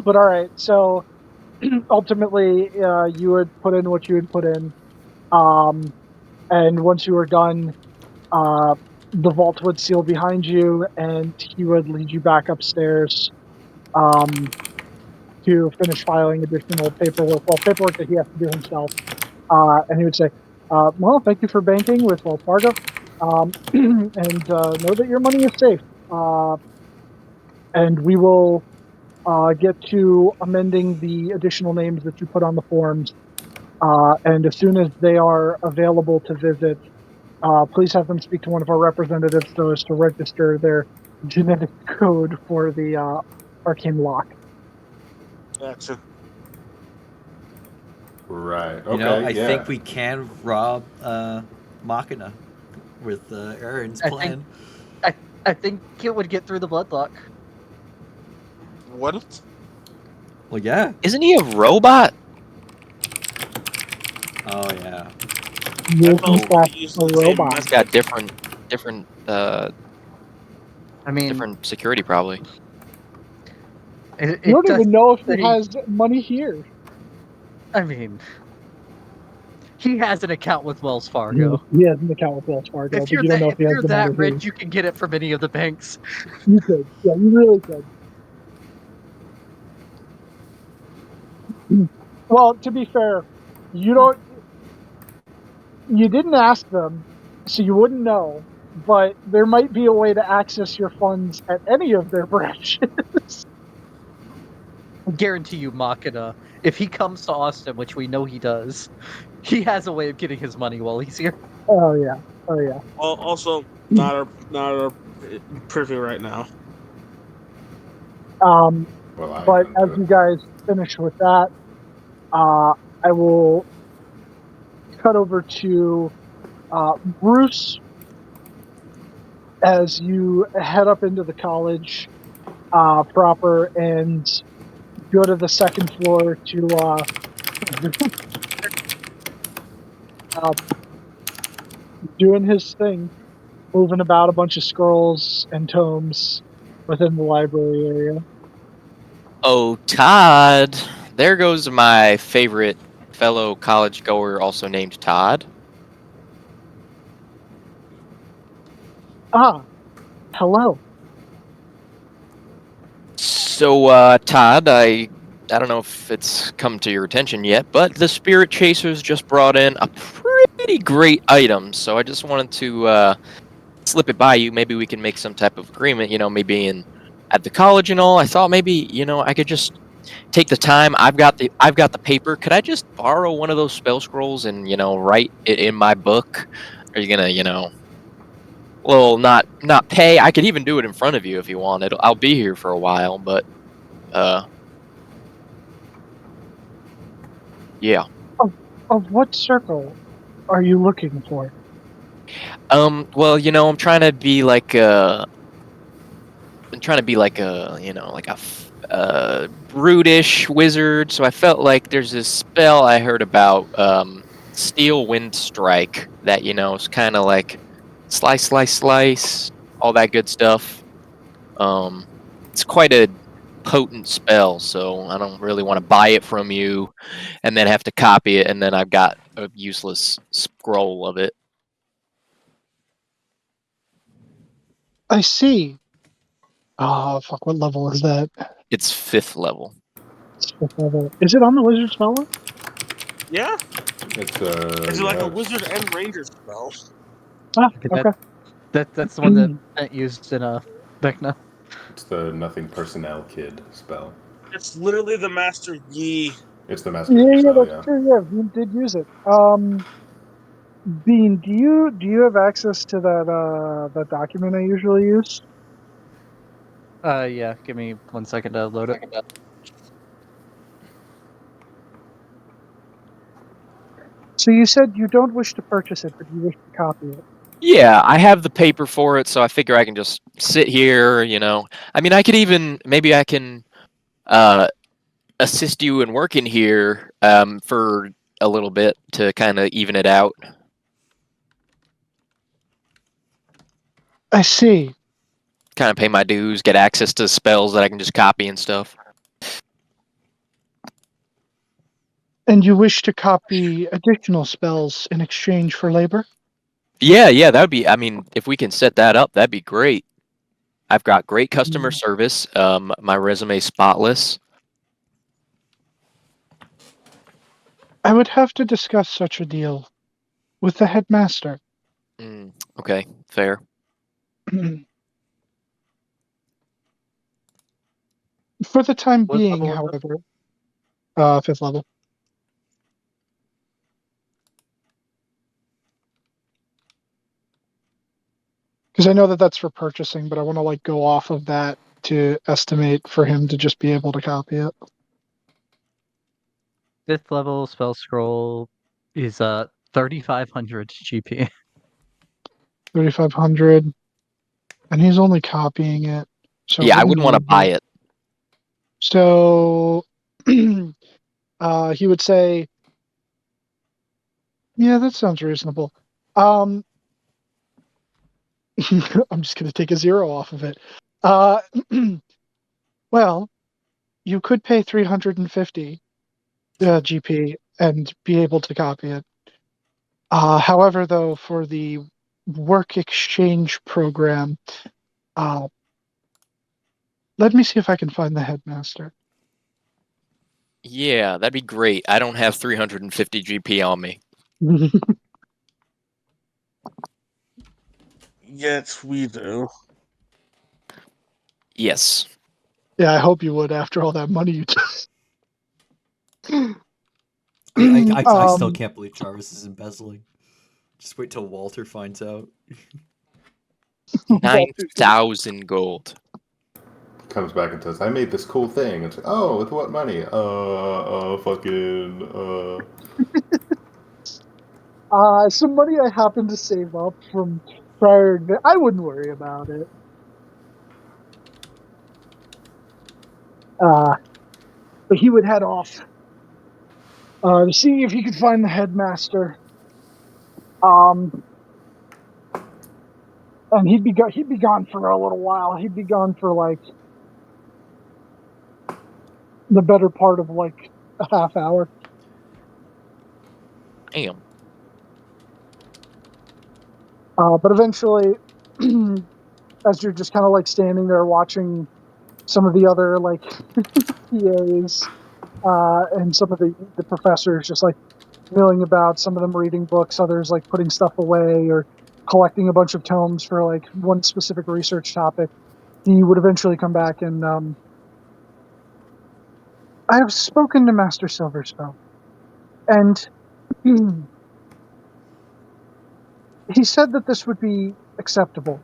Speaker 2: But all right. So ultimately, you would put in what you would put in, and once you were done, uh, the vault would seal behind you, and he would lead you back upstairs to finish filing additional paperwork. Well, paperwork that he has to do himself. And he would say, "Well, thank you for banking with Wells Fargo, and know that your money is safe. And we will get to amending the additional names that you put on the forms. And as soon as they are available to visit, please have them speak to one of our representatives so as to register their genetic code for the arcane lock."
Speaker 3: Gotcha.
Speaker 1: Right.
Speaker 5: You know,
Speaker 1: Okay.
Speaker 5: I
Speaker 1: Yeah.
Speaker 5: think we can rob Machina with Aaron's
Speaker 4: I
Speaker 5: plan.
Speaker 4: I think it would get through the bloodlock.
Speaker 3: What?
Speaker 5: Well, yeah.
Speaker 6: Isn't he a robot?
Speaker 5: Oh, yeah.
Speaker 3: I
Speaker 2: You're in
Speaker 3: thought
Speaker 2: fact
Speaker 3: we used
Speaker 2: a
Speaker 3: the same
Speaker 2: robot.
Speaker 6: He's
Speaker 3: method.
Speaker 6: got different
Speaker 4: I mean,
Speaker 6: different security probably.
Speaker 2: You
Speaker 4: it
Speaker 2: don't
Speaker 4: does
Speaker 2: even know if he
Speaker 4: say-
Speaker 2: has money here.
Speaker 4: I mean, he has an account with Wells Fargo.
Speaker 2: He has an account with Wells Fargo,
Speaker 4: If
Speaker 2: but
Speaker 4: you're
Speaker 2: you don't know
Speaker 4: that
Speaker 2: if he has the money here.
Speaker 4: rich, you can get it from any of the banks.
Speaker 2: You could. Yeah, you really could. Well, to be fair, you didn't ask them, so you wouldn't know, but there might be a way to access your funds at any of their branches.
Speaker 4: I guarantee you, Machina, if he comes to Austin, which we know he does, he has a way of getting his money while he's here.
Speaker 2: Oh yeah. Oh yeah.
Speaker 3: Also, not our privy right now.
Speaker 1: Well, I
Speaker 2: But
Speaker 1: couldn't
Speaker 2: as
Speaker 1: do it.
Speaker 2: you guys finish with that, I will cut over to Bruce as you head up into the college proper and go to the second floor to uh, doing his thing, moving about a bunch of scrolls and tomes within the library area.
Speaker 6: Oh, Todd. There goes my favorite fellow college goer, also named Todd.
Speaker 2: Ah, hello.
Speaker 6: So, Todd, I don't know if it's come to your attention yet, but the Spirit Chasers just brought in a pretty great item. So I just wanted to slip it by you. Maybe we can make some type of agreement. You know, maybe at the college and all. I thought maybe I could just take the time. I've got the paper. Could I just borrow one of those spell scrolls and write it in my book? Are you gonna well, not pay? I could even do it in front of you if you want. I'll be here for a while, but uh. Yeah.
Speaker 2: Of what circle are you looking for?
Speaker 6: Well, I'm trying to be like I'm trying to be like a brutish wizard. So I felt like there's this spell I heard about, Steel Wind Strike, that is kind of like slice, slice, slice, all that good stuff. Um, it's quite a potent spell, so I don't really want to buy it from you and then have to copy it, and then I've got a useless scroll of it.
Speaker 2: I see. Oh, fuck, what level is that?
Speaker 6: It's 5th level.
Speaker 2: It's fifth level. Is it on the wizard spell list?
Speaker 3: Yeah.
Speaker 1: It's
Speaker 3: Is it
Speaker 1: yeah,
Speaker 3: like a
Speaker 1: it's-
Speaker 3: wizard and ranger spell?
Speaker 2: Ah,
Speaker 4: That-
Speaker 2: okay.
Speaker 4: That's the one that Bent used in Vecna.
Speaker 1: It's the nothing personnel kid spell.
Speaker 3: It's literally the Master Yi.
Speaker 1: It's the master
Speaker 2: Yeah,
Speaker 1: spell.
Speaker 2: that's
Speaker 1: Yeah.
Speaker 2: true. Yeah, Bean did use it. Bean, do you have access to that document I usually use?
Speaker 4: Yeah, give me 1 second to load it.
Speaker 2: So you said you don't wish to purchase it, but you wish to copy it.
Speaker 6: Yeah, I have the paper for it, so I figure I can just sit here, I mean, I could even, maybe I can assist you in working here for a little bit to kind of even it out.
Speaker 2: I see.
Speaker 6: Kind of pay my dues, get access to spells that I can just copy and stuff.
Speaker 2: And you wish to copy additional spells in exchange for labor?
Speaker 6: Yeah, that would be, I mean, if we can set that up, that'd be great. I've got great customer service. My resume's spotless.
Speaker 2: I would have to discuss such a deal with the headmaster.
Speaker 6: Okay, fair.
Speaker 2: For the time
Speaker 3: What
Speaker 2: being,
Speaker 3: level is it?
Speaker 2: however, 5th level. Because I know that that's for purchasing, but I want to like go off of that to estimate for him to just be able to copy it.
Speaker 4: 5th level spell scroll is 3,500 GP.
Speaker 2: 3,500, and he's only copying it. So
Speaker 6: Yeah, I wouldn't want to buy it.
Speaker 2: So he would say, "Yeah, that sounds reasonable." I'm just going to take a 0 off of it. Well, you could pay 350 GP and be able to copy it. However, though, for the work exchange program, let me see if I can find the headmaster.
Speaker 6: Yeah, that'd be great. I don't have 350 GP on me.
Speaker 3: Yes, we do.
Speaker 6: Yes.
Speaker 2: Yeah, I hope you would after all that money you took.
Speaker 5: I still can't believe Jarvis is embezzling. Just wait till Walter finds out.
Speaker 6: 9,000 gold.
Speaker 1: Comes back and says, "I made this cool thing." It's like, "Oh, with what money?"
Speaker 2: Some money I happened to save up from prior. I wouldn't worry about it. But he would head off to see if he could find the headmaster. And he'd be gone for a little while. He'd be gone for like the better part of like a half hour.
Speaker 6: Damn.
Speaker 2: But eventually, as you're just kind of like standing there watching some of the other like PAs and some of the professors just like milling about, some of them reading books, others like putting stuff away or collecting a bunch of tomes for like one specific research topic, he would eventually come back and I have spoken to Master Silverspell, and he said that this would be acceptable,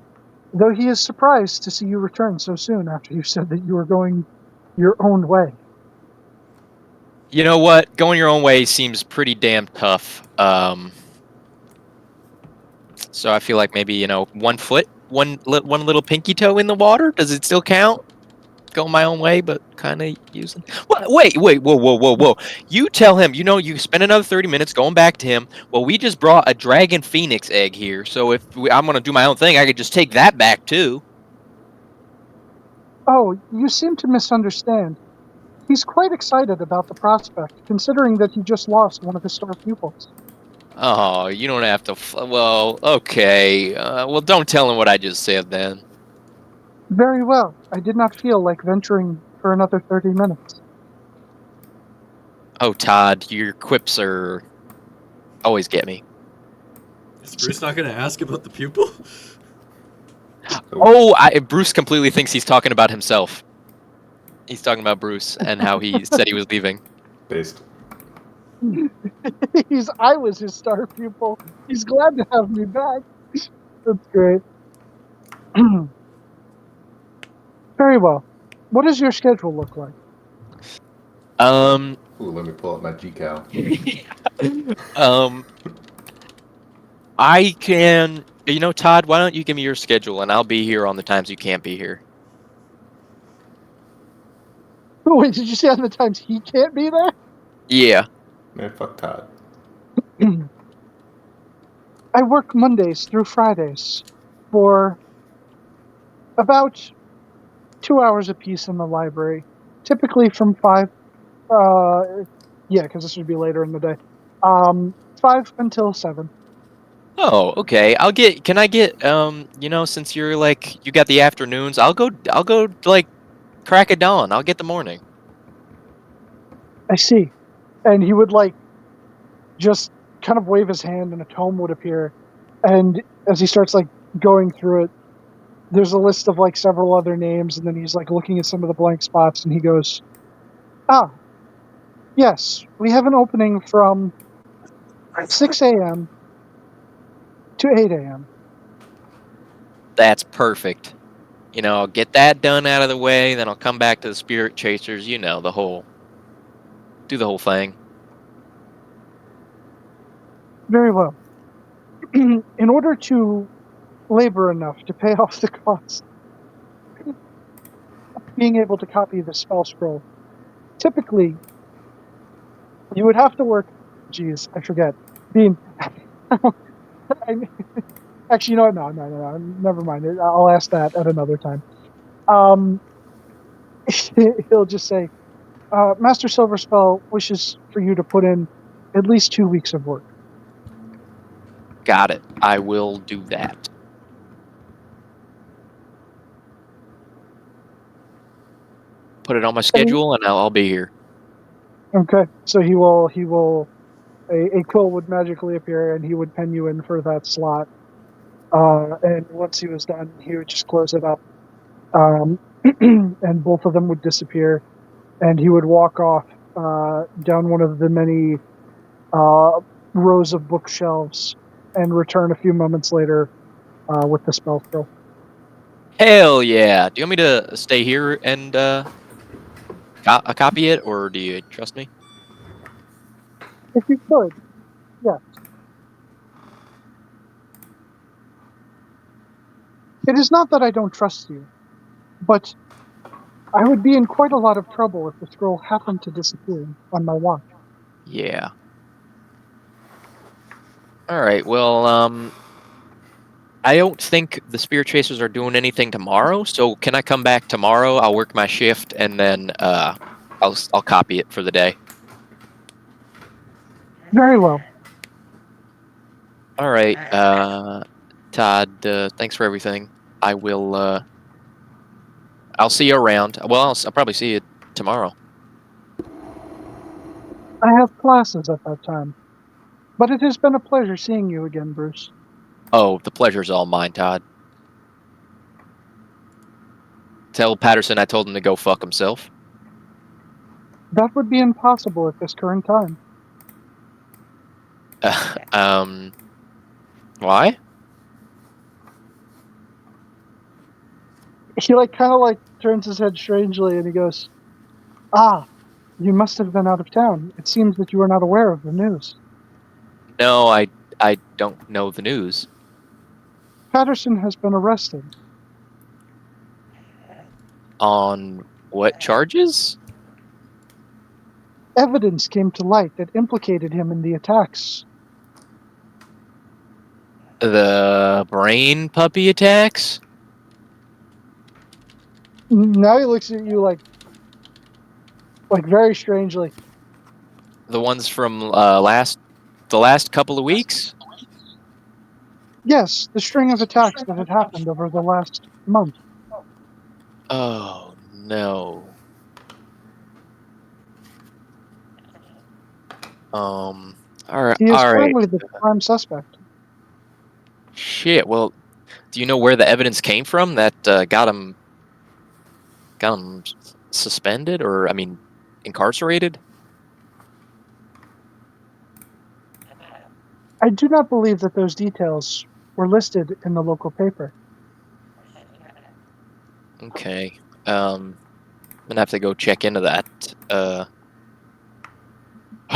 Speaker 2: though he is surprised to see you return so soon after you said that you were going your own way.
Speaker 6: You know what? Going your own way seems pretty damn tough. So I feel like maybe, 1 foot, one little pinky toe in the water. Does it still count? Going my own way, but kind of using. What? Wait, whoa. You tell him, you spend another 30 minutes going back to him. Well, we just brought a dragon phoenix egg here, so if I'm going to do my own thing, I could just take that back too.
Speaker 2: Oh, you seem to misunderstand. He's quite excited about the prospect, considering that he just lost one of his star pupils.
Speaker 6: Oh, you don't have to. Well, okay. Well, don't tell him what I just said then.
Speaker 2: Very well. I did not feel like venturing for another 30 minutes.
Speaker 6: Oh, Todd, your quips are always get me.
Speaker 5: Is Bruce not going to ask about the pupil?
Speaker 6: Oh, Bruce completely thinks he's talking about himself. He's talking about Bruce and how he said he was leaving.
Speaker 1: Based.
Speaker 2: I was his star pupil. He's glad to have me back. That's great. Very well. What does your schedule look like?
Speaker 1: Ooh, let me pull up my GCal.
Speaker 6: I can. Todd, why don't you give me your schedule and I'll be here on the times you can't be here.
Speaker 2: Wait, did you say on the times he can't be there?
Speaker 6: Yeah.
Speaker 1: Man, fuck Todd.
Speaker 2: I work Mondays through Fridays for about 2 hours apiece in the library, typically from 5. Yeah, because this would be later in the day. 5 until 7.
Speaker 6: Oh, okay. Can I get since you're like you got the afternoons, I'll go like crack of dawn. I'll get the morning.
Speaker 2: I see. And he would like just kind of wave his hand and a tome would appear. And as he starts like going through it, there's a list of like several other names, and then he's like looking at some of the blank spots and he goes, "Ah, yes, we have an opening from 6 a.m. to 8 a.m.
Speaker 6: That's perfect. I'll get that done out of the way, then I'll come back to the Spirit Chasers, do the whole thing.
Speaker 2: Very well. In order to labor enough to pay off the cost of being able to copy the spell scroll, typically you would have to work. Geez, I forget. Being. Actually, you know what? No. Never mind. I'll ask that at another time. He'll just say, Master Silverspell wishes for you to put in at least 2 weeks of work.
Speaker 6: Got it. I will do that. Put it on my schedule and I'll be here.
Speaker 2: Okay, so he will. A quill would magically appear and he would pen you in for that slot. And once he was done, he would just close it up. And both of them would disappear. And he would walk off down one of the many rows of bookshelves and return a few moments later with the spell scroll.
Speaker 6: Hell yeah. Do you want me to stay here and copy it, or do you trust me?
Speaker 2: If you could, yes. It is not that I don't trust you, but I would be in quite a lot of trouble if the scroll happened to disappear on my watch.
Speaker 6: Yeah. All right. Well, I don't think the Spirit Chasers are doing anything tomorrow. So can I come back tomorrow? I'll work my shift and then I'll copy it for the day.
Speaker 2: Very well.
Speaker 6: All right. Todd, thanks for everything. I will. I'll see you around. Well, I'll probably see you tomorrow.
Speaker 2: I have classes at that time. But it has been a pleasure seeing you again, Bruce.
Speaker 6: Oh, the pleasure's all mine, Todd. Tell Patterson I told him to go fuck himself.
Speaker 2: That would be impossible at this current time.
Speaker 6: Why?
Speaker 2: He kind of turns his head strangely and he goes, "Ah, you must have been out of town. It seems that you are not aware of the news."
Speaker 6: No, I don't know the news.
Speaker 2: Patterson has been arrested.
Speaker 6: On what charges?
Speaker 2: Evidence came to light that implicated him in the attacks.
Speaker 6: The brain puppy attacks?
Speaker 2: Now he looks at you like very strangely.
Speaker 6: The ones from the last couple of weeks?
Speaker 2: Yes, the string of attacks that had happened over the last month.
Speaker 6: Oh no. All right.
Speaker 2: He is
Speaker 6: All right.
Speaker 2: currently the prime suspect.
Speaker 6: Shit. Well, do you know where the evidence came from that got him suspended, or I mean, incarcerated?
Speaker 2: I do not believe that those details were listed in the local paper.
Speaker 6: Okay. I'm gonna have to go check into that.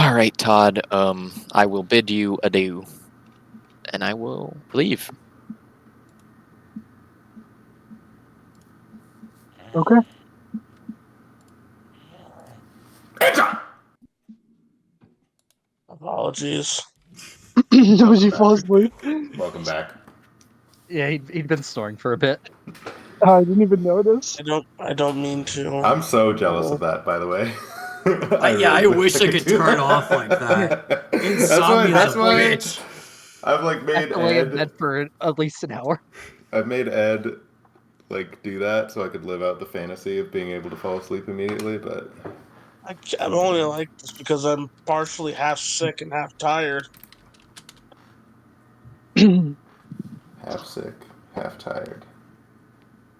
Speaker 6: All right, Todd. I will bid you adieu, and I will leave.
Speaker 2: Okay.
Speaker 3: Apologies.
Speaker 2: Did you fall asleep?
Speaker 1: Welcome back.
Speaker 4: Yeah, he'd been snoring for a bit.
Speaker 2: I didn't even notice.
Speaker 3: I don't mean to.
Speaker 1: I'm so jealous of that, by the way.
Speaker 5: I wish I could
Speaker 1: do
Speaker 5: turn off like that.
Speaker 1: That's
Speaker 5: Insomnia's a
Speaker 1: why
Speaker 5: bitch.
Speaker 1: I've like
Speaker 4: I
Speaker 1: made
Speaker 4: have to lay in bed
Speaker 1: Ed.
Speaker 4: for at least an hour.
Speaker 1: I've made Ed like do that so I could live out the fantasy of being able to fall asleep immediately. But
Speaker 3: I'm only like this because I'm partially half sick and half tired.
Speaker 1: half sick, half tired.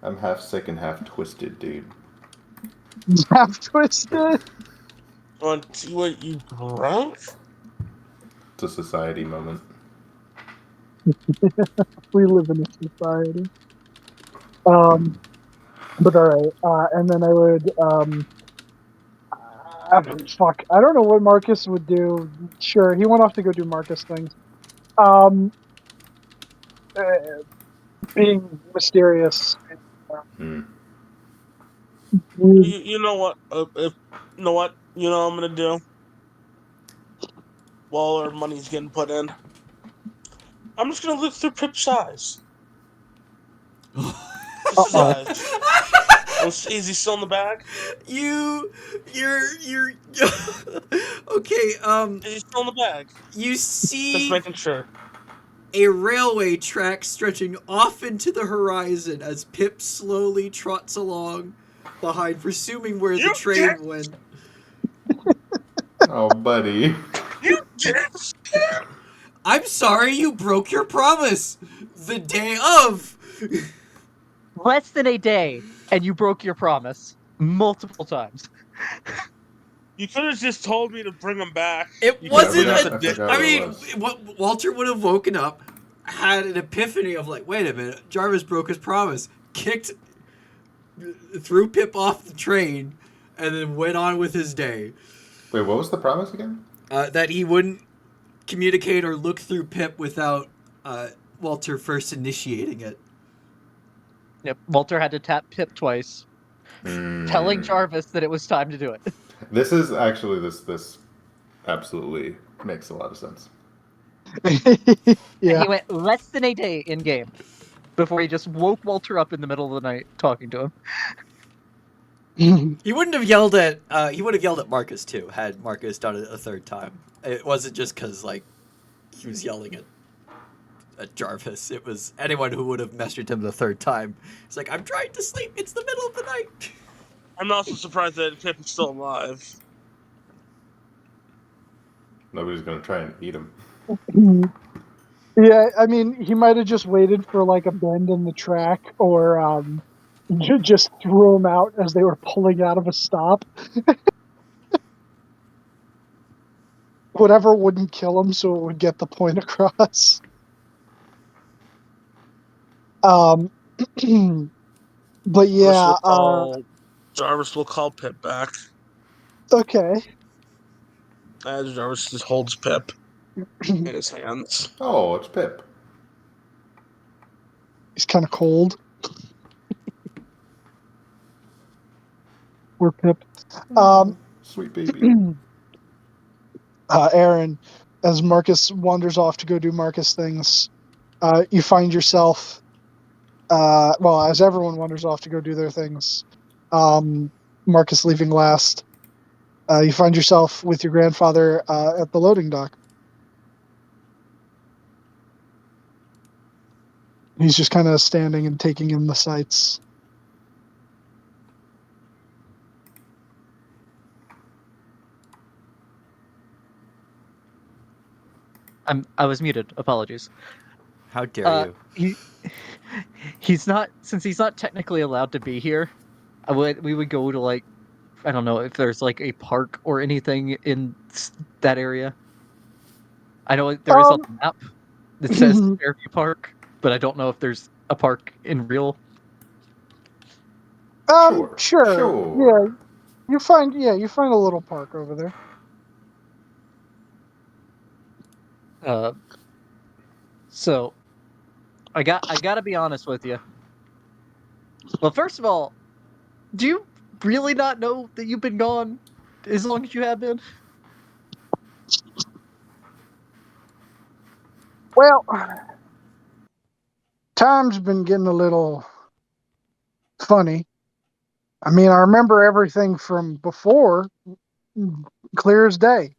Speaker 1: I'm half sick and half twisted, dude.
Speaker 2: Half twisted.
Speaker 3: What you drunk?
Speaker 1: It's a society moment.
Speaker 2: We live in a society. But all right. And then I would fuck. I don't know what Marcus would do. Sure, he went off to go do Marcus things. Um, uh, being mysterious.
Speaker 1: Hmm.
Speaker 3: You know what? You know what? You know what I'm gonna do? While our money's getting put in, I'm just gonna look through Pip's eyes. Just his eyes. Is he still in the bag?
Speaker 5: You're okay.
Speaker 3: Is he still in the bag?
Speaker 5: You
Speaker 3: Just
Speaker 5: see
Speaker 3: making sure.
Speaker 5: a railway track stretching off into the horizon as Pip slowly trots along behind, presuming where the train went.
Speaker 1: Oh, buddy.
Speaker 3: You did it!
Speaker 5: I'm sorry you broke your promise the day of.
Speaker 4: Less than a day, and you broke your promise multiple times.
Speaker 3: You could have just told me to bring him back.
Speaker 5: It
Speaker 3: You
Speaker 5: wasn't.
Speaker 1: Yeah, I
Speaker 3: could've
Speaker 1: forgot
Speaker 5: I
Speaker 1: what it
Speaker 5: mean,
Speaker 1: was.
Speaker 5: what Walter would have woken up, had an epiphany of like, wait a minute, Jarvis broke his promise, threw Pip off the train, and then went on with his day.
Speaker 1: Wait, what was the promise again?
Speaker 5: That he wouldn't communicate or look through Pip without Walter first initiating it.
Speaker 4: Yep, Walter had to tap Pip twice, telling Jarvis that it was time to do it.
Speaker 1: This is actually this absolutely makes a lot of sense.
Speaker 4: And
Speaker 2: Yeah.
Speaker 4: he went less than a day in game before he just woke Walter up in the middle of the night talking to him.
Speaker 5: He wouldn't have yelled at. He would have yelled at Marcus too, had Marcus done it a third time. It wasn't just because like he was yelling at Jarvis. It was anyone who would have messaged him the third time. It's like, I'm trying to sleep. It's the middle of the night.
Speaker 3: I'm also surprised that Pip is still alive.
Speaker 1: Nobody's gonna try and eat him.
Speaker 2: Yeah, I mean, he might have just waited for like a bend in the track, or just threw him out as they were pulling out of a stop. Whatever wouldn't kill him, so it would get the point across. But yeah,
Speaker 3: Jarvis will call Pip back.
Speaker 2: okay.
Speaker 3: As Jarvis just holds Pip in his hands.
Speaker 1: Oh, it's Pip.
Speaker 2: He's kind of cold. Poor Pip.
Speaker 1: Sweet baby.
Speaker 2: Aaron, as Marcus wanders off to go do Marcus things, you find yourself, as everyone wanders off to go do their things, Marcus leaving last, you find yourself with your grandfather at the loading dock. He's just kind of standing and taking in the sights.
Speaker 4: I was muted. Apologies.
Speaker 5: How dare you?
Speaker 4: He's not, since he's not technically allowed to be here. We would go to like, I don't know if there's like a park or anything in that area. I know there is a map that says Fairview Park, but I don't know if there's a park in real.
Speaker 2: Sure. Yeah, you find a little park over there.
Speaker 4: So I gotta be honest with you. Well, first of all, do you really not know that you've been gone as long as you have been?
Speaker 2: Well, time's been getting a little funny. I mean, I remember everything from before, clear as day.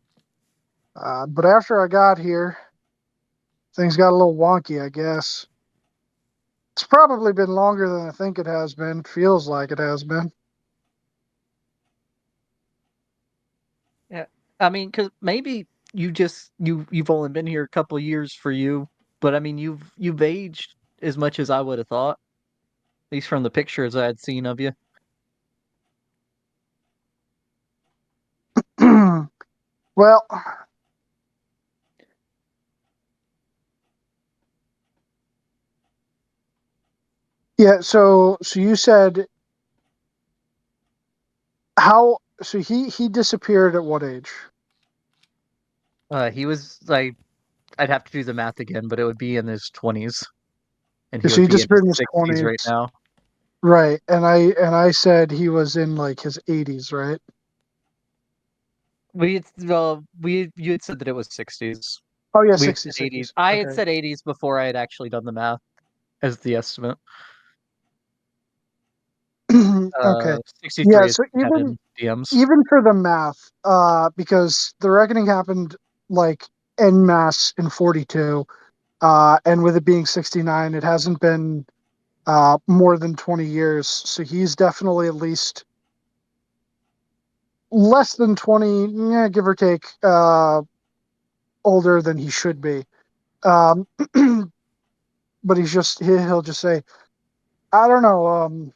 Speaker 2: But after I got here, things got a little wonky, I guess. It's probably been longer than I think it has been. Feels like it has been.
Speaker 4: Yeah, I mean, because maybe you've only been here a couple years for you, but I mean you've aged as much as I would have thought, at least from the pictures I had seen of you.
Speaker 2: Well, yeah. So you said how? So he disappeared at what age?
Speaker 4: He was like, I'd have to do the math again, but it would be in his 20s, and he
Speaker 2: So
Speaker 4: would
Speaker 2: he
Speaker 4: be in his
Speaker 2: disappeared in his
Speaker 4: 60s right
Speaker 2: 20s,
Speaker 4: now.
Speaker 2: right? And I said he was in like his 80s, right?
Speaker 4: You had said that it was 60s.
Speaker 2: Oh yeah,
Speaker 4: We had
Speaker 2: 60s,
Speaker 4: said 80s.
Speaker 2: 60s.
Speaker 4: I had
Speaker 2: Okay.
Speaker 4: said 80s before I had actually done the math as the estimate.
Speaker 2: Okay.
Speaker 4: 63
Speaker 2: Yeah.
Speaker 4: is
Speaker 2: So
Speaker 4: had
Speaker 2: even
Speaker 4: in DMs.
Speaker 2: even for the math, because the reckoning happened like en masse in 42, and with it being 69, it hasn't been more than 20 years. So he's definitely at least less than 20, yeah, give or take, older than he should be. Um, but he'll just say, I don't know.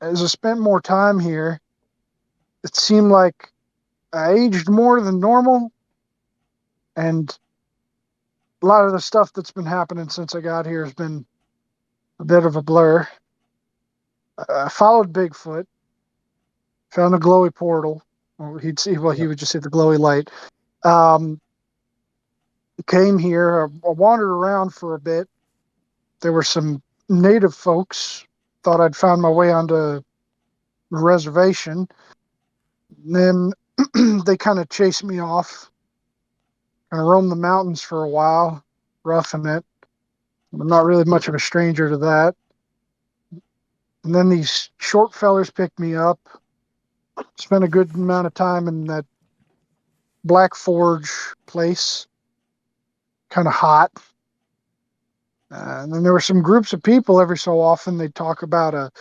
Speaker 2: As I spent more time here, it seemed like I aged more than normal, and a lot of the stuff that's been happening since I got here has been a bit of a blur. I followed Bigfoot, found a glowy portal. Or he'd see, well, he
Speaker 4: Yep.
Speaker 2: would just see the glowy light. Um, Came here. I wandered around for a bit. There were some native folks. Thought I'd found my way onto the reservation. And then they kind of chased me off. Kind of roamed the mountains for a while, roughing it. I'm not really much of a stranger to that. And then these short fellers picked me up. Spent a good amount of time in that Black Forge place. Kind of hot. And then there were some groups of people every so often. They'd talk about a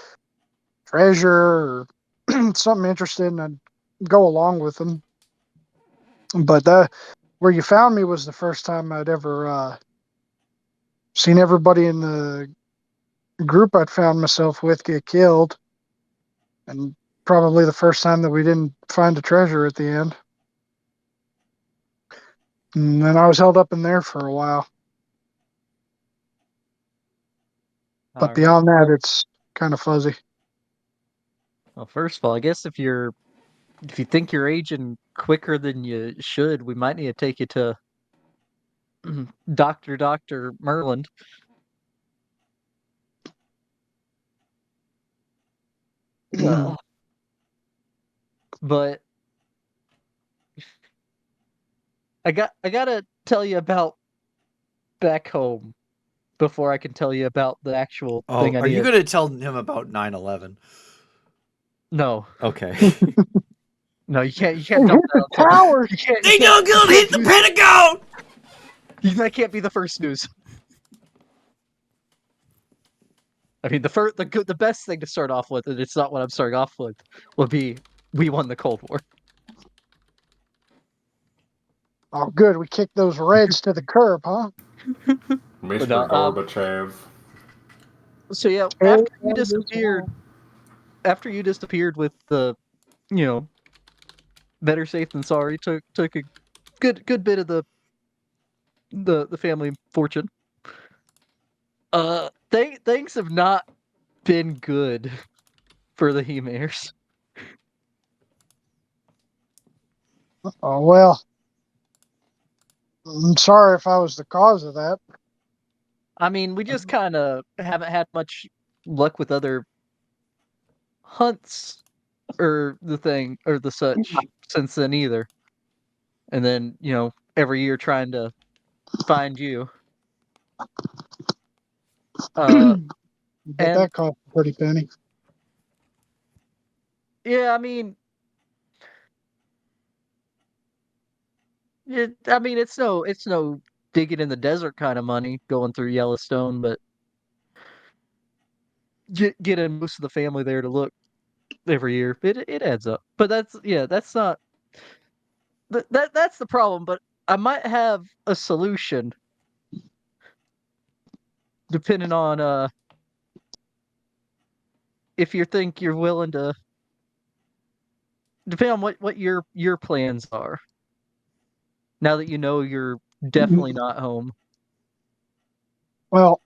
Speaker 2: treasure or something interesting, and I'd go along with them. But where you found me was the first time I'd ever seen everybody in the group I'd found myself with get killed, and probably the first time that we didn't find a treasure at the end. And then I was held up in there for a while.
Speaker 4: All
Speaker 2: But
Speaker 4: right.
Speaker 2: beyond that, it's kind of fuzzy.
Speaker 4: Well, first of all, I guess if you think you're aging quicker than you should, we might need to take you to Dr. Merland. But I gotta tell you about back home before I can tell you about the actual
Speaker 5: Oh,
Speaker 4: thing I
Speaker 5: are you
Speaker 4: need.
Speaker 5: going to tell him about 9/11?
Speaker 4: No,
Speaker 5: Okay.
Speaker 4: no, you can't. You
Speaker 2: They
Speaker 4: can't dump
Speaker 2: hit
Speaker 4: that
Speaker 2: the
Speaker 4: on someone.
Speaker 2: towers.
Speaker 4: You can't.
Speaker 5: They don't
Speaker 4: You
Speaker 5: go
Speaker 4: can't
Speaker 5: hit the
Speaker 4: do.
Speaker 5: Pentagon!
Speaker 4: That can't be the first news. I mean, the best thing to start off with, and it's not what I'm starting off with, would be we won the Cold War.
Speaker 2: Oh, good. We kicked those Reds to the curb, huh?
Speaker 1: Mr.
Speaker 4: No,
Speaker 1: Gorbachev.
Speaker 4: so yeah,
Speaker 2: Hey, wonderful.
Speaker 4: after you disappeared with the, you know, better safe than sorry, took a good bit of the family fortune. Things have not been good for the He-Mares.
Speaker 2: Oh, well. I'm sorry if I was the cause of that.
Speaker 4: I mean, we just kind of haven't had much luck with other hunts or the such since then either. And then, every year trying to find you. Uh,
Speaker 2: But
Speaker 4: and
Speaker 2: that cost a pretty penny.
Speaker 4: yeah, I mean, it's no digging in the desert kind of money going through Yellowstone, but getting most of the family there to look every year, it adds up. But that's not that's the problem. But I might have a solution depending on if you think you're willing to, depending on what your plans are. Now that you know you're definitely not home.
Speaker 2: Well,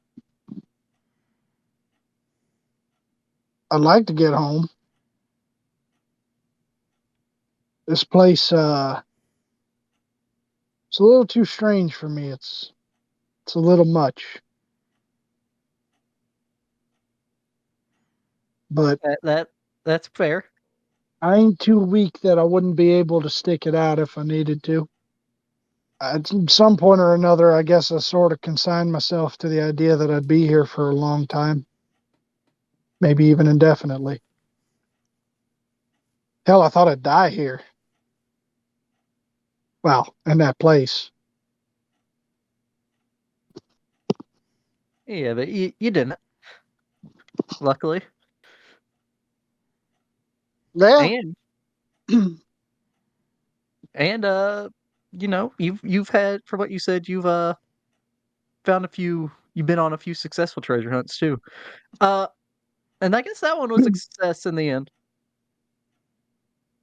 Speaker 2: I'd like to get home. This place, it's a little too strange for me. It's a little much. But
Speaker 4: That's fair.
Speaker 2: I ain't too weak that I wouldn't be able to stick it out if I needed to. At some point or another, I guess I sort of consigned myself to the idea that I'd be here for a long time, maybe even indefinitely. Hell, I thought I'd die here. Well, in that place.
Speaker 4: Yeah, but you didn't, luckily.
Speaker 2: Yeah.
Speaker 4: And and you've had, from what you said, you've been on a few successful treasure hunts too. Uh and I guess that one was a success in the end.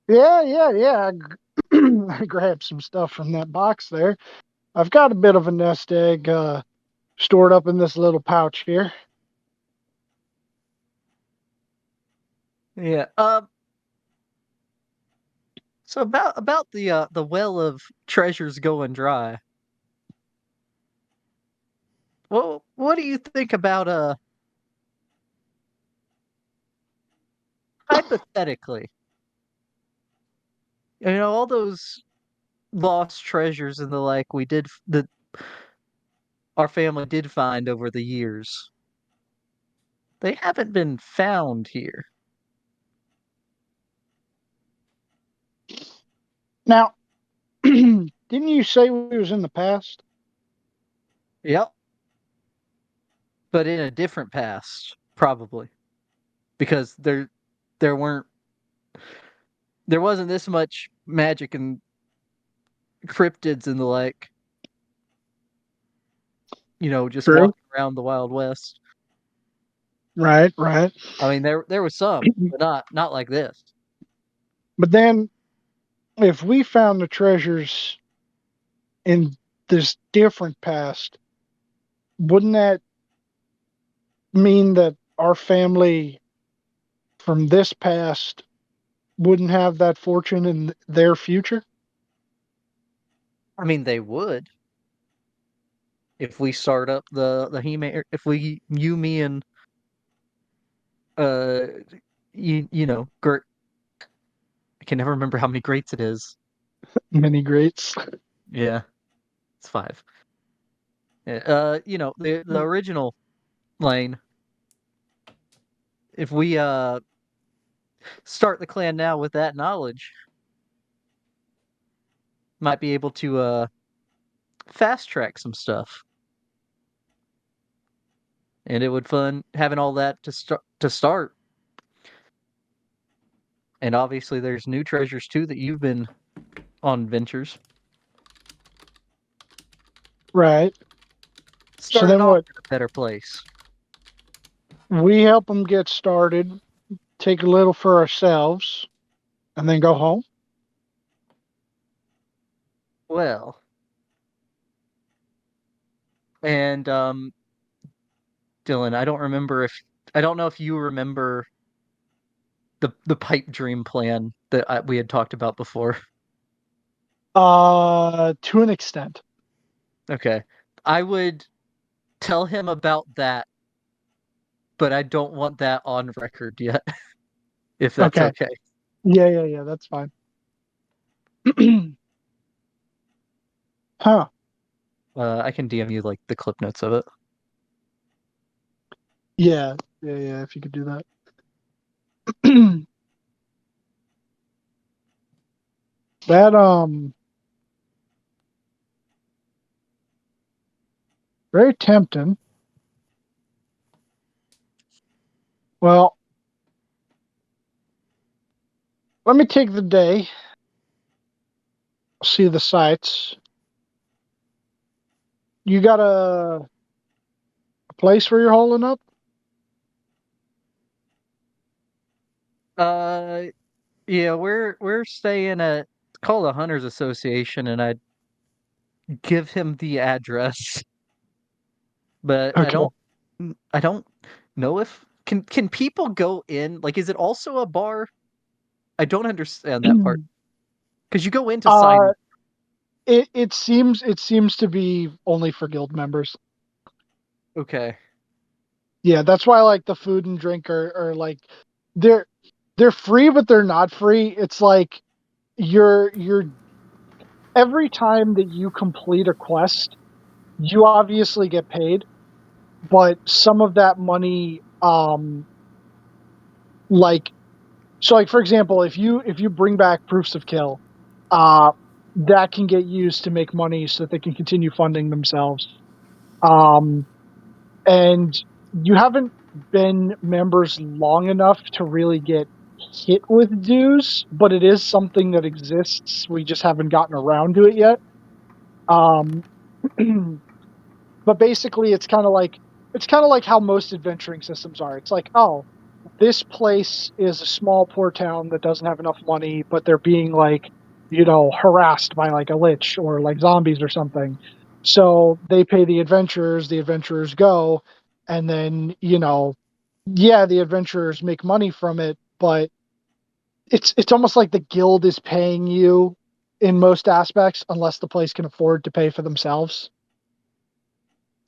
Speaker 2: Yeah. I grabbed some stuff from that box there. I've got a bit of a nest egg stored up in this little pouch here.
Speaker 4: Yeah. So about the well of treasures going dry. Well, what do you think about hypothetically? All those lost treasures and the like that our family did find over the years. They haven't been found here.
Speaker 2: Now, didn't you say we was in the past?
Speaker 4: Yep. But in a different past, probably. Because there weren't there wasn't this much magic and cryptids and the like, just
Speaker 2: True.
Speaker 4: walking around the Wild West.
Speaker 2: Right.
Speaker 4: I mean, there was some, but not like this.
Speaker 2: But then, if we found the treasures in this different past, wouldn't that mean that our family from this past wouldn't have that fortune in their future?
Speaker 4: I mean, they would if we start up the He-Man, if you, me, and uh, Gert. I can never remember how many greats it is.
Speaker 2: Many greats.
Speaker 4: Yeah, it's 5. Yeah, the original Lane. If we start the clan now with that knowledge, might be able to fast track some stuff, and it would fun having all that to start. And obviously, there's new treasures too that you've been on ventures.
Speaker 2: Right. So
Speaker 4: Starting
Speaker 2: then
Speaker 4: off
Speaker 2: what?
Speaker 4: in a better place.
Speaker 2: We help them get started, take a little for ourselves, and then go home?
Speaker 4: Well, and Dylan, I don't know if you remember the pipe dream plan that we had talked about before.
Speaker 2: To an extent.
Speaker 4: Okay. I would tell him about that, but I don't want that on record yet, if that's
Speaker 2: Okay.
Speaker 4: okay.
Speaker 2: Yeah, that's fine. Huh.
Speaker 4: I can DM you like the clip notes of it.
Speaker 2: Yeah, if you could do that. That very tempting. Well, let me take the day, see the sights. You got a place where you're holding up?
Speaker 4: Yeah, we're staying at, it's called a Hunters Association, and I'd give him the address, but
Speaker 2: Okay.
Speaker 4: I don't know if can people go in? Like, is it also a bar? I don't understand that part. Because you go in to sign.
Speaker 2: uh, it seems to be only for guild members.
Speaker 4: Okay.
Speaker 2: Yeah, that's why like the food and drink are like they're they're free, but they're not free. It's like you're every time that you complete a quest, you obviously get paid, but some of that money, like so, like for example, if you bring back proofs of kill, uh, that can get used to make money so that they can continue funding themselves. Um, and you haven't been members long enough to really get hit with dues, but it is something that exists. We just haven't gotten around to it yet. Um, but basically, it's kind of like how most adventuring systems are. It's like, oh, this place is a small poor town that doesn't have enough money, but they're being like, harassed by like a lich or like zombies or something. So they pay the adventurers go, and then, yeah, the adventurers make money from it, but it's almost like the guild is paying you in most aspects, unless the place can afford to pay for themselves.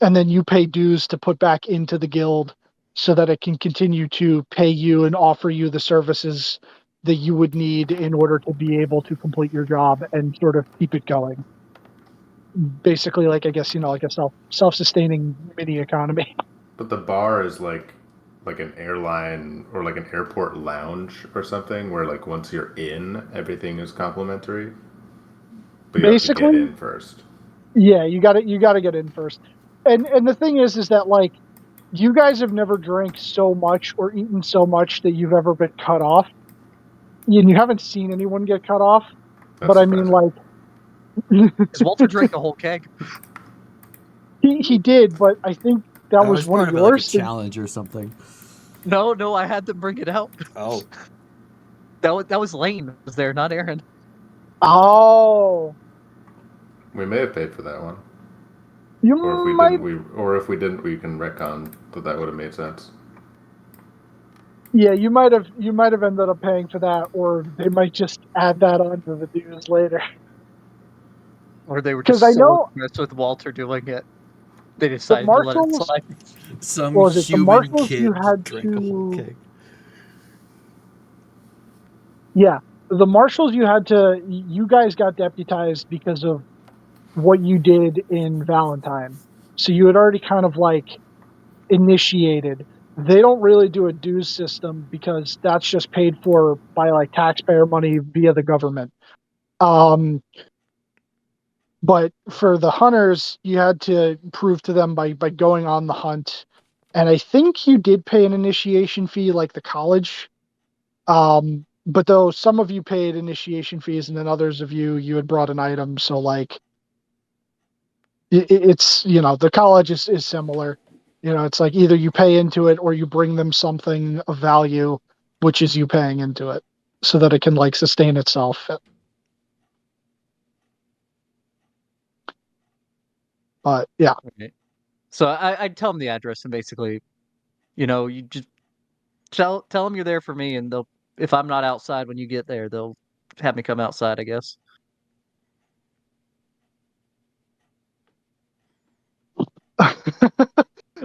Speaker 2: And then you pay dues to put back into the guild so that it can continue to pay you and offer you the services that you would need in order to be able to complete your job and sort of keep it going. Basically, like I guess, like a self-sustaining mini economy.
Speaker 1: But the bar is like an airline or like an airport lounge or something where like once you're in, everything is complimentary, but you have to get
Speaker 2: Basically,
Speaker 1: in first.
Speaker 2: yeah, you got to get in first. And the thing is that like you guys have never drank so much or eaten so much that you've ever been cut off. And you haven't seen anyone get cut off,
Speaker 1: That's
Speaker 2: but I mean
Speaker 1: surprising.
Speaker 2: like
Speaker 4: Because Walter drank the whole keg.
Speaker 2: he did, but I think that
Speaker 5: That
Speaker 2: was
Speaker 5: was
Speaker 2: one of
Speaker 5: part of it, like a
Speaker 2: yours.
Speaker 5: challenge or something.
Speaker 4: No, I had them bring it out.
Speaker 5: Oh,
Speaker 4: That was Lane was there, not Aaron.
Speaker 2: Oh,
Speaker 1: We may have paid for that one,
Speaker 2: you
Speaker 1: or if we
Speaker 2: might.
Speaker 1: didn't, we can retcon that would have made sense.
Speaker 2: Yeah, you might have ended up paying for that, or they might just add that onto the dues later.
Speaker 4: Or they were
Speaker 2: Because
Speaker 4: just
Speaker 2: I
Speaker 4: so
Speaker 2: know
Speaker 4: impressed with Walter doing it, they
Speaker 2: the
Speaker 4: decided to let it
Speaker 2: marshals.
Speaker 4: slide.
Speaker 5: some
Speaker 2: What was it? The
Speaker 5: human
Speaker 2: marshals you
Speaker 5: kid
Speaker 2: had
Speaker 5: drank a whole
Speaker 2: to.
Speaker 5: keg.
Speaker 2: Yeah, the marshals you had to. You guys got deputized because of what you did in Valentine. So you had already kind of like initiated. They don't really do a dues system because that's just paid for by like taxpayer money via the government. Um, but for the hunters, you had to prove to them by going on the hunt, and I think you did pay an initiation fee like the college. But though some of you paid initiation fees, and then others of you had brought an item, so like it's the college is similar. It's like either you pay into it or you bring them something of value, which is you paying into it, so that it can like sustain itself. But yeah,
Speaker 4: Okay. So I'd tell them the address and basically, you just tell them you're there for me, and they'll, if I'm not outside when you get there, they'll have me come outside, I guess.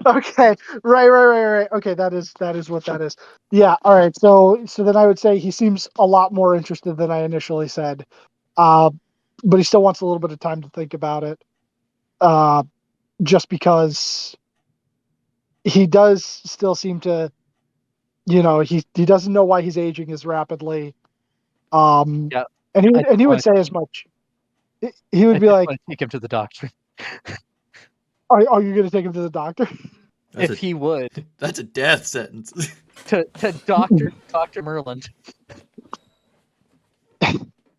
Speaker 2: Okay, right. Okay, that is what that is. Yeah, all right. So then I would say he seems a lot more interested than I initially said, uh, but he still wants a little bit of time to think about it. Just because he does still seem to, he doesn't know why he's aging as rapidly.
Speaker 4: Yeah,
Speaker 2: And
Speaker 4: I
Speaker 2: he would
Speaker 4: want
Speaker 2: say as much. He would
Speaker 4: I
Speaker 2: be
Speaker 4: just
Speaker 2: like,
Speaker 4: want to take him to the doctor.
Speaker 2: "Are you going to take him to the doctor?"
Speaker 5: That's
Speaker 4: If he would,
Speaker 5: that's a death sentence.
Speaker 4: to Dr. Merlin.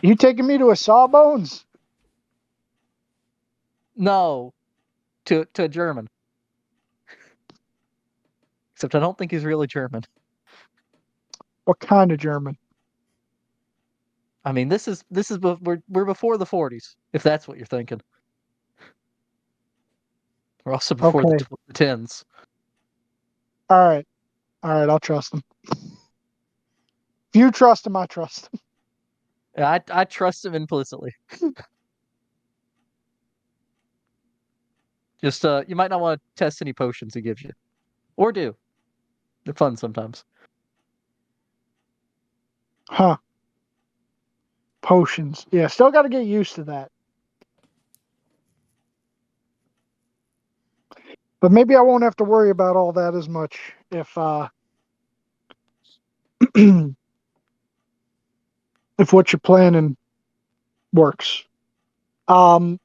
Speaker 2: You taking me to a Sawbones?
Speaker 4: No, to German. Except I don't think he's really German.
Speaker 2: What kind of German?
Speaker 4: I mean, we're before the 40s, if that's what you're thinking. We're also before
Speaker 2: Okay.
Speaker 4: the 10s.
Speaker 2: All right. I'll trust him. If you trust him, I trust him.
Speaker 4: I trust him implicitly. Just you might not want to test any potions he gives you, or do. They're fun sometimes.
Speaker 2: Huh. Potions. Yeah, still got to get used to that. But maybe I won't have to worry about all that as much if if what you're planning works. But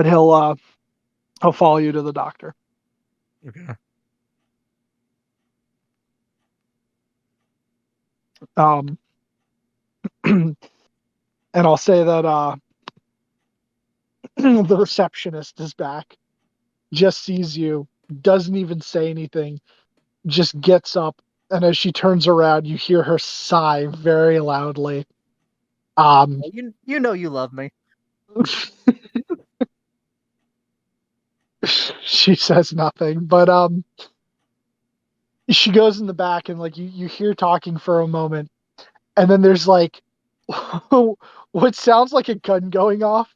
Speaker 2: he'll follow you to the doctor.
Speaker 4: Okay.
Speaker 2: Um and I'll say that the receptionist is back, just sees you, doesn't even say anything, just gets up, and as she turns around, you hear her sigh very loudly.
Speaker 4: You know you love me.
Speaker 2: She says nothing, but she goes in the back and like you hear talking for a moment, and then there's like what sounds like a gun going off,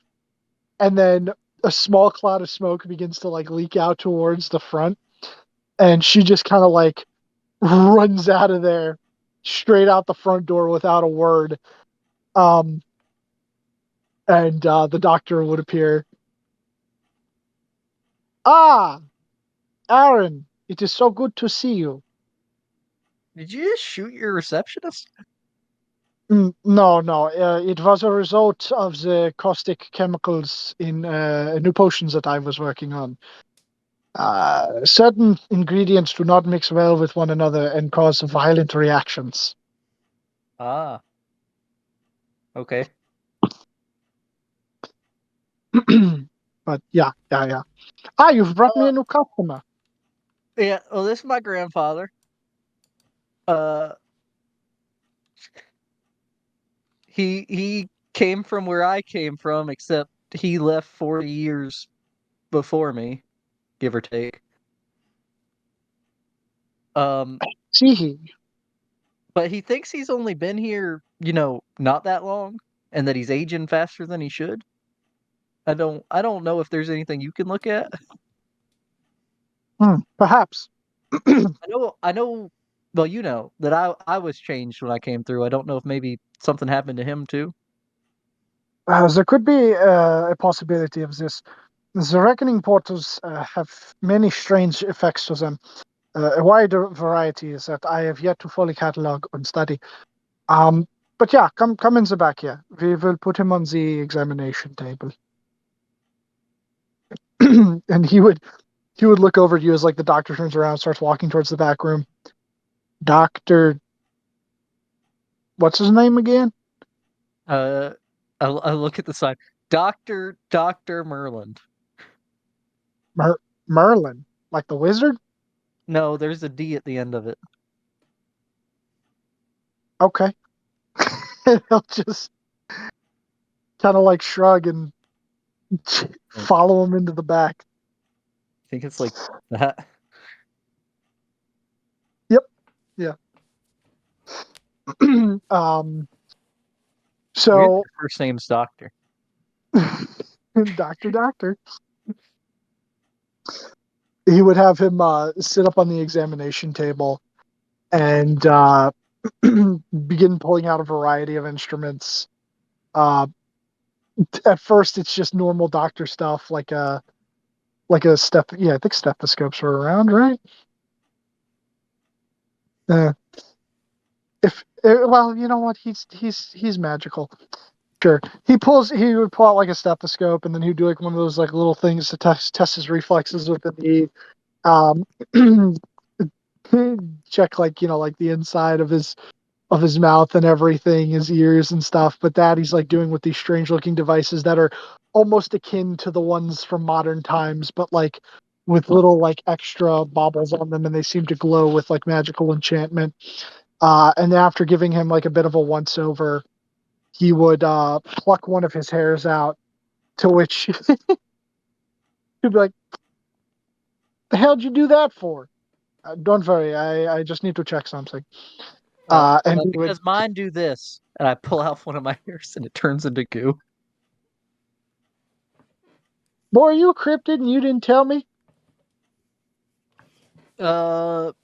Speaker 2: and then a small cloud of smoke begins to like leak out towards the front, and she just kind of like runs out of there straight out the front door without a word. Um, and the doctor would appear. Ah, Aaron, it is so good to see you.
Speaker 4: Did you just shoot your receptionist?
Speaker 2: No. It was a result of the caustic chemicals in new potions that I was working on. Certain ingredients do not mix well with one another and cause violent reactions.
Speaker 4: Ah, okay.
Speaker 2: But yeah. Ah, you've brought me a new customer.
Speaker 4: Yeah. Well, this is my grandfather. Uh, he came from where I came from, except he left 40 years before me, give or take. Um,
Speaker 2: See,
Speaker 4: but he thinks he's only been here, not that long, and that he's aging faster than he should. I don't know if there's anything you can look at.
Speaker 2: perhaps.
Speaker 4: I know. Well, you know that I was changed when I came through. I don't know if maybe something happened to him too.
Speaker 2: There could be a possibility of this. The reckoning portals have many strange effects to them. A wide variety that I have yet to fully catalog and study. But yeah, come in the back here. We will put him on the examination table. And he would look over at you as like the doctor turns around and starts walking towards the back room. Doctor, what's his name again?
Speaker 4: Uh, I look at the sign, Doctor Merlin.
Speaker 2: Merlin, like the wizard.
Speaker 4: No, there's a D at the end of it.
Speaker 2: Okay. He'll just kind of like shrug and follow him into the back.
Speaker 4: I think it's like that.
Speaker 2: Yeah.
Speaker 4: Weird.
Speaker 2: So
Speaker 4: Your first name's Doctor.
Speaker 2: Doctor. He would have him sit up on the examination table and begin pulling out a variety of instruments. At first, it's just normal doctor stuff, like a Yeah, I think stethoscopes are around, right? Well, you know what? He's magical. Sure. He would pull out like a stethoscope, and then he'd do like one of those like little things to test his reflexes with the knee. Um, check like like the inside of his mouth and everything, his ears and stuff. But that he's like doing with these strange looking devices that are almost akin to the ones from modern times, but like with little like extra baubles on them, and they seem to glow with like magical enchantment. And after giving him like a bit of a once over, he would pluck one of his hairs out, to which he'd be like, "The hell'd you do that for?" Don't worry, I just need to check something. And he would,
Speaker 4: because mine do this, and I pull out one of my hairs, and it turns into goo.
Speaker 2: boy, are you a cryptid and you didn't tell me?
Speaker 4: Kinda.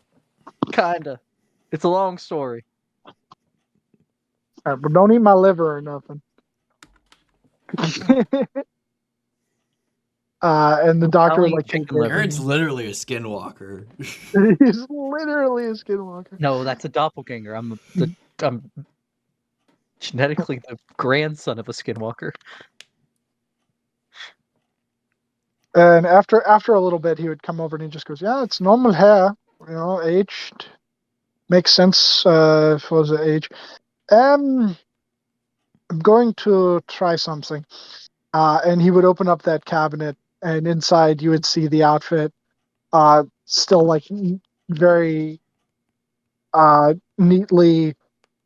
Speaker 4: It's a long story.
Speaker 2: All right, but don't eat my liver or nothing. And the doctor
Speaker 4: I'll
Speaker 2: would
Speaker 4: eat
Speaker 2: like
Speaker 4: chicken
Speaker 2: take care of
Speaker 4: liver.
Speaker 5: Aaron's literally a skinwalker.
Speaker 2: him. He's literally a skinwalker.
Speaker 4: No, that's a doppelganger. I'm genetically the grandson of a skinwalker.
Speaker 2: And after a little bit, he would come over and he just goes, "Yeah, it's normal hair, aged. Makes sense for the age. I'm going to try something." And he would open up that cabinet, and inside you would see the outfit, still like very neatly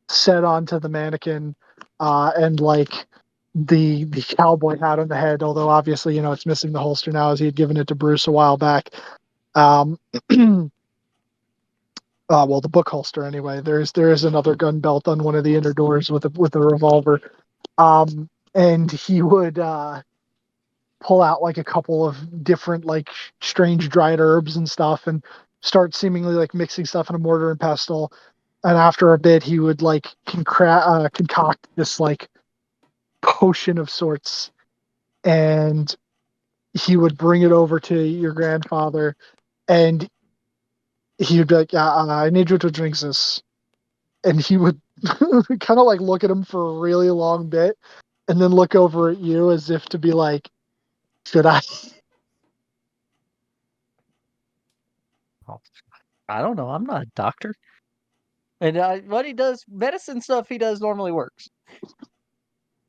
Speaker 2: set onto the mannequin, and like the cowboy hat on the head. Although obviously, it's missing the holster now, as he had given it to Bruce a while back. Well, the book holster anyway. There is another gun belt on one of the inner doors with a revolver. And he would pull out like a couple of different like strange dried herbs and stuff, and start seemingly like mixing stuff in a mortar and pestle. And after a bit, he would like concoct this like potion of sorts, and he would bring it over to your grandfather, and he would be like, "Yeah, I need you to drink this." And he would kind of like look at him for a really long bit, and then look over at you as if to be like, "Should I?"
Speaker 4: I don't know. I'm not a doctor. And what he does, medicine stuff he does normally works.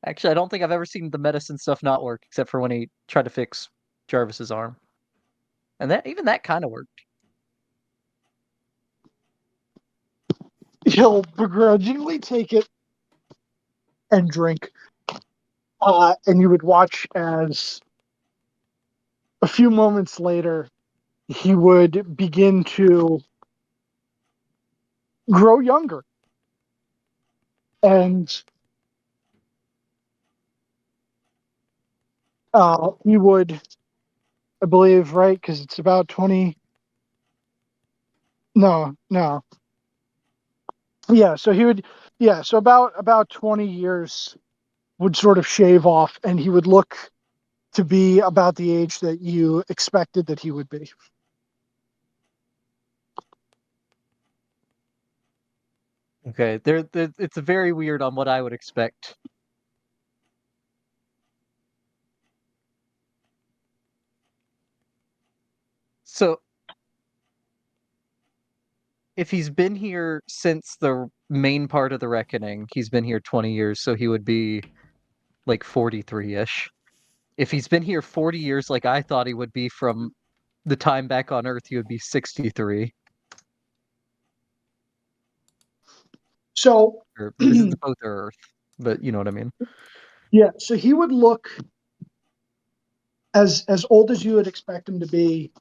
Speaker 4: Actually, I don't think I've ever seen the medicine stuff not work, except for when he tried to fix Jarvis's arm. And that kind of worked.
Speaker 2: He'll begrudgingly take it and drink. And you would watch as a few moments later, he would begin to grow younger. And he would, I believe, right? Because it's about 20. No. Yeah, so he would, yeah, so about 20 years would sort of shave off, and he would look to be about the age that you expected that he would be.
Speaker 4: Okay, it's very weird on what I would expect. So, if he's been here since the main part of the Reckoning, he's been here 20 years, so he would be like 43-ish. If he's been here 40 years like I thought he would be from the time back on Earth, he would be 63.
Speaker 2: So,
Speaker 4: Or this is both are Earth, but you know what I mean.
Speaker 2: yeah, so he would look as old as you would expect him to be,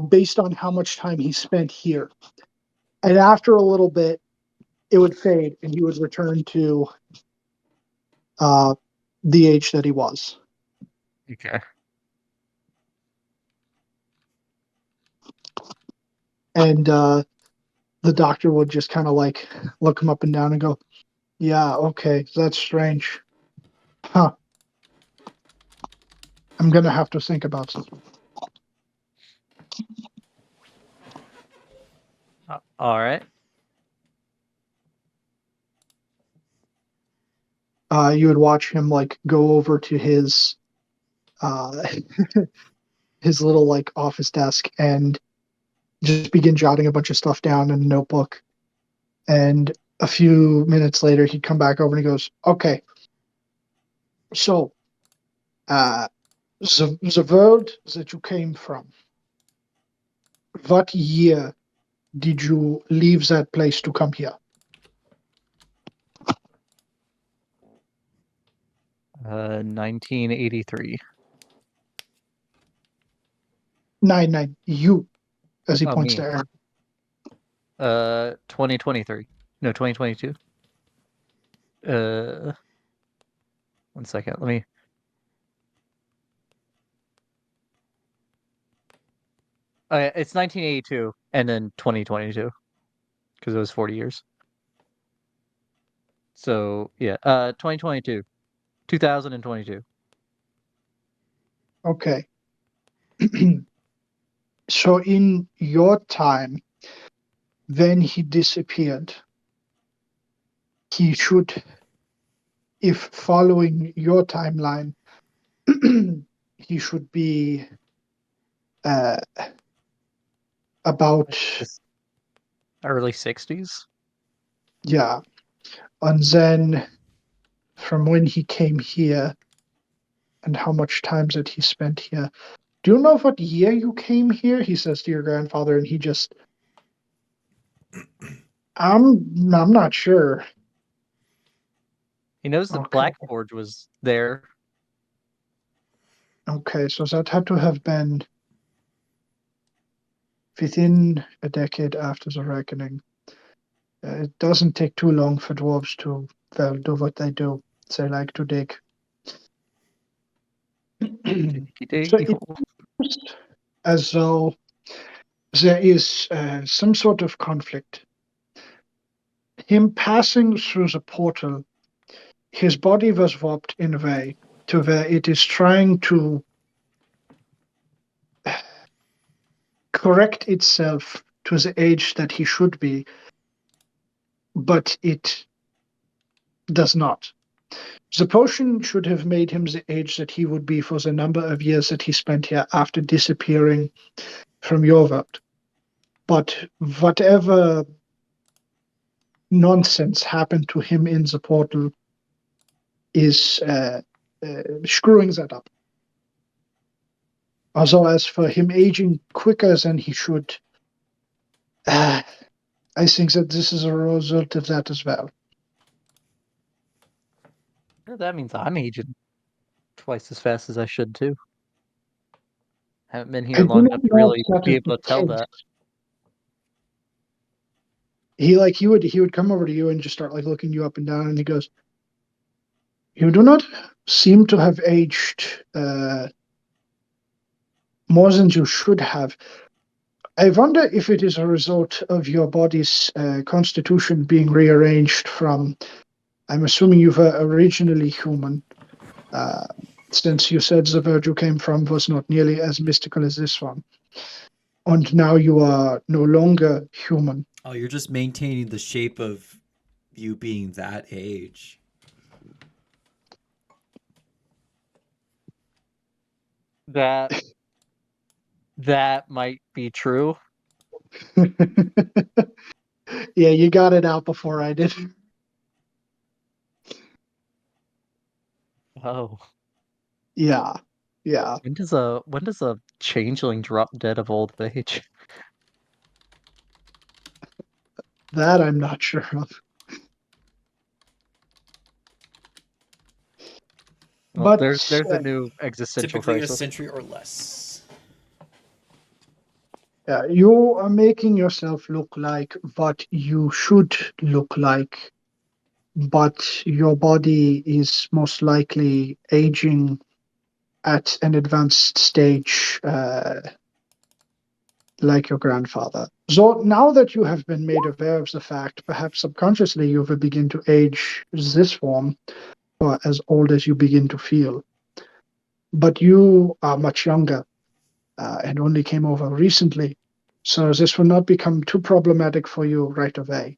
Speaker 2: based on how much time he spent here. And after a little bit, it would fade, and he would return to the age that he was.
Speaker 4: Okay.
Speaker 2: And the doctor would just kind of like look him up and down and go, "Yeah, okay, that's strange. Huh. I'm gonna have to think about it."
Speaker 4: All right.
Speaker 2: You would watch him like go over to his uh, his little like office desk and just begin jotting a bunch of stuff down in a notebook. And a few minutes later, he'd come back over and he goes, "Okay, so the world that you came from, what year did you leave that place to come here?"
Speaker 4: 1983.
Speaker 2: Nine, you, as he
Speaker 4: Oh,
Speaker 2: points
Speaker 4: me.
Speaker 2: to Aaron.
Speaker 4: 2023. No, 2022. 1 second. Let me. It's 1982 and then 2022 because it was 40 years. So yeah, 2022, 2022.
Speaker 2: Okay. So in your time, when he disappeared, he should, if following your timeline, he should be uh, about,
Speaker 4: This early 60s.
Speaker 2: yeah. And then from when he came here and how much time that he spent here. Do you know what year you came here? He says to your grandfather, and he just, I'm not sure.
Speaker 4: He knows that
Speaker 2: Okay.
Speaker 4: Black Forge was there.
Speaker 2: Okay, so that had to have been within a decade after the reckoning. It doesn't take too long for dwarves to, well, do what they do. They like to dig. So
Speaker 4: Diggy
Speaker 2: it
Speaker 4: hole.
Speaker 2: seems as though there is some sort of conflict. Him passing through the portal, his body was warped in a way to where it is trying to correct itself to the age that he should be, but it does not. The potion should have made him the age that he would be for the number of years that he spent here after disappearing from your world. But whatever nonsense happened to him in the portal is screwing that up. Also, as for him aging quicker than he should, I think that this is a result of that as well.
Speaker 4: That means I'm aging twice as fast as I should too. Haven't been
Speaker 2: I
Speaker 4: here
Speaker 2: do
Speaker 4: long
Speaker 2: not
Speaker 4: enough to
Speaker 2: know
Speaker 4: really
Speaker 2: if that
Speaker 4: be
Speaker 2: is
Speaker 4: able to
Speaker 2: the
Speaker 4: tell
Speaker 2: case.
Speaker 4: that.
Speaker 2: He would come over to you and just start like looking you up and down, and he goes, "You do not seem to have aged more than you should have. I wonder if it is a result of your body's constitution being rearranged from, I'm assuming you were originally human, uh, since you said the world you came from was not nearly as mystical as this one. And now you are no longer human."
Speaker 5: Oh, you're just maintaining the shape of you being that age.
Speaker 4: That might be true.
Speaker 2: Yeah, you got it out before I did.
Speaker 4: Oh,
Speaker 2: Yeah, yeah,
Speaker 4: when does a changeling drop dead of old age?
Speaker 2: that I'm not sure of.
Speaker 4: Well,
Speaker 2: But
Speaker 4: there's a new existential
Speaker 5: Typically a
Speaker 4: crisis.
Speaker 5: century or less.
Speaker 2: you are making yourself look like what you should look like, but your body is most likely aging at an advanced stage like your grandfather. So now that you have been made aware of the fact, perhaps subconsciously you will begin to age this form, or as old as you begin to feel. But you are much younger and only came over recently, so this will not become too problematic for you right away.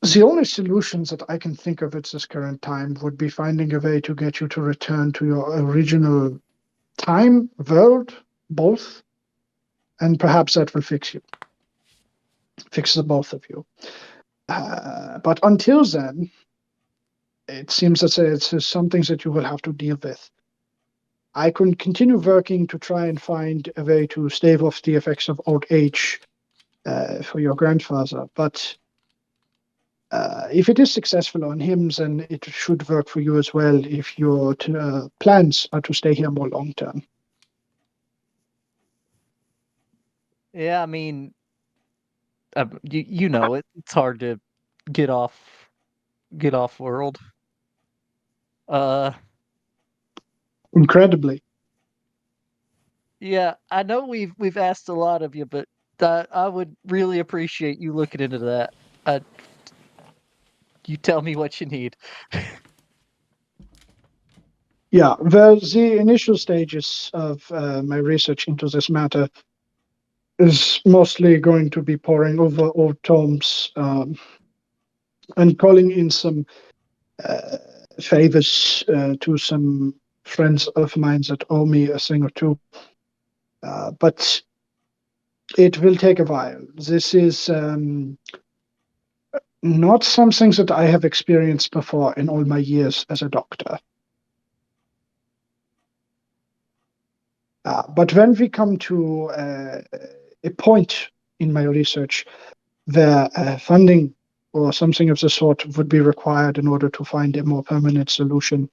Speaker 2: The only solutions that I can think of at this current time would be finding a way to get you to return to your original time, world, both, and perhaps that will fix the both of you. But until then, it seems that it's some things that you will have to deal with. I can continue working to try and find a way to stave off the effects of old age for your grandfather, but if it is successful on him, then it should work for you as well if your plans are to stay here more long term.
Speaker 4: Yeah, I mean, you know it's hard to get off world. Uh,
Speaker 2: Incredibly.
Speaker 4: yeah, I know we've asked a lot of you, but I would really appreciate you looking into that. Uh, you tell me what you need.
Speaker 2: Yeah, well, the initial stages of my research into this matter is mostly going to be poring over old tomes and calling in some uh, favors to some friends of mine that owe me a thing or two. But it will take a while. This is not something that I have experienced before in all my years as a doctor. But when we come to a point in my research where funding or something of the sort would be required in order to find a more permanent solution,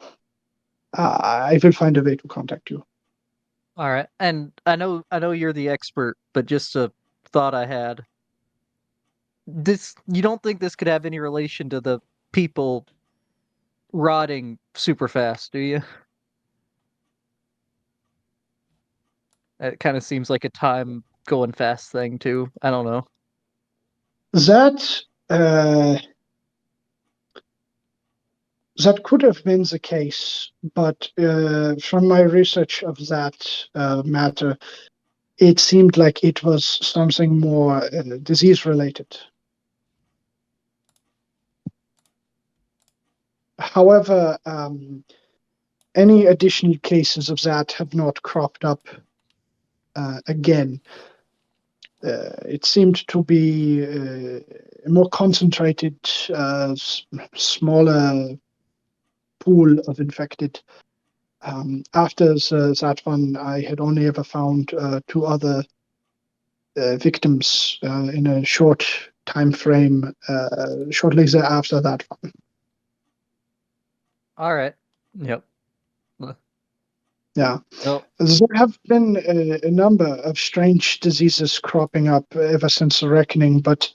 Speaker 2: I will find a way to contact you.
Speaker 4: All right, and I know you're the expert, but just a thought I had. You don't think this could have any relation to the people rotting super fast, do you? It kind of seems like a time going fast thing too. I don't know.
Speaker 2: That that could have been the case, but from my research of that matter, it seemed like it was something more disease related. However, any additional cases of that have not cropped up again. It seemed to be a more concentrated, smaller pool of infected. After that one, I had only ever found two other victims in a short time frame, shortly thereafter that one.
Speaker 4: All right. Yep.
Speaker 2: Yeah.
Speaker 4: Well,
Speaker 2: There have been a number of strange diseases cropping up ever since the reckoning, but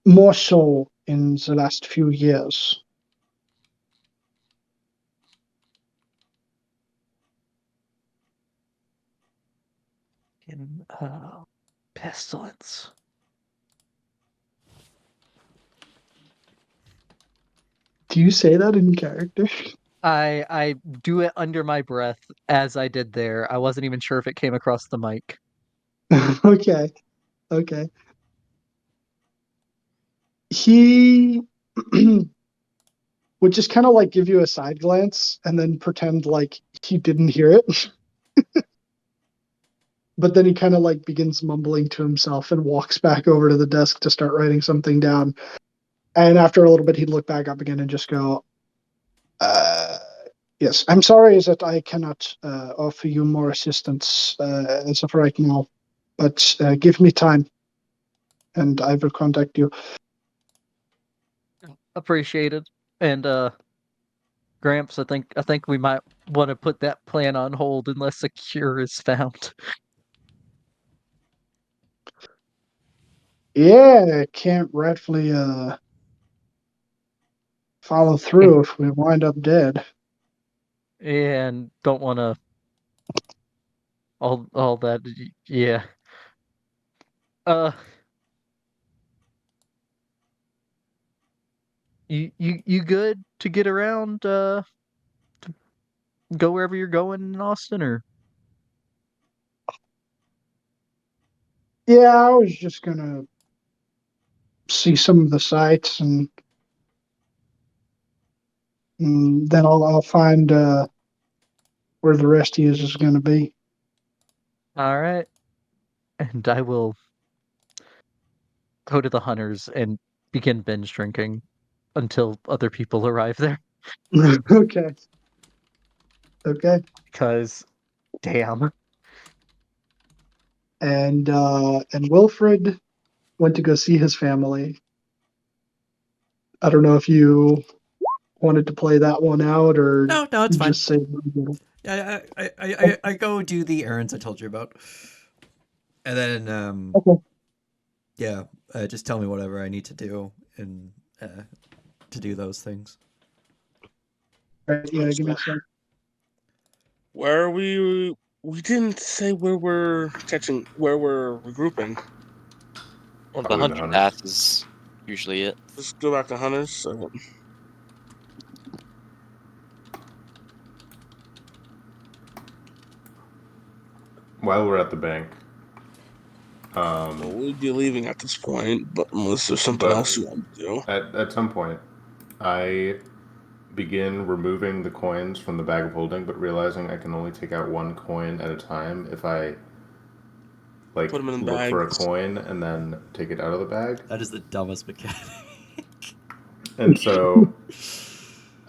Speaker 2: more so in the last few years.
Speaker 4: in pestilence.
Speaker 2: Do you say that in character?
Speaker 4: I do it under my breath as I did there. I wasn't even sure if it came across the mic.
Speaker 2: Okay. Okay. He would just kind of like give you a side glance and then pretend like he didn't hear it. But then he kind of like begins mumbling to himself and walks back over to the desk to start writing something down. And after a little bit, he'd look back up again and just go, yes, I'm sorry that I cannot offer you more assistance as of right now, but give me time and I will contact you.
Speaker 4: Appreciated. And Gramps, I think we might want to put that plan on hold unless a cure is found.
Speaker 2: Yeah, can't rightfully follow through if we wind up dead.
Speaker 4: and don't want to all that. Yeah. Uh, you good to get around? To go wherever you're going in Austin, or
Speaker 2: Yeah, I was just gonna see some of the sights, and then I'll find where the rest of you is gonna be.
Speaker 4: all right? And I will go to the hunters and begin binge drinking until other people arrive there.
Speaker 2: Okay. Okay.
Speaker 4: Because, damn.
Speaker 2: And Wilfred went to go see his family. I don't know if you wanted to play that one out or
Speaker 5: No, it's fine.
Speaker 2: just say
Speaker 5: I go do the errands I told you about, and then
Speaker 2: okay.
Speaker 5: yeah, just tell me whatever I need to do and to do those things.
Speaker 2: Right, yeah, give me a second.
Speaker 3: Where are we? We didn't say where we're regrouping.
Speaker 6: Well, the
Speaker 1: Probably the
Speaker 6: hunter
Speaker 1: hunters.
Speaker 6: path is usually it.
Speaker 3: Let's go back to Hunters. So.
Speaker 1: While we're at the bank,
Speaker 3: Well, we'd be leaving at this point, but unless there's something
Speaker 1: But-
Speaker 3: else you want to do.
Speaker 1: at some point, I begin removing the coins from the bag of holding, but realizing I can only take out one coin at a time if I like
Speaker 3: Put 'em in the
Speaker 1: look for a
Speaker 3: bags.
Speaker 1: coin and then take it out of the bag.
Speaker 5: That is the dumbest mechanic.
Speaker 1: And so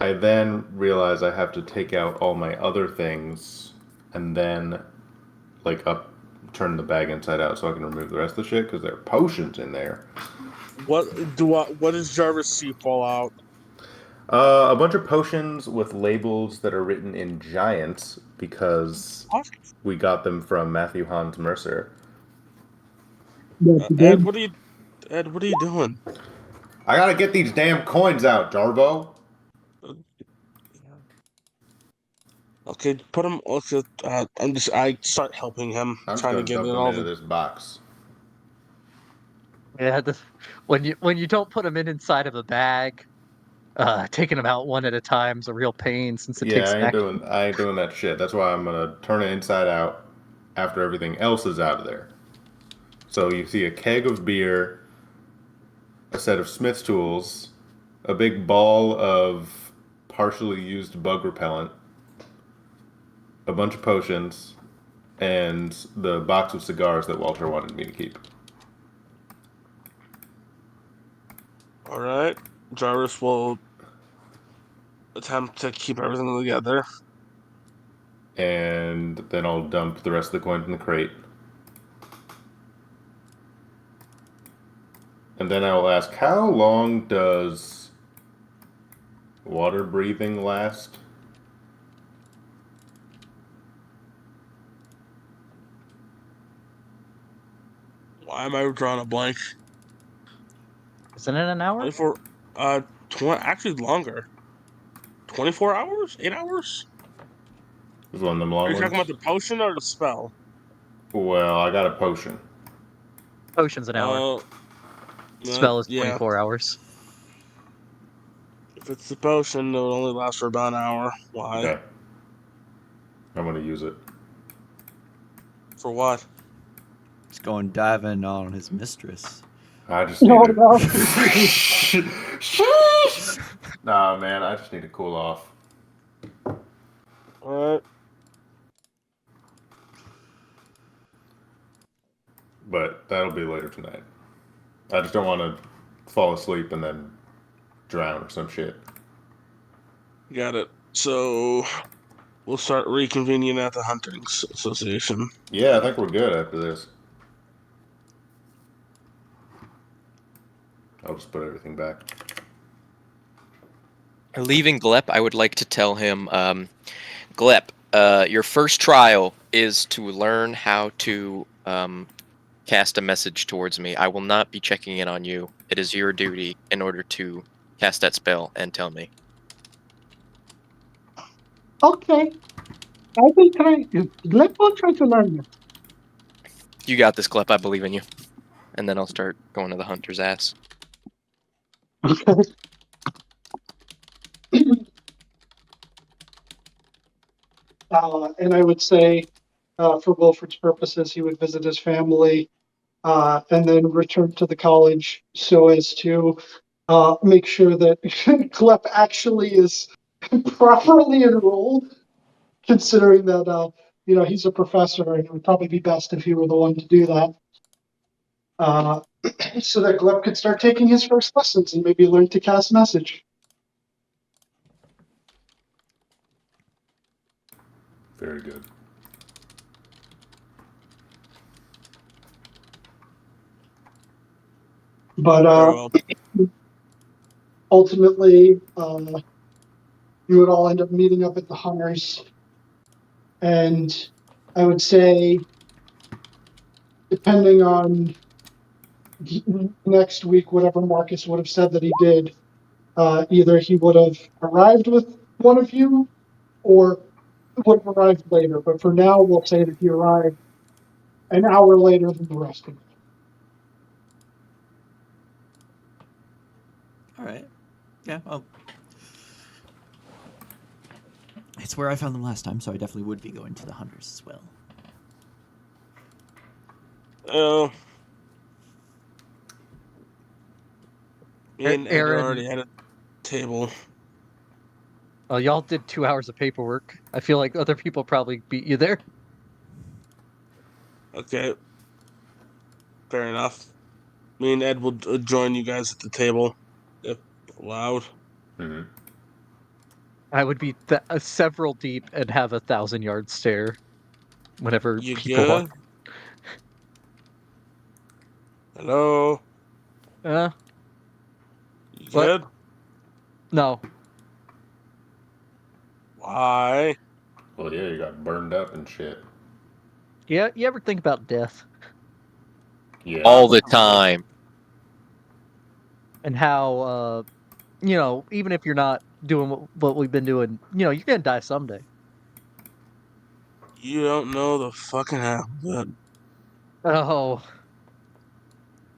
Speaker 1: I then realize I have to take out all my other things and then like turn the bag inside out so I can remove the rest of the shit because there are potions in there.
Speaker 3: What does Jarvis see fall out?
Speaker 1: A bunch of potions with labels that are written in giants because
Speaker 3: What?
Speaker 1: we got them from Matthew Hans Mercer.
Speaker 3: Ed, what are you doing?
Speaker 1: I gotta get these damn coins out, Jarvo.
Speaker 3: Okay, put him. I start helping him,
Speaker 1: I'm just
Speaker 3: trying to
Speaker 1: gonna
Speaker 3: get
Speaker 1: dump
Speaker 3: in
Speaker 1: them
Speaker 3: all
Speaker 1: into
Speaker 3: the.
Speaker 1: this box.
Speaker 4: Yeah, when you don't put them inside of a bag, taking them out one at a time is a real pain since it
Speaker 1: Yeah,
Speaker 4: takes
Speaker 1: I ain't doing that shit. That's why I'm gonna turn it inside out after everything else is out of there. So you see a keg of beer, a set of Smith's tools, a big ball of partially used bug repellent, a bunch of potions, and the box of cigars that Walter wanted me to keep.
Speaker 3: All right, Jarvis will attempt to keep everything together.
Speaker 1: And then I'll dump the rest of the coins in the crate. And then I will ask, how long does water breathing last?
Speaker 3: Why am I drawing a blank?
Speaker 4: Isn't it an hour?
Speaker 3: 24. 20. Actually, longer. 24 hours? 8 hours?
Speaker 1: Is one of them
Speaker 3: Are
Speaker 1: long
Speaker 3: you talking
Speaker 1: ones?
Speaker 3: about the potion or the spell?
Speaker 1: Well, I got a potion.
Speaker 4: Potion's an hour. Spell is
Speaker 3: Yeah.
Speaker 4: 24 hours.
Speaker 3: If it's the potion, it will only last for about an hour. Why?
Speaker 1: Okay. I'm gonna use it.
Speaker 3: For what?
Speaker 5: He's going diving on his mistress.
Speaker 1: I just need
Speaker 2: No,
Speaker 1: to.
Speaker 2: no.
Speaker 1: Nah, man, I just need to cool off.
Speaker 3: Alright.
Speaker 1: But that'll be later tonight. I just don't want to fall asleep and then drown or some shit.
Speaker 3: Got it. So, we'll start reconvening at the Hunting Association.
Speaker 1: Yeah, I think we're good after this. I'll just put everything back.
Speaker 6: Leaving Glep, I would like to tell him, Glep, your first trial is to learn how to cast a message towards me. I will not be checking in on you. It is your duty in order to cast that spell and tell me.
Speaker 2: Okay. I will try. Glep will try to learn you.
Speaker 6: You got this, Clep. I believe in you. And then I'll start going to the hunter's ass.
Speaker 2: Okay. And I would say, for Wilfred's purposes, he would visit his family and then return to the college so as to make sure that Glep actually is properly enrolled, considering that he's a professor and it would probably be best if he were the one to do that. So that Glep could start taking his first lessons and maybe learn to cast message.
Speaker 1: Very good.
Speaker 2: But
Speaker 3: Very well.
Speaker 2: ultimately, you would all end up meeting up at the Hunters. And I would say, depending on next week, whatever Marcus would have said that he did, either he would have arrived with one of you or would have arrived later. But for now, we'll say that he arrived an hour later than the rest of them.
Speaker 5: All right. Yeah. Well, it's where I found them last time, so I definitely would be going to the Hunters as well.
Speaker 3: Oh. Me and Ed
Speaker 4: Aaron-
Speaker 3: already had a table.
Speaker 4: Well, y'all did 2 hours of paperwork. I feel like other people probably beat you there.
Speaker 3: Okay. Fair enough. Me and Ed will join you guys at the table, if allowed.
Speaker 1: Mm-hmm.
Speaker 4: I would be several deep and have 1,000-yard stare whenever
Speaker 3: You
Speaker 4: people
Speaker 3: good?
Speaker 4: walk.
Speaker 3: Hello?
Speaker 4: Uh,
Speaker 3: You
Speaker 4: What?
Speaker 3: good?
Speaker 4: no.
Speaker 3: Why?
Speaker 1: Well, yeah, you got burned up and shit.
Speaker 4: Yeah, you ever think about death
Speaker 1: Yeah.
Speaker 6: All the time.
Speaker 4: and how, even if you're not doing what we've been doing, you're gonna die someday.
Speaker 3: You don't know the fucking half of it.
Speaker 4: Oh,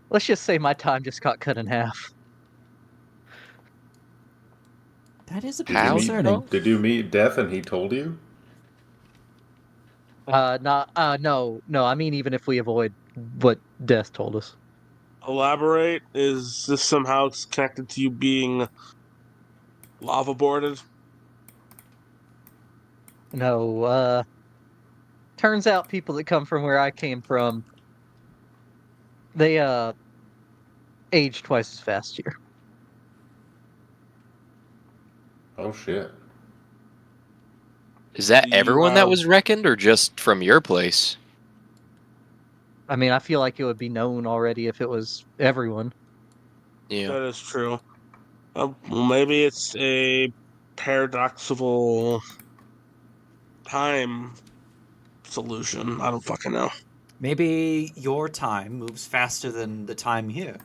Speaker 4: let's just say my time just got cut in half.
Speaker 5: That is a bit
Speaker 6: How,
Speaker 5: concerning.
Speaker 6: though?
Speaker 1: Did you meet Death and he told you?
Speaker 4: No. I mean, even if we avoid what death told us.
Speaker 3: Elaborate. Is this somehow connected to you being lava boarded?
Speaker 4: No, turns out people that come from where I came from, they age twice as fast here.
Speaker 1: Oh shit.
Speaker 6: Is that
Speaker 3: Do you
Speaker 6: everyone that
Speaker 3: have-
Speaker 6: was reckoned, or just from your place?
Speaker 4: I mean, I feel like it would be known already if it was everyone.
Speaker 6: Yeah.
Speaker 3: That is true. Well, maybe it's a paradoxical time solution. I don't fucking know.
Speaker 5: Maybe your time moves faster than the time here,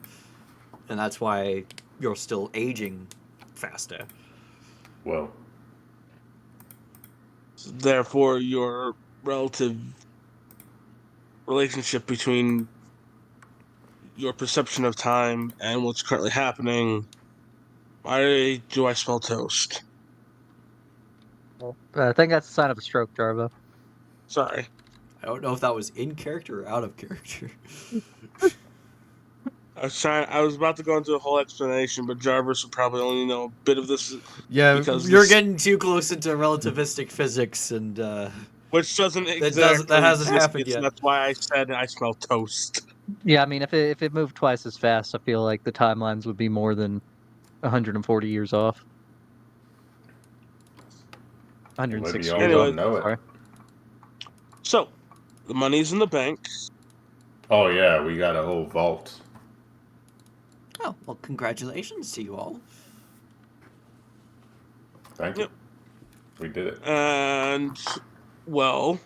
Speaker 5: and that's why you're still aging faster.
Speaker 1: Well,
Speaker 3: Therefore, your relative relationship between your perception of time and what's currently happening. Why do I smell toast?
Speaker 4: I think that's a sign of a stroke, Jarvo.
Speaker 3: Sorry.
Speaker 5: I don't know if that was in character or out of character.
Speaker 3: I was about to go into a whole explanation, but Jarvis would probably only know a bit of this.
Speaker 5: Yeah,
Speaker 3: Because
Speaker 5: you're
Speaker 3: this-
Speaker 5: getting too close into relativistic physics, and
Speaker 3: which doesn't
Speaker 5: that hasn't
Speaker 3: exist
Speaker 5: happened
Speaker 3: yet.
Speaker 5: yet.
Speaker 3: That's why I said I smell toast.
Speaker 4: Yeah, I mean, if it moved twice as fast, I feel like the timelines would be more than 140 years off.
Speaker 1: maybe
Speaker 4: 160
Speaker 1: y'all
Speaker 4: years
Speaker 3: Anyway,
Speaker 4: off.
Speaker 1: don't know it.
Speaker 4: Sorry.
Speaker 3: So, the money's in the bank.
Speaker 1: Oh yeah, we got a whole vault.
Speaker 5: Oh, well, congratulations to you all.
Speaker 1: Thank you. We did it.
Speaker 3: And, well,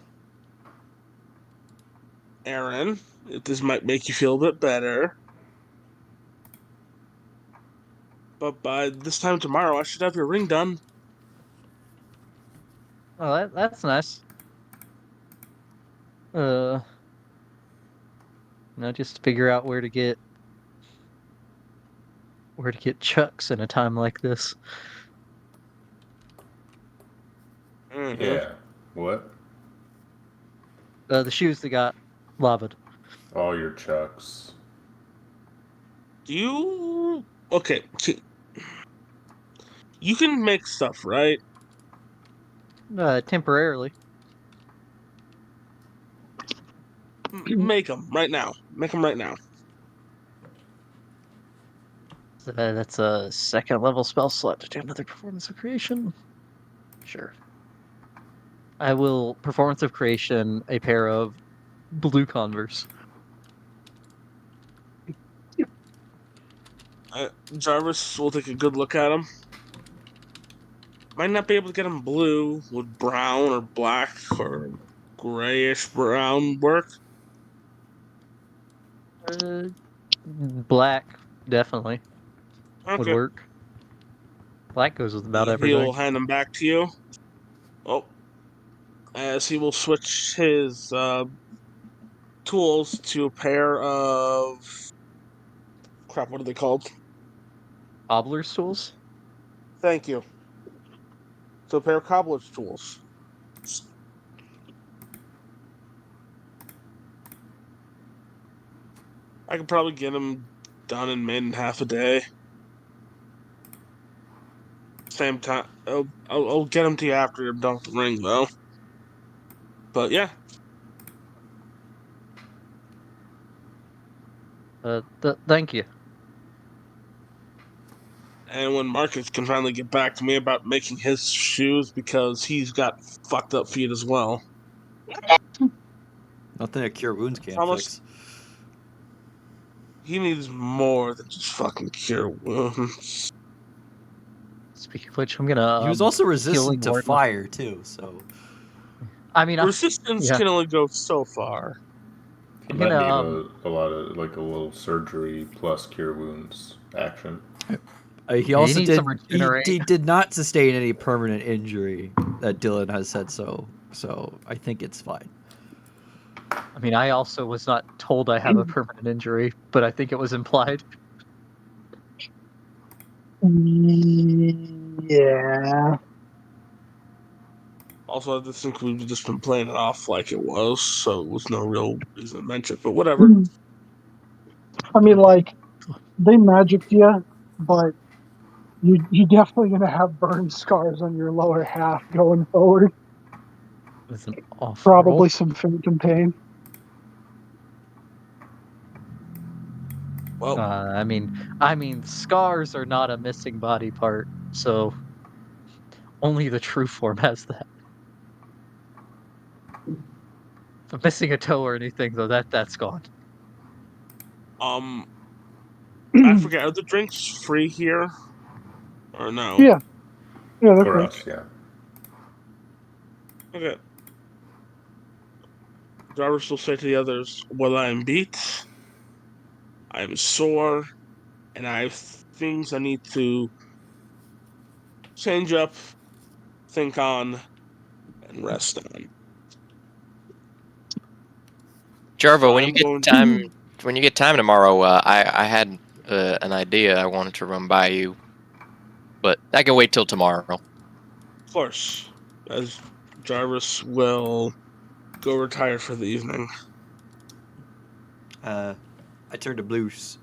Speaker 3: Aaron, if this might make you feel a bit better, but by this time tomorrow, I should have your ring done.
Speaker 4: Oh, that's nice. Just figure out where to get chucks in a time like this.
Speaker 3: Mm-hmm.
Speaker 1: Yeah. What?
Speaker 4: The shoes that got lavaed.
Speaker 1: All your chucks.
Speaker 3: Do you? Okay, you can make stuff, right?
Speaker 4: Temporarily.
Speaker 3: Make them right now. Make them right now.
Speaker 4: That's a second level spell slot to do another performance of creation. Sure. I will performance of creation a pair of blue Converse.
Speaker 3: Jarvis will take a good look at them. Might not be able to get them blue. Would brown or black or grayish brown work?
Speaker 4: Black definitely would
Speaker 3: Okay.
Speaker 4: work. Black goes with about
Speaker 3: He
Speaker 4: everything.
Speaker 3: will hand them back to you. Oh, as he will switch his tools to a pair of crap. What are they called?
Speaker 4: Cobbler's tools.
Speaker 3: Thank you. So a pair of cobbler's tools. I could probably get them done and made in half a day. Same time. I'll get them to you after you're done with the ring, though. But yeah.
Speaker 4: Thank you.
Speaker 3: And when Marcus can finally get back to me about making his shoes because he's got fucked up feet as well.
Speaker 5: Nothing a cure wounds can't
Speaker 3: Almost-
Speaker 5: fix.
Speaker 3: He needs more than just fucking cure wounds.
Speaker 4: Speaking of which, I'm gonna.
Speaker 5: He was also
Speaker 4: healing
Speaker 5: resistant to
Speaker 4: word-
Speaker 5: fire too, so
Speaker 4: I mean,
Speaker 3: Resistance
Speaker 4: yeah.
Speaker 3: can only go so far.
Speaker 1: He
Speaker 4: I'm
Speaker 1: might
Speaker 4: gonna,
Speaker 1: need a lot of like a little surgery plus cure wounds action.
Speaker 5: he also
Speaker 4: needs some
Speaker 5: did.
Speaker 4: regenerate.
Speaker 5: He did not sustain any permanent injury. That Dylan has said so. So I think it's fine.
Speaker 4: I mean, I also was not told I have a permanent injury, but I think it was implied.
Speaker 2: Yeah.
Speaker 3: Also, this think we've just been playing it off like it was, so it was no real reason to mention it, but whatever.
Speaker 2: I mean, like, they magicked you, but you're definitely going to have burn scars on your lower half going forward.
Speaker 4: It was an awful
Speaker 2: Probably
Speaker 4: roll.
Speaker 2: some phantom pain.
Speaker 3: Well,
Speaker 4: I mean, scars are not a missing body part, so only the true form has that. If I'm missing a toe or anything, though, that's gone.
Speaker 3: I forget, are the drinks free here? Or no?
Speaker 2: Yeah, that's
Speaker 1: For
Speaker 2: right.
Speaker 1: us, yeah.
Speaker 3: Okay. Jarvis will say to the others, well, I'm beat, I'm sore, and I have things I need to change up, think on, and rest on.
Speaker 6: Jarvo, when
Speaker 3: I'm
Speaker 6: you get
Speaker 3: going
Speaker 6: time, tomorrow, I had an idea I wanted to run by you, but I can wait till tomorrow.
Speaker 3: Of course, as Jarvis will go retire for the evening.
Speaker 5: I turned to Blues.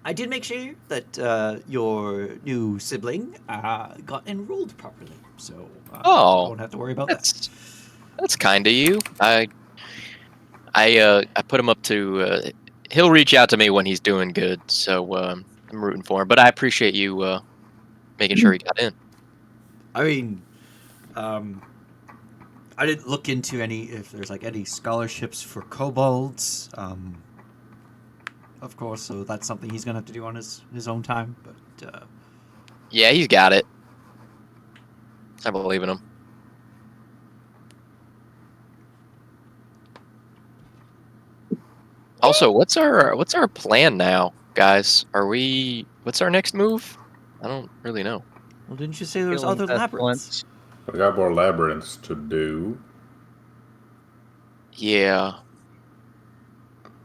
Speaker 5: I did make sure that your new sibling got enrolled properly, so you won't have to worry about that.
Speaker 6: That's kind of you. I put him up to. He'll reach out to me when he's doing good, so I'm rooting for him. But I appreciate you making sure he got in.
Speaker 5: I mean, I didn't look into if there's like any scholarships for kobolds. Of course, so that's something he's gonna have to do on his own time. But
Speaker 6: Yeah, he's got it. I believe in him. Also, what's our plan now, guys? What's our next move? I don't really know.
Speaker 5: well, didn't you say there was
Speaker 4: Healing
Speaker 5: other labyrinths?
Speaker 4: pestilence.
Speaker 1: We got more labyrinths to do.
Speaker 6: Yeah.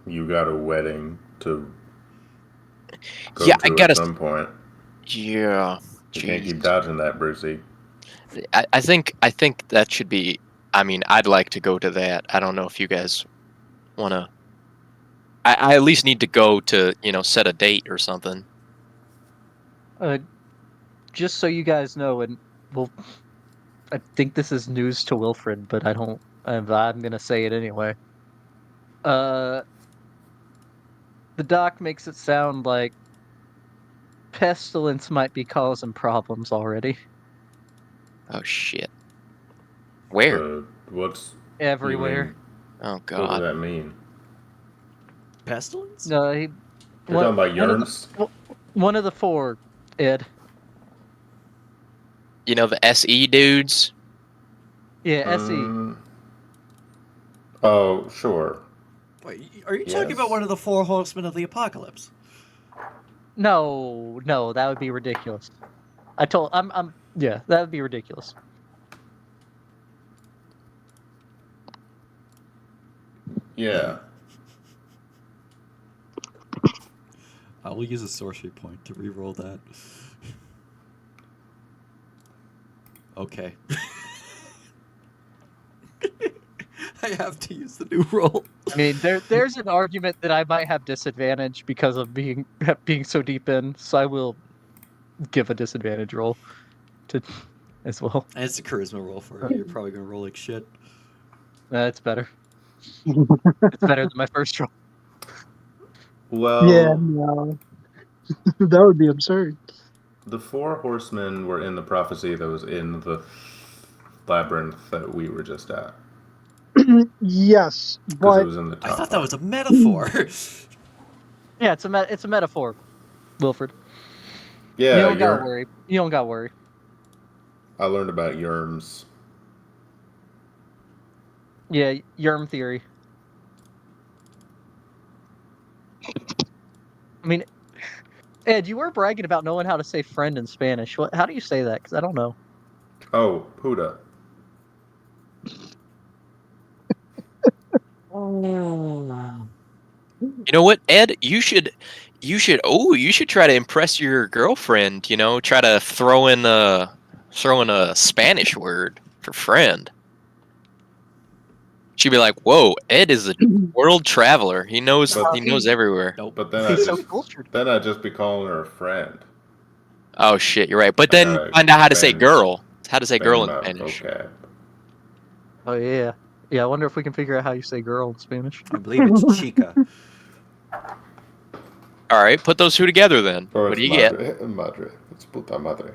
Speaker 1: You got a wedding to go
Speaker 6: Yeah, I
Speaker 1: to
Speaker 6: gotta.
Speaker 1: at some point.
Speaker 6: Yeah.
Speaker 1: You can't keep
Speaker 6: Jeez.
Speaker 1: dodging that, Brucey.
Speaker 6: I think that should be. I mean, I'd like to go to that. I don't know if you guys wanna. I at least need to go to set a date or something.
Speaker 4: Just so you guys know, and well, I think this is news to Wilfred, but I don't. I'm gonna say it anyway. Uh, the doc makes it sound like pestilence might be causing problems already
Speaker 6: Oh shit. Where?
Speaker 1: What's you
Speaker 4: everywhere.
Speaker 1: mean?
Speaker 6: Oh
Speaker 1: What does
Speaker 6: god.
Speaker 1: that mean?
Speaker 5: Pestilence?
Speaker 4: No,
Speaker 1: You're talking about Yerms?
Speaker 4: one of the four, Ed.
Speaker 6: You know the SE dudes.
Speaker 4: Yeah, SE.
Speaker 1: Oh, sure.
Speaker 5: Wait, are you talking about
Speaker 1: Yes.
Speaker 5: one of the four horsemen of the apocalypse?
Speaker 4: No, that would be ridiculous. Yeah, that would be ridiculous.
Speaker 1: Yeah.
Speaker 5: I will use a sorcery point to re-roll that. Okay. I have to use the new roll.
Speaker 4: I mean, there's an argument that I might have disadvantage because of being so deep in, so I will give a disadvantage roll to as well.
Speaker 5: And it's a charisma roll for you. You're probably gonna roll like shit.
Speaker 4: That's better. It's better than my first roll.
Speaker 1: Well,
Speaker 2: Yeah, no. That would be absurd.
Speaker 1: the four horsemen were in the prophecy that was in the labyrinth that we were just at.
Speaker 2: Yes,
Speaker 1: Because it
Speaker 2: but
Speaker 1: was in the top
Speaker 5: I thought that
Speaker 1: part.
Speaker 5: was a metaphor.
Speaker 4: Yeah, it's a metaphor, Wilfred.
Speaker 1: Yeah,
Speaker 4: You don't gotta worry. You don't gotta worry.
Speaker 1: I learned about Yerms.
Speaker 4: Yeah, Yerm theory. I mean, Ed, you were bragging about knowing how to say friend in Spanish. How do you say that? Because I don't know.
Speaker 1: Oh, Puda.
Speaker 6: You know what, Ed? You should try to impress your girlfriend. Try to throw in a Spanish word for friend. She'd be like, "Whoa, Ed is a world traveler. He knows everywhere."
Speaker 5: Nope.
Speaker 1: But then
Speaker 4: He's so cultured.
Speaker 1: I'd just be calling her a friend.
Speaker 6: Oh shit, you're right. But
Speaker 1: I
Speaker 6: then
Speaker 1: gotta
Speaker 6: find out how to say
Speaker 1: bang-
Speaker 6: girl. How to say girl in
Speaker 1: Bang my
Speaker 6: Spanish.
Speaker 1: vocab.
Speaker 4: Oh yeah, yeah. I wonder if we can figure out how you say girl in Spanish.
Speaker 5: I believe it's chica.
Speaker 6: All right, put those two together then.
Speaker 1: Or
Speaker 6: What
Speaker 1: it's
Speaker 6: do you get?
Speaker 1: madre. Madre. It's puta madre.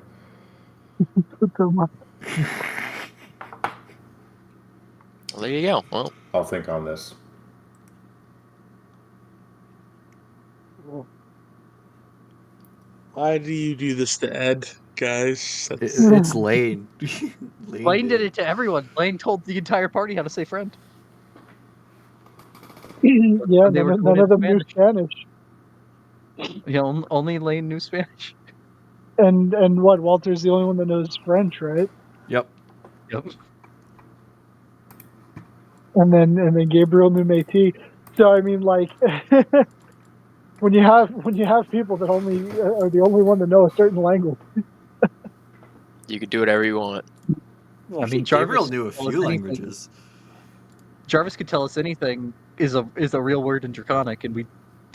Speaker 6: Well, there you go. Well,
Speaker 1: I'll think on this.
Speaker 3: Why do you do this to Ed, guys?
Speaker 5: It's Lane.
Speaker 4: Lane did it to everyone. Lane told the entire party how to say friend.
Speaker 2: Yeah,
Speaker 4: They were
Speaker 2: none
Speaker 4: doing
Speaker 2: of
Speaker 4: it
Speaker 2: them
Speaker 4: in
Speaker 2: knew Spanish.
Speaker 4: Yeah, only Lane knew Spanish.
Speaker 2: And what? Walter's the only one that knows French, right?
Speaker 5: Yep.
Speaker 4: Yep.
Speaker 2: And then Gabriel knew Métis. So I mean, like, when you have people that only are the only one to know a certain language.
Speaker 6: you could do whatever you want.
Speaker 4: I mean,
Speaker 5: Gabriel
Speaker 4: Jarvis
Speaker 5: knew a
Speaker 4: could tell us
Speaker 5: few
Speaker 4: anything.
Speaker 5: languages.
Speaker 4: Jarvis could tell us anything is a real word in Draconic, and we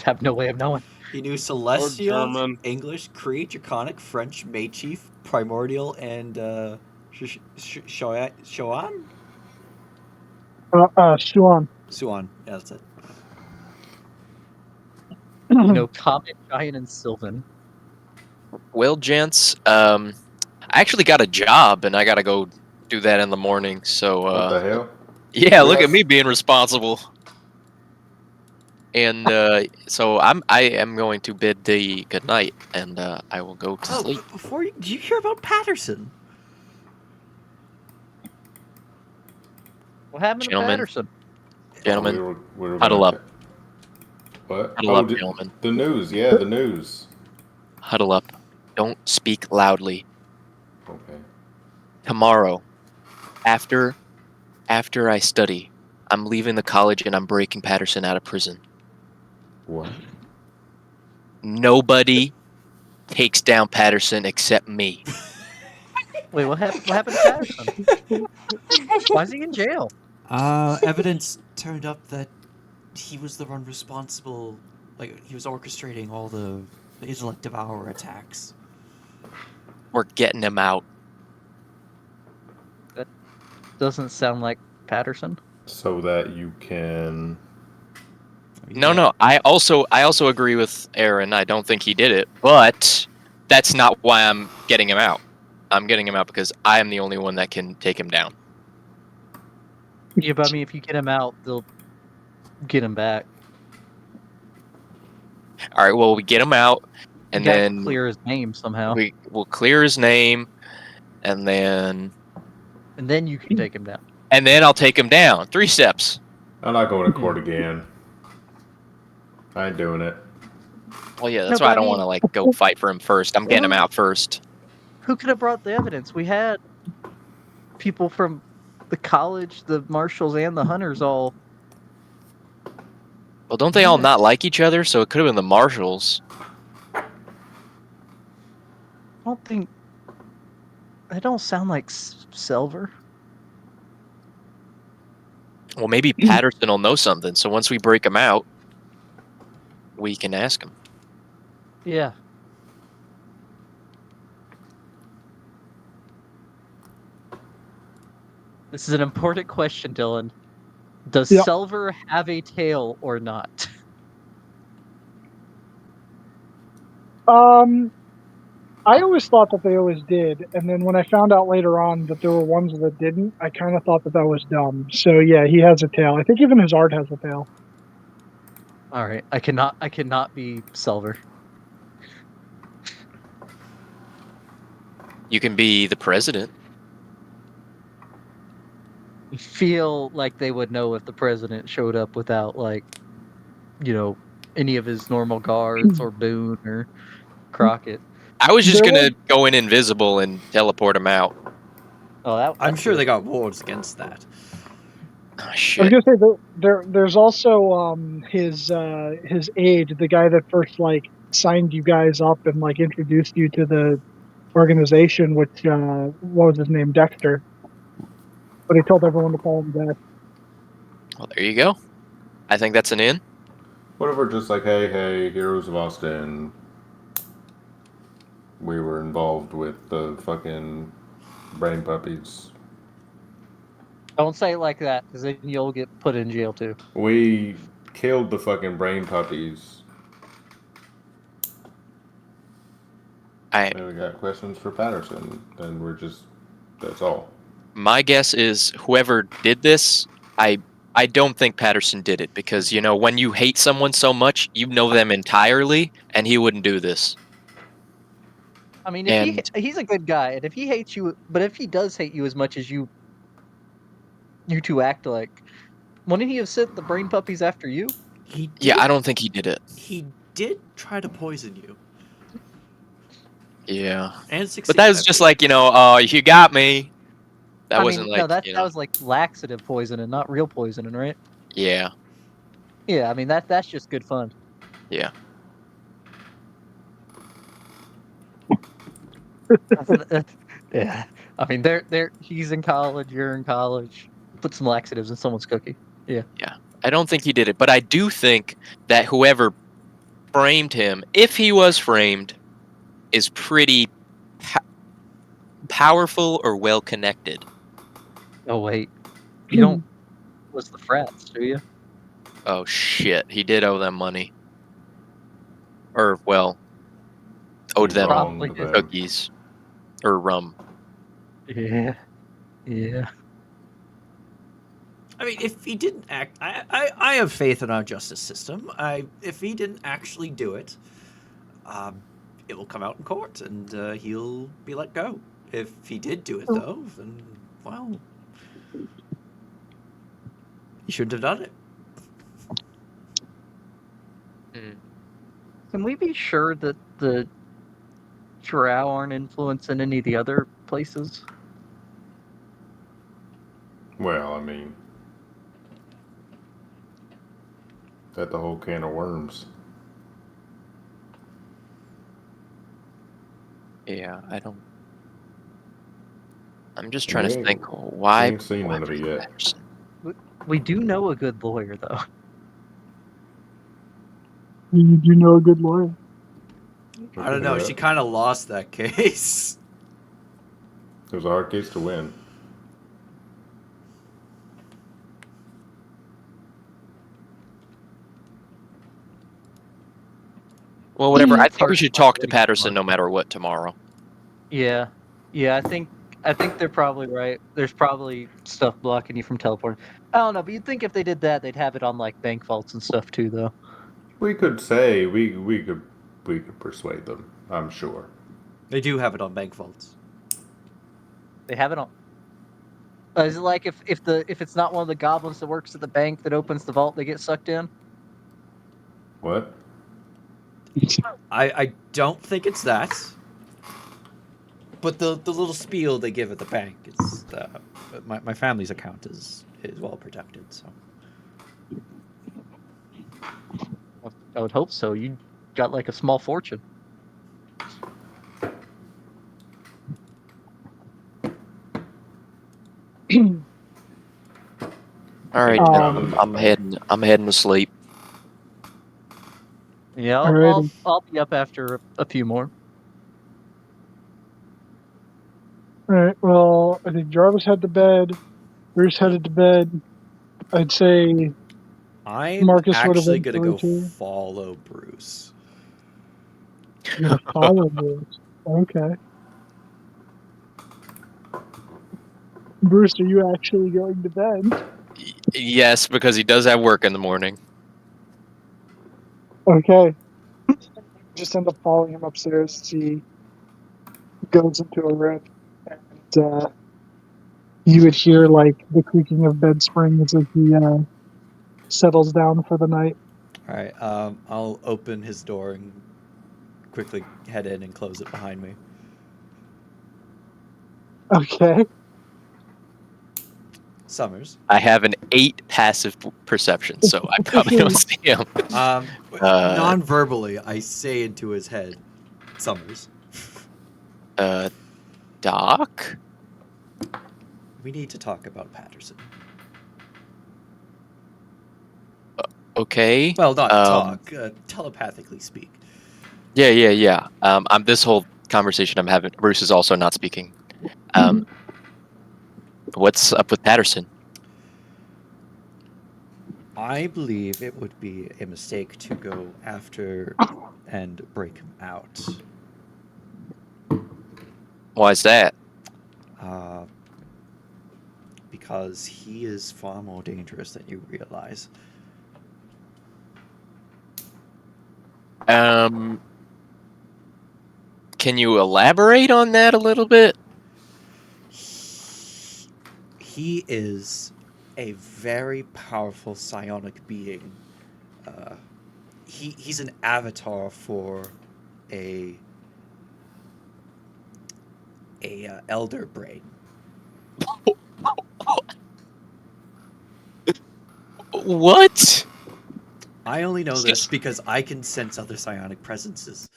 Speaker 4: have no way of knowing.
Speaker 5: He knew Celestial,
Speaker 3: German.
Speaker 5: English, Cree, Draconic, French, Maychief, Primordial, and Shoan?
Speaker 2: Shuan.
Speaker 5: Suan. Yeah, that's it.
Speaker 4: You know, Common, Giant, and Sylvan.
Speaker 6: Well, gents, I actually got a job, and I gotta go do that in the morning. So,
Speaker 1: What the hell?
Speaker 6: yeah, look at
Speaker 1: Yes.
Speaker 6: me being responsible. And so I am going to bid the good night, and I will go to
Speaker 5: Oh,
Speaker 6: sleep.
Speaker 5: but before you, did you hear about Patterson?
Speaker 4: What happened to
Speaker 6: Gentlemen.
Speaker 4: Patterson?
Speaker 6: Gentlemen,
Speaker 1: We were
Speaker 6: huddle
Speaker 1: gonna
Speaker 6: up.
Speaker 1: What?
Speaker 6: Huddle up,
Speaker 1: the-
Speaker 6: gentlemen.
Speaker 1: The news, yeah, the news.
Speaker 6: Huddle up. Don't speak loudly.
Speaker 1: Okay.
Speaker 6: Tomorrow, after I study, I'm leaving the college and I'm breaking Patterson out of prison.
Speaker 1: What?
Speaker 6: Nobody takes down Patterson except me.
Speaker 4: Wait, what happened? What happened to Patterson? Why is he in jail?
Speaker 5: Evidence turned up that he was the one responsible. Like, he was orchestrating all the intellect devourer attacks.
Speaker 6: We're getting him out.
Speaker 4: That doesn't sound like Patterson.
Speaker 1: So that you can.
Speaker 6: No. I also agree with Aaron. I don't think he did it, but that's not why I'm getting him out. I'm getting him out because I am the only one that can take him down.
Speaker 4: Yeah, but I mean, if you get him out, they'll get him back.
Speaker 6: All right. Well, we get him out, and
Speaker 4: You gotta
Speaker 6: then
Speaker 4: clear his name somehow,
Speaker 6: we will clear his name, and then
Speaker 4: you can take him down.
Speaker 6: I'll take him down. 3 steps.
Speaker 1: I'm not going to court again. I ain't doing it.
Speaker 6: Well, yeah, that's
Speaker 4: No,
Speaker 6: why
Speaker 4: but
Speaker 6: I don't
Speaker 4: I
Speaker 6: want to like go fight for him first. I'm getting him out first.
Speaker 4: Who could have brought the evidence? We had people from the college, the marshals, and the hunters all.
Speaker 6: Well, don't they all not like each other? So it could have been the marshals.
Speaker 4: I don't think. They don't sound like Silver.
Speaker 6: Well, maybe Patterson will know something. So once we break him out, we can ask him.
Speaker 4: Yeah. This is an important question, Dylan. Does
Speaker 2: Yep.
Speaker 4: Silver have a tail or not?
Speaker 2: I always thought that they always did, and then when I found out later on that there were ones that didn't, I kind of thought that was dumb. So yeah, he has a tail. I think even his art has a tail.
Speaker 4: All right, I cannot be Silver.
Speaker 6: You can be the president.
Speaker 4: I feel like they would know if the president showed up without, like, any of his normal guards or Boone or Crockett.
Speaker 6: I was just
Speaker 2: There
Speaker 6: gonna go in invisible and teleport him out.
Speaker 4: Oh,
Speaker 5: I'm sure they got wards against that.
Speaker 6: Oh,
Speaker 2: I was
Speaker 6: shit.
Speaker 2: gonna say there's also his aide, the guy that first like signed you guys up and like introduced you to the organization, which what was his name, Dexter, but he told everyone to call him Dex.
Speaker 6: Well, there you go. I think that's an in.
Speaker 1: What if we're just like, hey, Heroes of Austin, we were involved with the fucking brain puppies.
Speaker 4: Don't say it like that, because then you'll get put in jail too.
Speaker 1: We killed the fucking brain puppies. And we got questions for Patterson. Then we're just, that's all.
Speaker 6: My guess is whoever did this, I don't think Patterson did it because, when you hate someone so much, you know them entirely, and he wouldn't do this.
Speaker 4: I mean, if he's a good guy, and if he hates you, but if he does hate you as much as you two act like, wouldn't he have sent the brain puppies after you?
Speaker 6: Yeah, I don't think he did it.
Speaker 5: He did try to poison you.
Speaker 6: Yeah.
Speaker 5: And succeed,
Speaker 6: But that was just like, you got me. That wasn't like,
Speaker 4: that was like laxative poisoning, not real poisoning, right?
Speaker 6: Yeah.
Speaker 4: Yeah, I mean that's just good fun.
Speaker 6: Yeah.
Speaker 4: Yeah. I mean he's in college, you're in college. Put some laxatives in someone's cookie. Yeah.
Speaker 6: Yeah. I don't think he did it, but I do think that whoever framed him, if he was framed, is pretty powerful or well connected.
Speaker 4: Oh wait. You don't what's the frats, do you?
Speaker 6: Oh shit, he did owe them money. Or, well, owed them
Speaker 4: Probably.
Speaker 6: cookies. Or rum.
Speaker 4: Yeah. Yeah.
Speaker 5: I mean, if he didn't act, I have faith in our justice system. If he didn't actually do it, it will come out in court, and he'll be let go. If he did do it, though, then well, he shouldn't have done it.
Speaker 4: Can we be sure that the Drow aren't influencing any of the other places?
Speaker 1: Well, I mean, that's the whole can of worms.
Speaker 6: Yeah, I don't. I'm just trying to
Speaker 1: We
Speaker 6: think why.
Speaker 1: ain't seen none of it yet.
Speaker 6: Patterson?
Speaker 4: We do know a good lawyer, though.
Speaker 2: You do know a good lawyer.
Speaker 5: I don't know. She kind of lost that case.
Speaker 1: It was a hard case to win.
Speaker 6: Well, whatever. I
Speaker 4: It's
Speaker 6: think we
Speaker 4: hard
Speaker 6: should
Speaker 4: to find
Speaker 6: talk to
Speaker 4: any
Speaker 6: Patterson no
Speaker 4: market.
Speaker 6: matter what tomorrow.
Speaker 4: Yeah, I think they're probably right. There's probably stuff blocking you from teleporting. I don't know, but you'd think if they did that, they'd have it on like bank vaults and stuff too, though.
Speaker 1: We could say we could persuade them. I'm sure.
Speaker 5: They do have it on bank vaults.
Speaker 4: They have it on. Is it like if it's not one of the goblins that works at the bank that opens the vault, they get sucked in?
Speaker 1: What?
Speaker 5: I don't think it's that. But the little spiel they give at the bank is my family's account is well protected. So
Speaker 4: I would hope so. You got like a small fortune.
Speaker 6: All right, I'm heading to sleep.
Speaker 4: Yeah,
Speaker 2: Alrighty.
Speaker 4: I'll be up after a few more.
Speaker 2: All right. Well, I think Jarvis head to bed. Bruce headed to bed. I'd say
Speaker 5: I'm
Speaker 2: Marcus would
Speaker 5: actually
Speaker 2: have
Speaker 5: gonna
Speaker 2: been
Speaker 5: go
Speaker 2: too.
Speaker 5: follow Bruce.
Speaker 2: You're gonna follow Bruce. Okay. Bruce, are you actually going to bed?
Speaker 6: Yes, because he does have work in the morning.
Speaker 2: Okay. Just end up following him upstairs. He goes into a room, and you would hear like the creaking of bed springs as he settles down for the night.
Speaker 5: All right. I'll open his door and quickly head in and close it behind me.
Speaker 2: Okay.
Speaker 5: Summers.
Speaker 6: I have an 8 passive perception, so I probably don't see him.
Speaker 5: Non-verbally, I say into his head, Summers.
Speaker 6: Doc?
Speaker 5: We need to talk about Patterson.
Speaker 6: Okay.
Speaker 5: Well, not talk. Telepathically speak.
Speaker 6: Yeah. I'm this whole conversation I'm having. Bruce is also not speaking. What's up with Patterson?
Speaker 5: I believe it would be a mistake to go after and break him out.
Speaker 6: Why is that?
Speaker 5: Because he is far more dangerous than you realize.
Speaker 6: Can you elaborate on that a little bit?
Speaker 5: He is a very powerful psionic being. He's an avatar for a elder brain.
Speaker 6: What?
Speaker 5: I only know this because I can sense other psionic presences.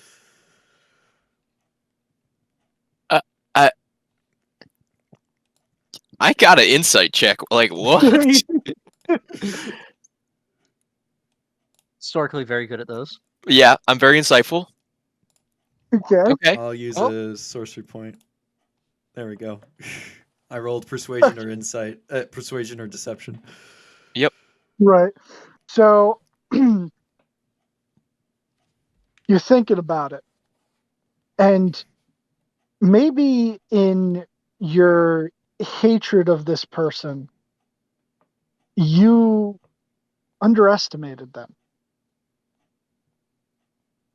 Speaker 6: I got an insight check. Like, what?
Speaker 4: Historically, very good at those.
Speaker 6: Yeah, I'm very insightful. Okay.
Speaker 5: I'll use a sorcery point. There we go. I rolled persuasion or insight, persuasion or deception.
Speaker 6: Yep.
Speaker 2: Right. So you're thinking about it. And maybe in your hatred of this person, you underestimated them.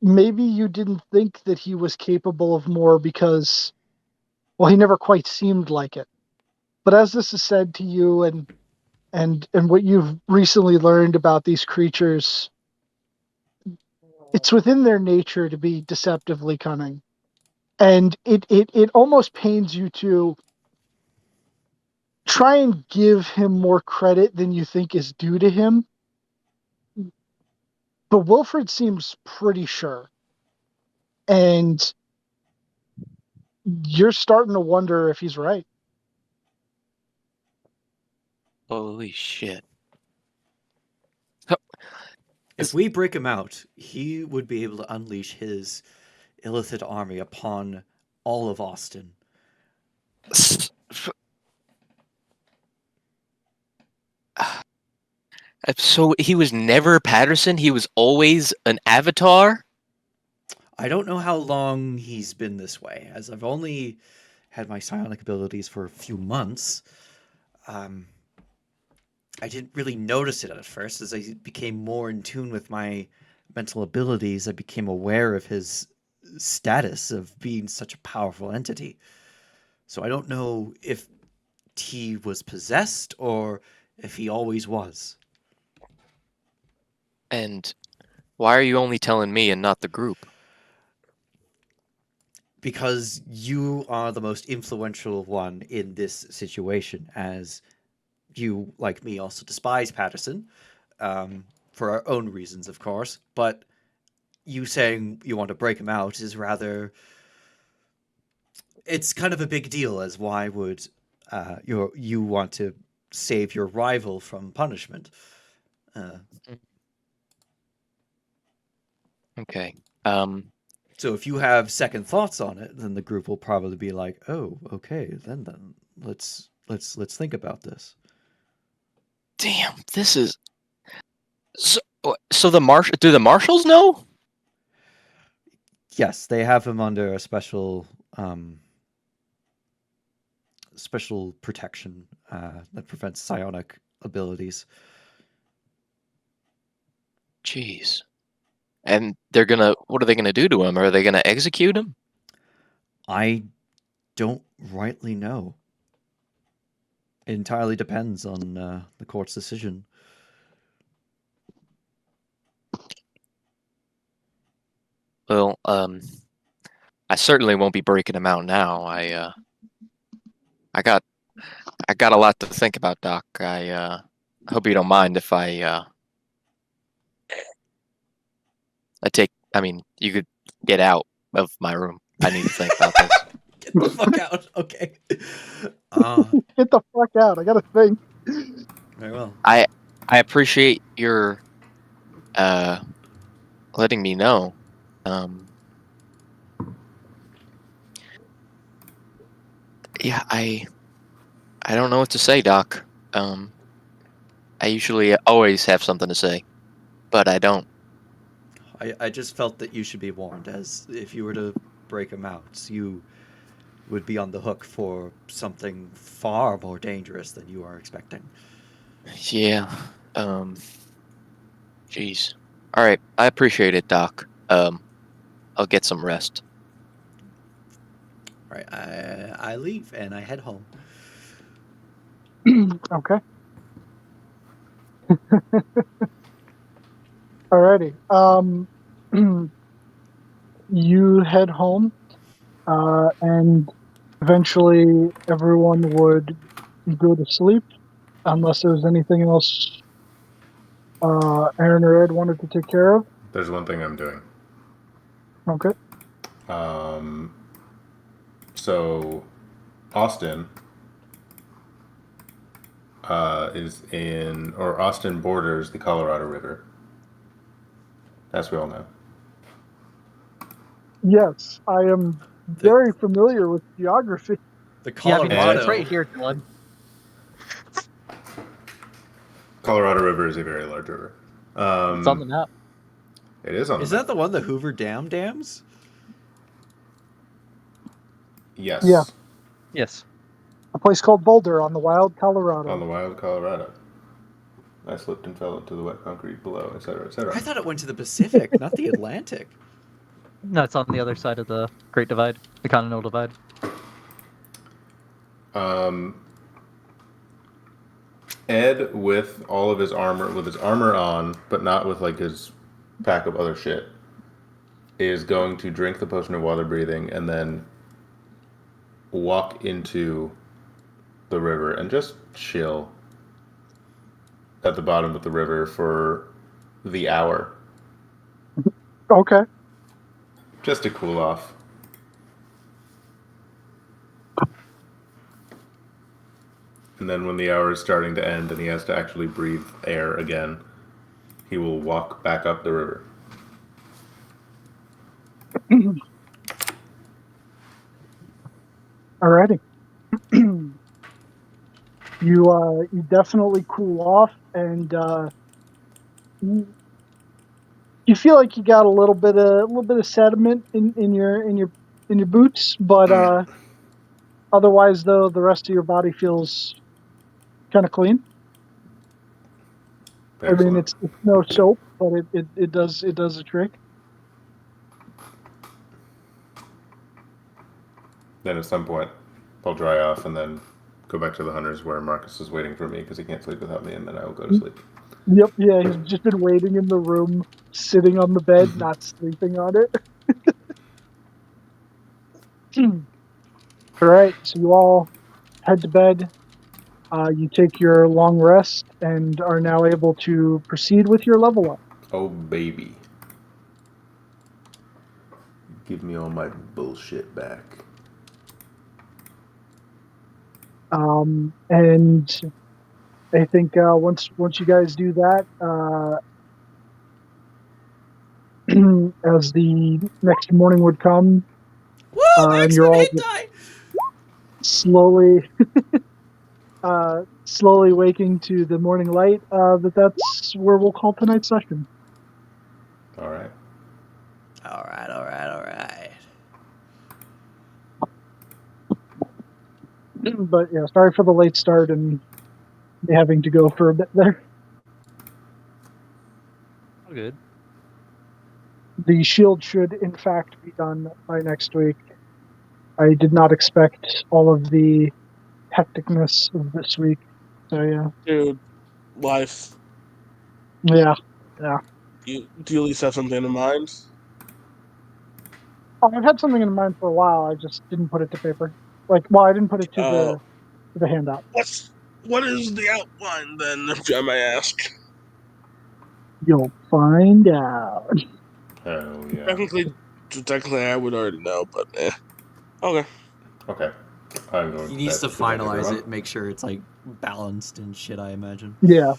Speaker 2: Maybe you didn't think that he was capable of more because, well, he never quite seemed like it. But as this is said to you and what you've recently learned about these creatures, it's within their nature to be deceptively cunning. And it almost pains you to try and give him more credit than you think is due to him. But Wilfred seems pretty sure. And you're starting to wonder if he's right.
Speaker 6: Holy shit.
Speaker 5: If we break him out, he would be able to unleash his illicit army upon all of Austin.
Speaker 6: So he was never Patterson? He was always an avatar?
Speaker 5: I don't know how long he's been this way, as I've only had my psionic abilities for a few months. I didn't really notice it at first. As I became more in tune with my mental abilities, I became aware of his status of being such a powerful entity. So I don't know if he was possessed or if he always was.
Speaker 6: And why are you only telling me and not the group?
Speaker 5: Because you are the most influential one in this situation, as you, like me, also despise Patterson, for our own reasons, of course, but you saying you want to break him out is rather... It's kind of a big deal, as why would you want to save your rival from punishment?
Speaker 6: Okay.
Speaker 5: So if you have second thoughts on it, then the group will probably be like, "Oh, okay, then let's think about this."
Speaker 6: Damn, this is... So do the marshals know?
Speaker 5: Yes, they have him under a special protection that prevents psionic abilities.
Speaker 6: Jeez. And what are they gonna do to him? Are they gonna execute him?
Speaker 5: I don't rightly know. It entirely depends on the court's decision.
Speaker 6: Well, I certainly won't be breaking him out now. I got a lot to think about, Doc. I hope you don't mind if I mean, you could get out of my room. I need to think about this.
Speaker 5: Get the fuck out. Okay.
Speaker 2: Get the fuck out. I gotta think.
Speaker 5: Very well.
Speaker 6: I appreciate your letting me know. Yeah, I don't know what to say, Doc. I usually always have something to say, but I don't.
Speaker 5: I just felt that you should be warned, as if you were to break him out, you would be on the hook for something far more dangerous than you are expecting.
Speaker 6: Yeah. Jeez. All right. I appreciate it, Doc. I'll get some rest.
Speaker 5: All right, I leave and I head home.
Speaker 2: Okay. Alrighty. You head home, and eventually everyone would go to sleep, unless there's anything else Aaron or Ed wanted to take care of.
Speaker 1: There's one thing I'm doing.
Speaker 2: Okay.
Speaker 1: So Austin Austin borders the Colorado River. As we all know.
Speaker 2: Yes, I am very familiar with geography.
Speaker 5: The
Speaker 4: Yeah,
Speaker 5: Colorado.
Speaker 4: it's right here, Dylan.
Speaker 1: Colorado River is a very large river.
Speaker 4: It's on the map.
Speaker 1: It is on.
Speaker 5: Is
Speaker 1: the
Speaker 5: that the one the Hoover Dam dams?
Speaker 1: Yes.
Speaker 2: Yeah.
Speaker 4: Yes.
Speaker 2: A place called Boulder on the wild Colorado.
Speaker 1: On the wild Colorado. I slipped and fell into the wet concrete below, etc., etc.
Speaker 5: I thought it went to the Pacific, not the Atlantic.
Speaker 4: No, it's on the other side of the Great Divide, the Continental Divide.
Speaker 1: Ed, with all of his armor on, but not with like his pack of other shit, is going to drink the potion of water breathing and then walk into the river and just chill at the bottom of the river for the hour,
Speaker 2: Okay.
Speaker 1: just to cool off. And then when the hour is starting to end and he has to actually breathe air again, he will walk back up the river.
Speaker 2: Alrighty. You definitely cool off, and you feel like you got a little bit of sediment in your boots, but otherwise though the rest of your body feels kind of clean. I mean,
Speaker 1: Excellent.
Speaker 2: it's no soap, but it does a trick.
Speaker 1: Then at some point, I'll dry off and then go back to the hunters where Marcus is waiting for me because he can't sleep without me, and then I will go to sleep.
Speaker 2: Yep, yeah, he's just been waiting in the room, sitting on the bed, not sleeping on it. All right, so you all head to bed. You take your long rest and are now able to proceed with your level up.
Speaker 1: Oh, baby. Give me all my bullshit back.
Speaker 2: And I think once you guys do that, as the next morning would come,
Speaker 5: Woo!
Speaker 2: and you're
Speaker 5: Maximum
Speaker 2: all
Speaker 5: hit die.
Speaker 2: slowly slowly waking to the morning light, that's where we'll call tonight's session.
Speaker 1: All right.
Speaker 5: All right.
Speaker 2: But yeah, sorry for the late start and having to go for a bit there.
Speaker 4: All good.
Speaker 2: The shield should, in fact, be done by next week. I did not expect all of the hecticness of this week. So yeah.
Speaker 3: Dude, life.
Speaker 2: Yeah.
Speaker 3: Do you at least have something in mind?
Speaker 2: Oh, I've had something in mind for a while. I just didn't put it to paper. I didn't put it to the handout.
Speaker 3: What is the outline then, if I may ask?
Speaker 2: You'll find out.
Speaker 1: Hell yeah.
Speaker 3: Technically, I would already know, but okay.
Speaker 1: Okay. I'm going
Speaker 5: He
Speaker 1: to
Speaker 5: needs
Speaker 1: bed.
Speaker 5: to
Speaker 1: Good night,
Speaker 5: finalize
Speaker 1: everyone.
Speaker 5: it, make sure it's like balanced and shit. I imagine.
Speaker 2: Yeah,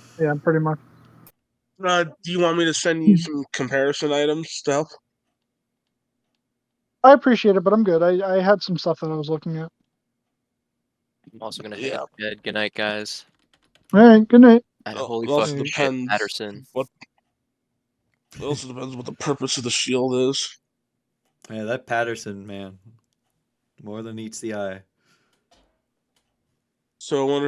Speaker 2: pretty much.
Speaker 3: Do you want me to send you some comparison items to help?
Speaker 2: I appreciate it, but I'm good. I had some stuff that I was looking at.
Speaker 6: I'm also gonna head
Speaker 3: Yeah.
Speaker 6: to bed. Good night, guys.
Speaker 2: All right, good night.
Speaker 6: And
Speaker 3: Well,
Speaker 6: holy
Speaker 3: it also
Speaker 6: fucking shit,
Speaker 3: depends
Speaker 6: Patterson.
Speaker 3: It also depends what the purpose of the shield is.
Speaker 5: Yeah, that Patterson man, more than meets the eye.
Speaker 3: So I wonder